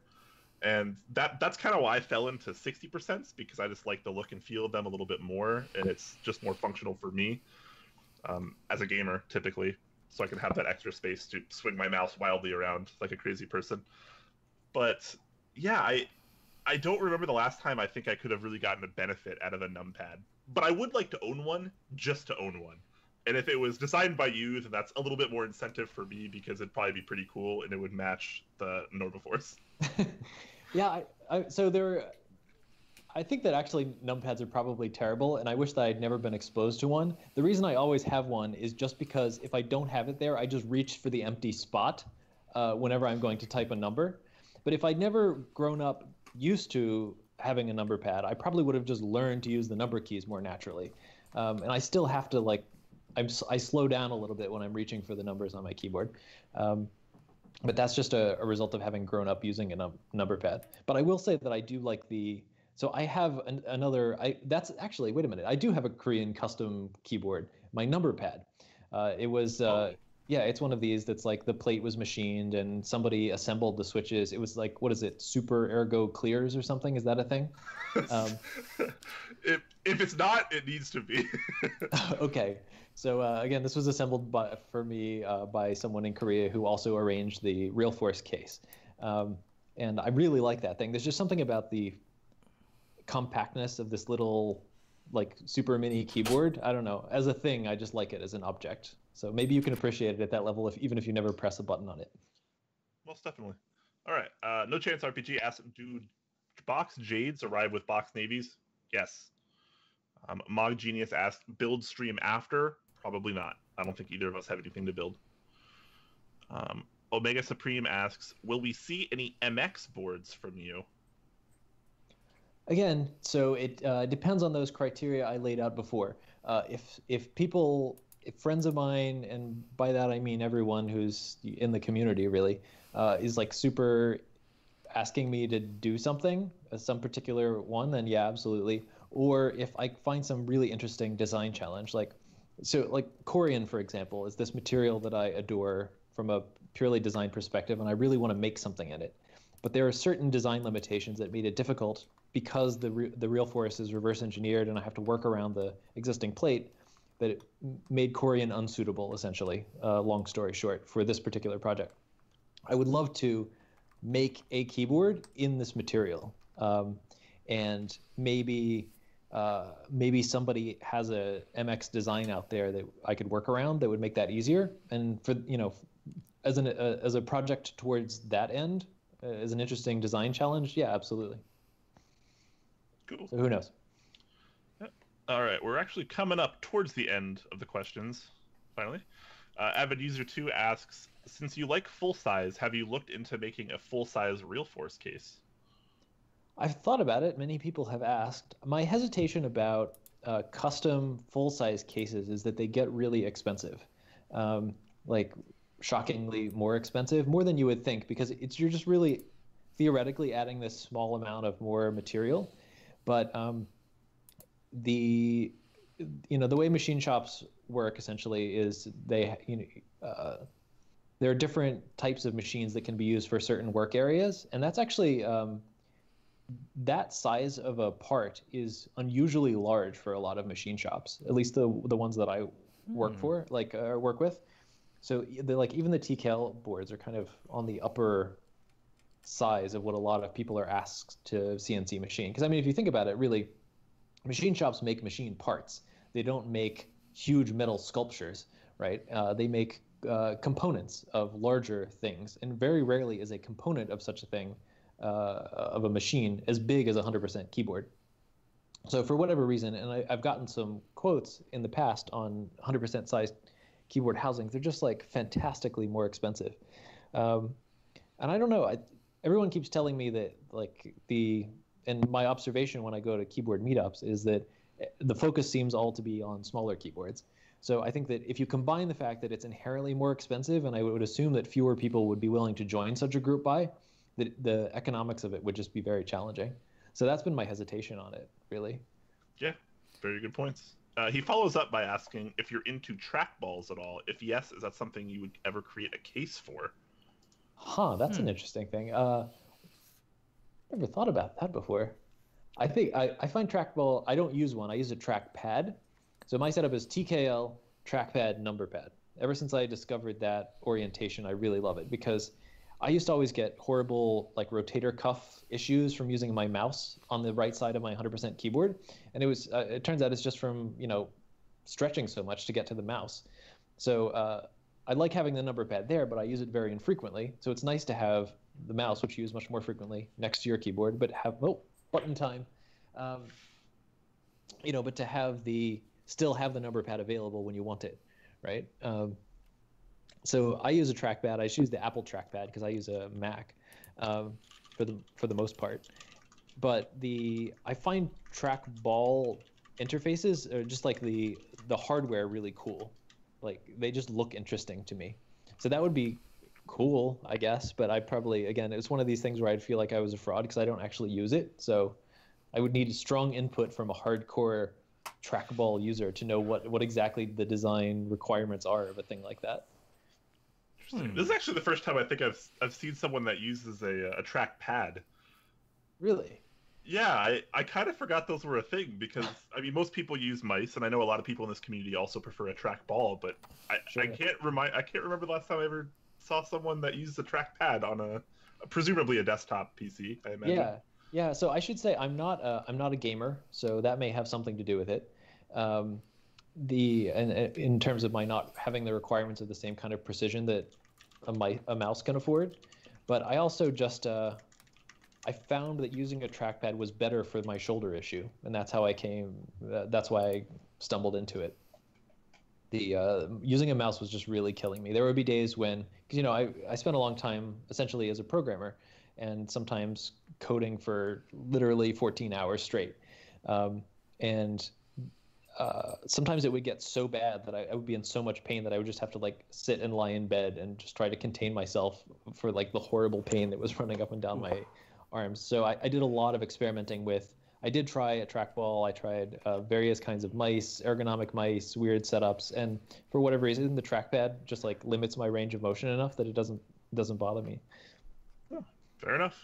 and that's kind of why I fell into 60%, because I just like the look and feel of them a little bit more, and it's just more functional for me as a gamer typically, so I can have that extra space to swing my mouse wildly around like a crazy person. But yeah, I don't remember the last time I think I could have really gotten a benefit out of a numpad. But I would like to own one, just to own one. And if it was designed by you, then that's a little bit more incentive for me, because it'd probably be pretty cool and it would match the Norbauer. Yeah, I think that actually numpads are probably terrible, and I wish that I'd never been exposed to one. The reason I always have one is just because if I don't have it there, I just reach for the empty spot whenever I'm going to type a number. But if I'd never grown up used to having a number pad, I probably would have just learned to use the number keys more naturally. And I still have to I slow down a little bit when I'm reaching for the numbers on my keyboard. But that's just a result of having grown up using a number pad. But I will say that I do like so I have that's actually, wait a minute, I do have a Korean custom keyboard, my number pad. It was, yeah, it's one of these that's like the plate was machined and somebody assembled the switches. It was like, what is it, Super Ergo Clears or something? Is that a thing? If it's not, it needs to be. Okay. So again, this was assembled for me by someone in Korea who also arranged the Real Force case. And I really like that thing. There's just something about the compactness of this little like super mini keyboard. I don't know. As a thing, I just like it as an object. So maybe you can appreciate it at that level even if you never press a button on it. Most definitely. All right. No Chance RPG asks, do box Jades arrive with box Navies? Yes. Mog Genius asked, build stream after? Probably not. I don't think either of us have anything to build. Omega Supreme asks, will we see any MX boards from you? Again, so it depends on those criteria I laid out before. If friends of mine, and by that I mean everyone who's in the community really, is like super asking me to do something, some particular one, then yeah, absolutely. Or if I find some really interesting design challenge, like Corian, for example, is this material that I adore from a purely design perspective, and I really want to make something in it. But there are certain design limitations that made it difficult because the Real Force is reverse engineered and I have to work around the existing plate, that it made Corian unsuitable, essentially, long story short, for this particular project. I would love to make a keyboard in this material, and maybe somebody has a MX design out there that I could work around that would make that easier. And for as a project towards that end, as an interesting design challenge, yeah, absolutely. Cool. So who knows? All right, we're actually coming up towards the end of the questions, finally. Avid User 2 asks, since you like full size, have you looked into making a full size Real Force case? I've thought about it. Many people have asked. My hesitation about custom full size cases is that they get really expensive, like shockingly more expensive, more than you would think, because you're just really theoretically adding this small amount of more material. But the way machine shops work essentially is there are different types of machines that can be used for certain work areas, and that's actually that size of a part is unusually large for a lot of machine shops, at least the ones that I work for, work with. So even the TKL boards are kind of on the upper size of what a lot of people are asked to CNC machine. Because I mean, if you think about it, really, machine shops make machine parts. They don't make huge metal sculptures, right? They make components of larger things, and very rarely is a component of such a thing, of a machine, as big as a 100% keyboard. So for whatever reason, and I've gotten some quotes in the past on 100% sized keyboard housings, they're just like fantastically more expensive. And I don't know, everyone keeps telling me that and my observation when I go to keyboard meetups is that the focus seems all to be on smaller keyboards. So I think that if you combine the fact that it's inherently more expensive, and I would assume that fewer people would be willing to join such a group buy, that the economics of it would just be very challenging. So that's been my hesitation on it, really. Yeah, very good points. He follows up by asking if you're into trackballs at all. If yes, is that something you would ever create a case for? That's an interesting thing. Never thought about that before. I think I find trackball, I don't use one, I use a trackpad. So my setup is TKL, trackpad, number pad. Ever since I discovered that orientation, I really love it, because I used to always get horrible rotator cuff issues from using my mouse on the right side of my 100% keyboard. And it turns out it's just from, stretching so much to get to the mouse. So I like having the number pad there, but I use it very infrequently. So it's nice to have the mouse, which you use much more frequently, next to your keyboard, but button time. But to still have the number pad available when you want it, right? So I use a trackpad. I use the Apple trackpad because I use a Mac for the most part. But I find trackball interfaces, or just like the hardware, really cool. Like they just look interesting to me. So that would be cool, I guess. But I probably, again, it's one of these things where I'd feel like I was a fraud because I don't actually use it. So I would need strong input from a hardcore trackball user to know what exactly the design requirements are of a thing like that. Interesting. This is actually the first time I think I've seen someone that uses a track pad. Really? Yeah, I kind of forgot those were a thing because I mean most people use mice, and I know a lot of people in this community also prefer a trackball. But Sure. I can't remember the last time I ever saw someone that used a trackpad on a presumably a desktop PC. I imagine. Yeah. So I should say I'm not a gamer, so that may have something to do with it. And in terms of my not having the requirements of the same kind of precision that a mouse can afford, but I also just I found that using a trackpad was better for my shoulder issue, and that's how that's why I stumbled into it. The using a mouse was just really killing me. There would be days when, because I spent a long time essentially as a programmer, and sometimes coding for literally 14 hours straight, and sometimes it would get so bad that I would be in so much pain that I would just have to like sit and lie in bed and just try to contain myself for like the horrible pain that was running up and down my arms. So I did a lot of experimenting with. I did try a trackball. I tried various kinds of mice, ergonomic mice, weird setups, and for whatever reason, the trackpad just like limits my range of motion enough that it doesn't bother me. Oh, fair enough.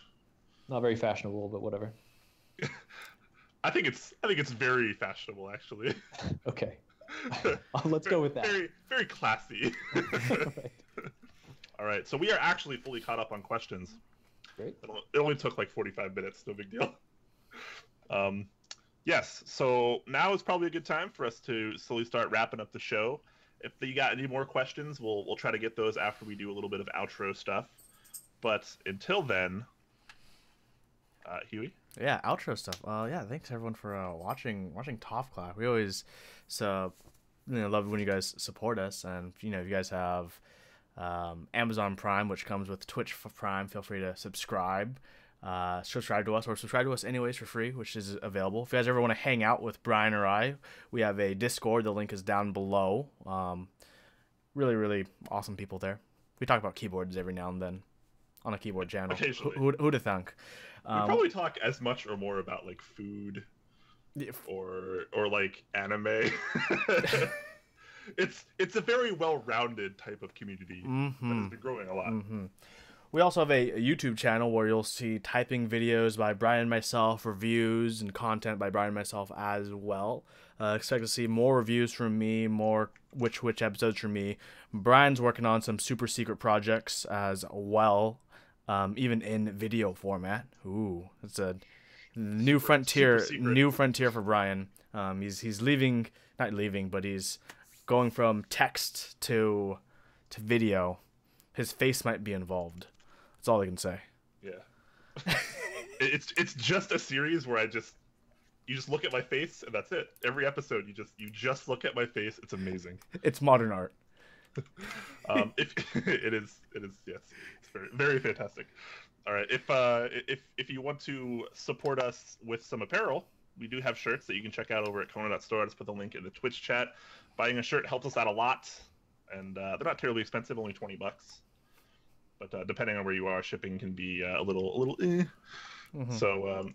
Not very fashionable, but whatever. I think it's very fashionable, actually. Okay, let's go with that. Very very classy. Right. All right, so we are actually fully caught up on questions. Great. It only took like 45 minutes, no big deal. Yes, so now is probably a good time for us to slowly start wrapping up the show. If you got any more questions, we'll try to get those after we do a little bit of outro stuff. But until then, Huey? Yeah, outro stuff. Yeah, thanks everyone for watching Top Clack. We always love when you guys support us, and if you guys have Amazon Prime, which comes with Twitch for Prime, feel free to subscribe to us, or subscribe to us anyways for free, which is available. If you guys ever want to hang out with Brian or I, we have a Discord. The link is down below. Really, really awesome people there. We talk about keyboards every now and then on a keyboard channel. Occasionally. Who'd have thunk? We probably talk as much or more about like food or like anime. It's a very well-rounded type of community that has been growing a lot. Mm-hmm. We also have a YouTube channel where you'll see typing videos by Brian and myself, reviews and content by Brian and myself as well. Expect to see more reviews from me, more which episodes from me. Brian's working on some super secret projects as well, even in video format. Ooh, it's a new frontier for Brian. He's not leaving, but he's going from text to video. His face might be involved. That's all I can say. Yeah. It's just a series where you just look at my face and that's it. Every episode you just look at my face. It's amazing. It's modern art. If it is yes. It's very very fantastic. All right. If you want to support us with some apparel, we do have shirts that you can check out over at Kona.store. I'll just put the link in the Twitch chat. Buying a shirt helps us out a lot, and they're not terribly expensive, only $20. But depending on where you are, shipping can be a little. Mm-hmm. So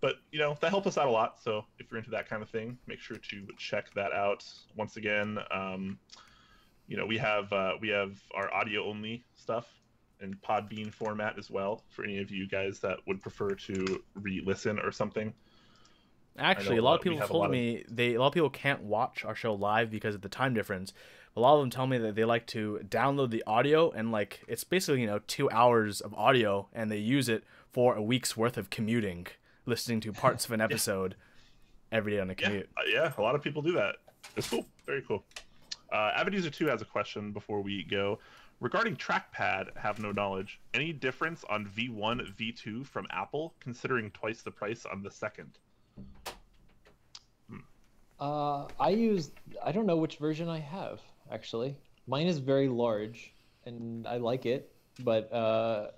that helps us out a lot. So if you're into that kind of thing, make sure to check that out. Once again, we have our audio only stuff in Podbean format as well for any of you guys that would prefer to re-listen or something. Actually, a lot of people told me a lot of people can't watch our show live because of the time difference. A lot of them tell me that they like to download the audio, and like it's basically 2 hours of audio, and they use it for a week's worth of commuting, listening to parts of an episode every day on the commute. Yeah, a lot of people do that. It's cool, very cool. Avid User 2 has a question before we go. Regarding trackpad, have no knowledge. Any difference on V1, V2 from Apple, considering twice the price on the second? I don't know which version I have, actually. Mine is very large, and I like it, but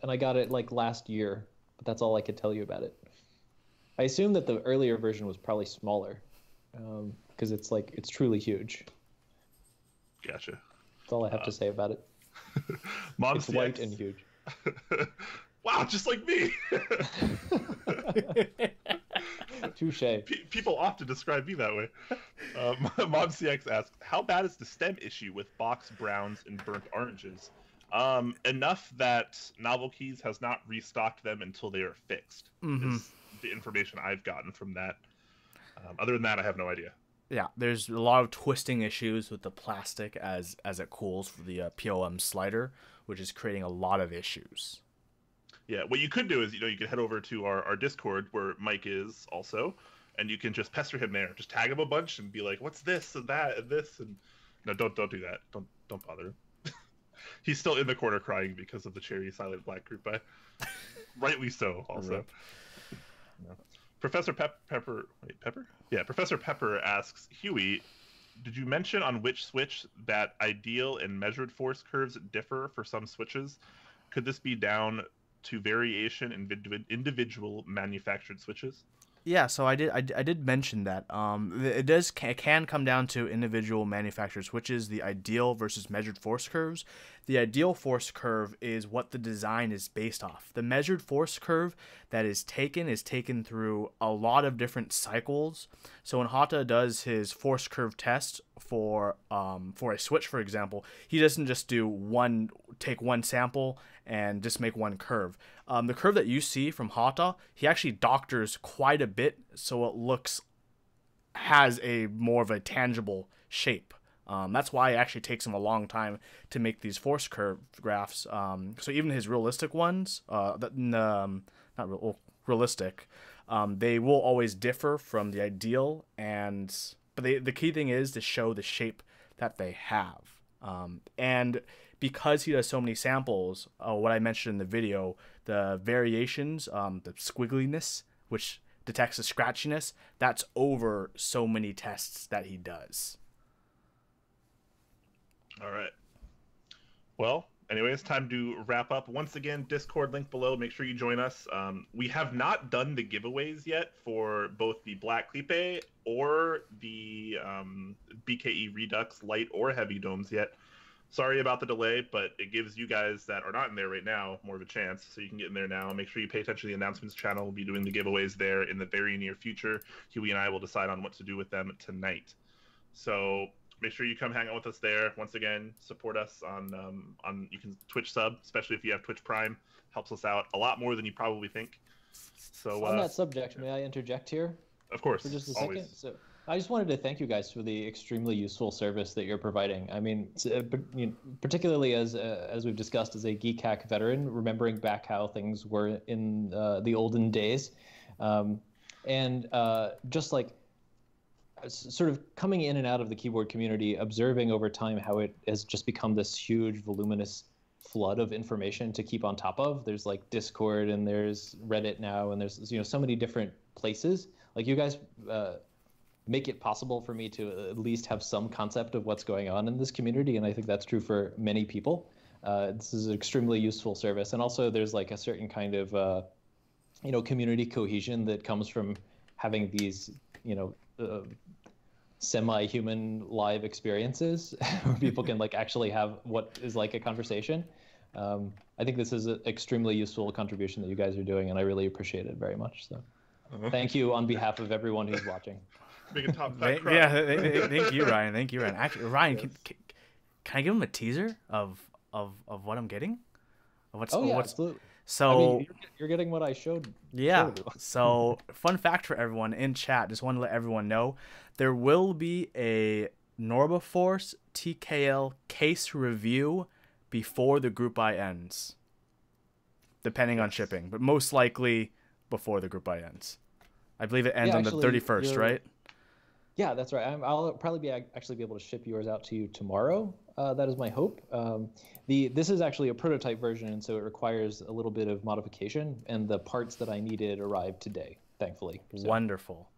and I got it like last year, but that's all I could tell you about it. I assume that the earlier version was probably smaller, because it's truly huge. Gotcha. That's all I have to say about it. Mom It's CX. white and huge. Wow, just like me. Touche. People often describe me that way. Mom CX asks, how bad is the stem issue with box browns and burnt oranges? Enough that Novelkeys has not restocked them until they are fixed. Is the information I've gotten from that. Other than that, I have no idea. Yeah, there's a lot of twisting issues with the plastic as it cools for the POM slider, which is creating a lot of issues. Yeah, what you could do is, you can head over to our Discord where Mike is also, and you can just pester him there. Just tag him a bunch and be like, "What's this and that and this?" And no, don't do that. Don't bother him. He's still in the corner crying because of the Cherry Silent Black group buy. Rightly so, also. Yeah. Professor Pepper. Yeah, Professor Pepper asks, Huey, did you mention on which switch that ideal and measured force curves differ for some switches? Could this be down to variation in individual manufactured switches? Yeah, so I did mention that. It can come down to individual manufactured switches, the ideal versus measured force curves. The ideal force curve is what the design is based off. The measured force curve that is taken through a lot of different cycles. So when Hata does his force curve test for a switch, for example, he doesn't just take one sample and just make one curve. The curve that you see from Hata, he actually doctors quite a bit, so it has a more of a tangible shape. That's why it actually takes him a long time to make these force curve graphs. So even his realistic ones, realistic, they will always differ from the ideal. But the key thing is to show the shape that they have. And because he does so many samples, what I mentioned in the video, the variations, the squiggliness, which detects the scratchiness, that's over so many tests that he does. All right. Well, anyway, it's time to wrap up. Once again, Discord link below. Make sure you join us. We have not done the giveaways yet for both the Black Clipe or the BKE Redux light or heavy domes yet. Sorry about the delay, but it gives you guys that are not in there right now more of a chance, so you can get in there now. Make sure you pay attention to the announcements channel. We'll be doing the giveaways there in the very near future. Huey and I will decide on what to do with them tonight. So make sure you come hang out with us there. Once again, support us on you can Twitch sub, especially if you have Twitch Prime. Helps us out a lot more than you probably think. So on that subject, may I interject here? Of course. For just a always. second. So I just wanted to thank you guys for the extremely useful service that you're providing. I mean, particularly as we've discussed as a Geek Hack veteran, remembering back how things were in the olden days, and just like sort of coming in and out of the keyboard community, observing over time how it has just become this huge, voluminous flood of information to keep on top of. There's like Discord and there's Reddit now, and there's so many different places. Like you guys make it possible for me to at least have some concept of what's going on in this community, and I think that's true for many people. This is an extremely useful service, and also there's like a certain kind of community cohesion that comes from having these semi-human live experiences where people can like actually have what is like a conversation. I think this is an extremely useful contribution that you guys are doing, and I really appreciate it very much. So thank you on behalf of everyone who's watching. Thank you, Ryan. Thank you, Ryan. Actually, Ryan, can I give him a teaser of what I'm getting? What's absolutely. So I mean, you're getting what I showed. Yeah. So fun fact for everyone in chat. Just want to let everyone know there will be a Norbauer TKL case review before the group buy ends, depending on shipping, but most likely before the group buy ends. I believe it ends on the 31st, right? Yeah, that's right. I'll probably actually be able to ship yours out to you tomorrow. That is my hope. This is actually a prototype version, and so it requires a little bit of modification, and the parts that I needed arrived today, thankfully. So. Wonderful.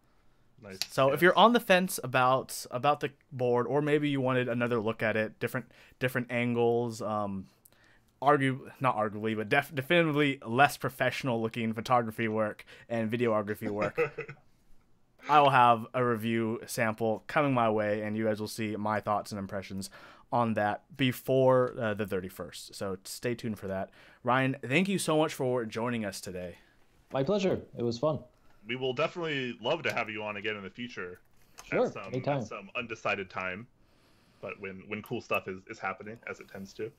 Nice. So if you're on the fence about the board, or maybe you wanted another look at it, different angles, definitively less professional looking photography work and videography work, I will have a review sample coming my way, and you guys will see my thoughts and impressions on that before the 31st. So stay tuned for that. Ryan, thank you so much for joining us today. My pleasure. It was fun. We will definitely love to have you on again in the future. Sure, At some undecided time, but when cool stuff is happening, as it tends to.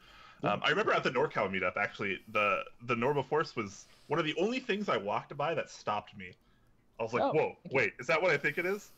I remember at the NorCal meetup, actually, the Norba Force was one of the only things I walked by that stopped me. I was like, whoa, wait, is that what I think it is?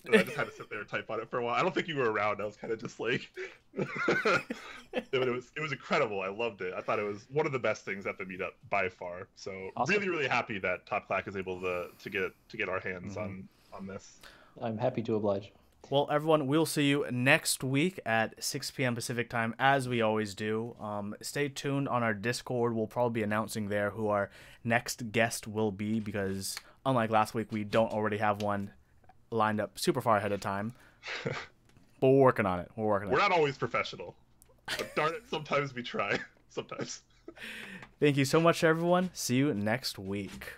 And I just had to sit there and type on it for a while. I don't think you were around. I was kind of just like, it was incredible. I loved it. I thought it was one of the best things at the meetup by far. So awesome. Really, really happy that Top Clack is able to get our hands on this. I'm happy to oblige. Well, everyone, we'll see you next week at 6 p.m. Pacific time, as we always do. Stay tuned on our Discord. We'll probably be announcing there who our next guest will be, because unlike last week, we don't already have one lined up super far ahead of time. But we're working on it. We're not always professional. But darn it, sometimes we try. Sometimes. Thank you so much, everyone. See you next week.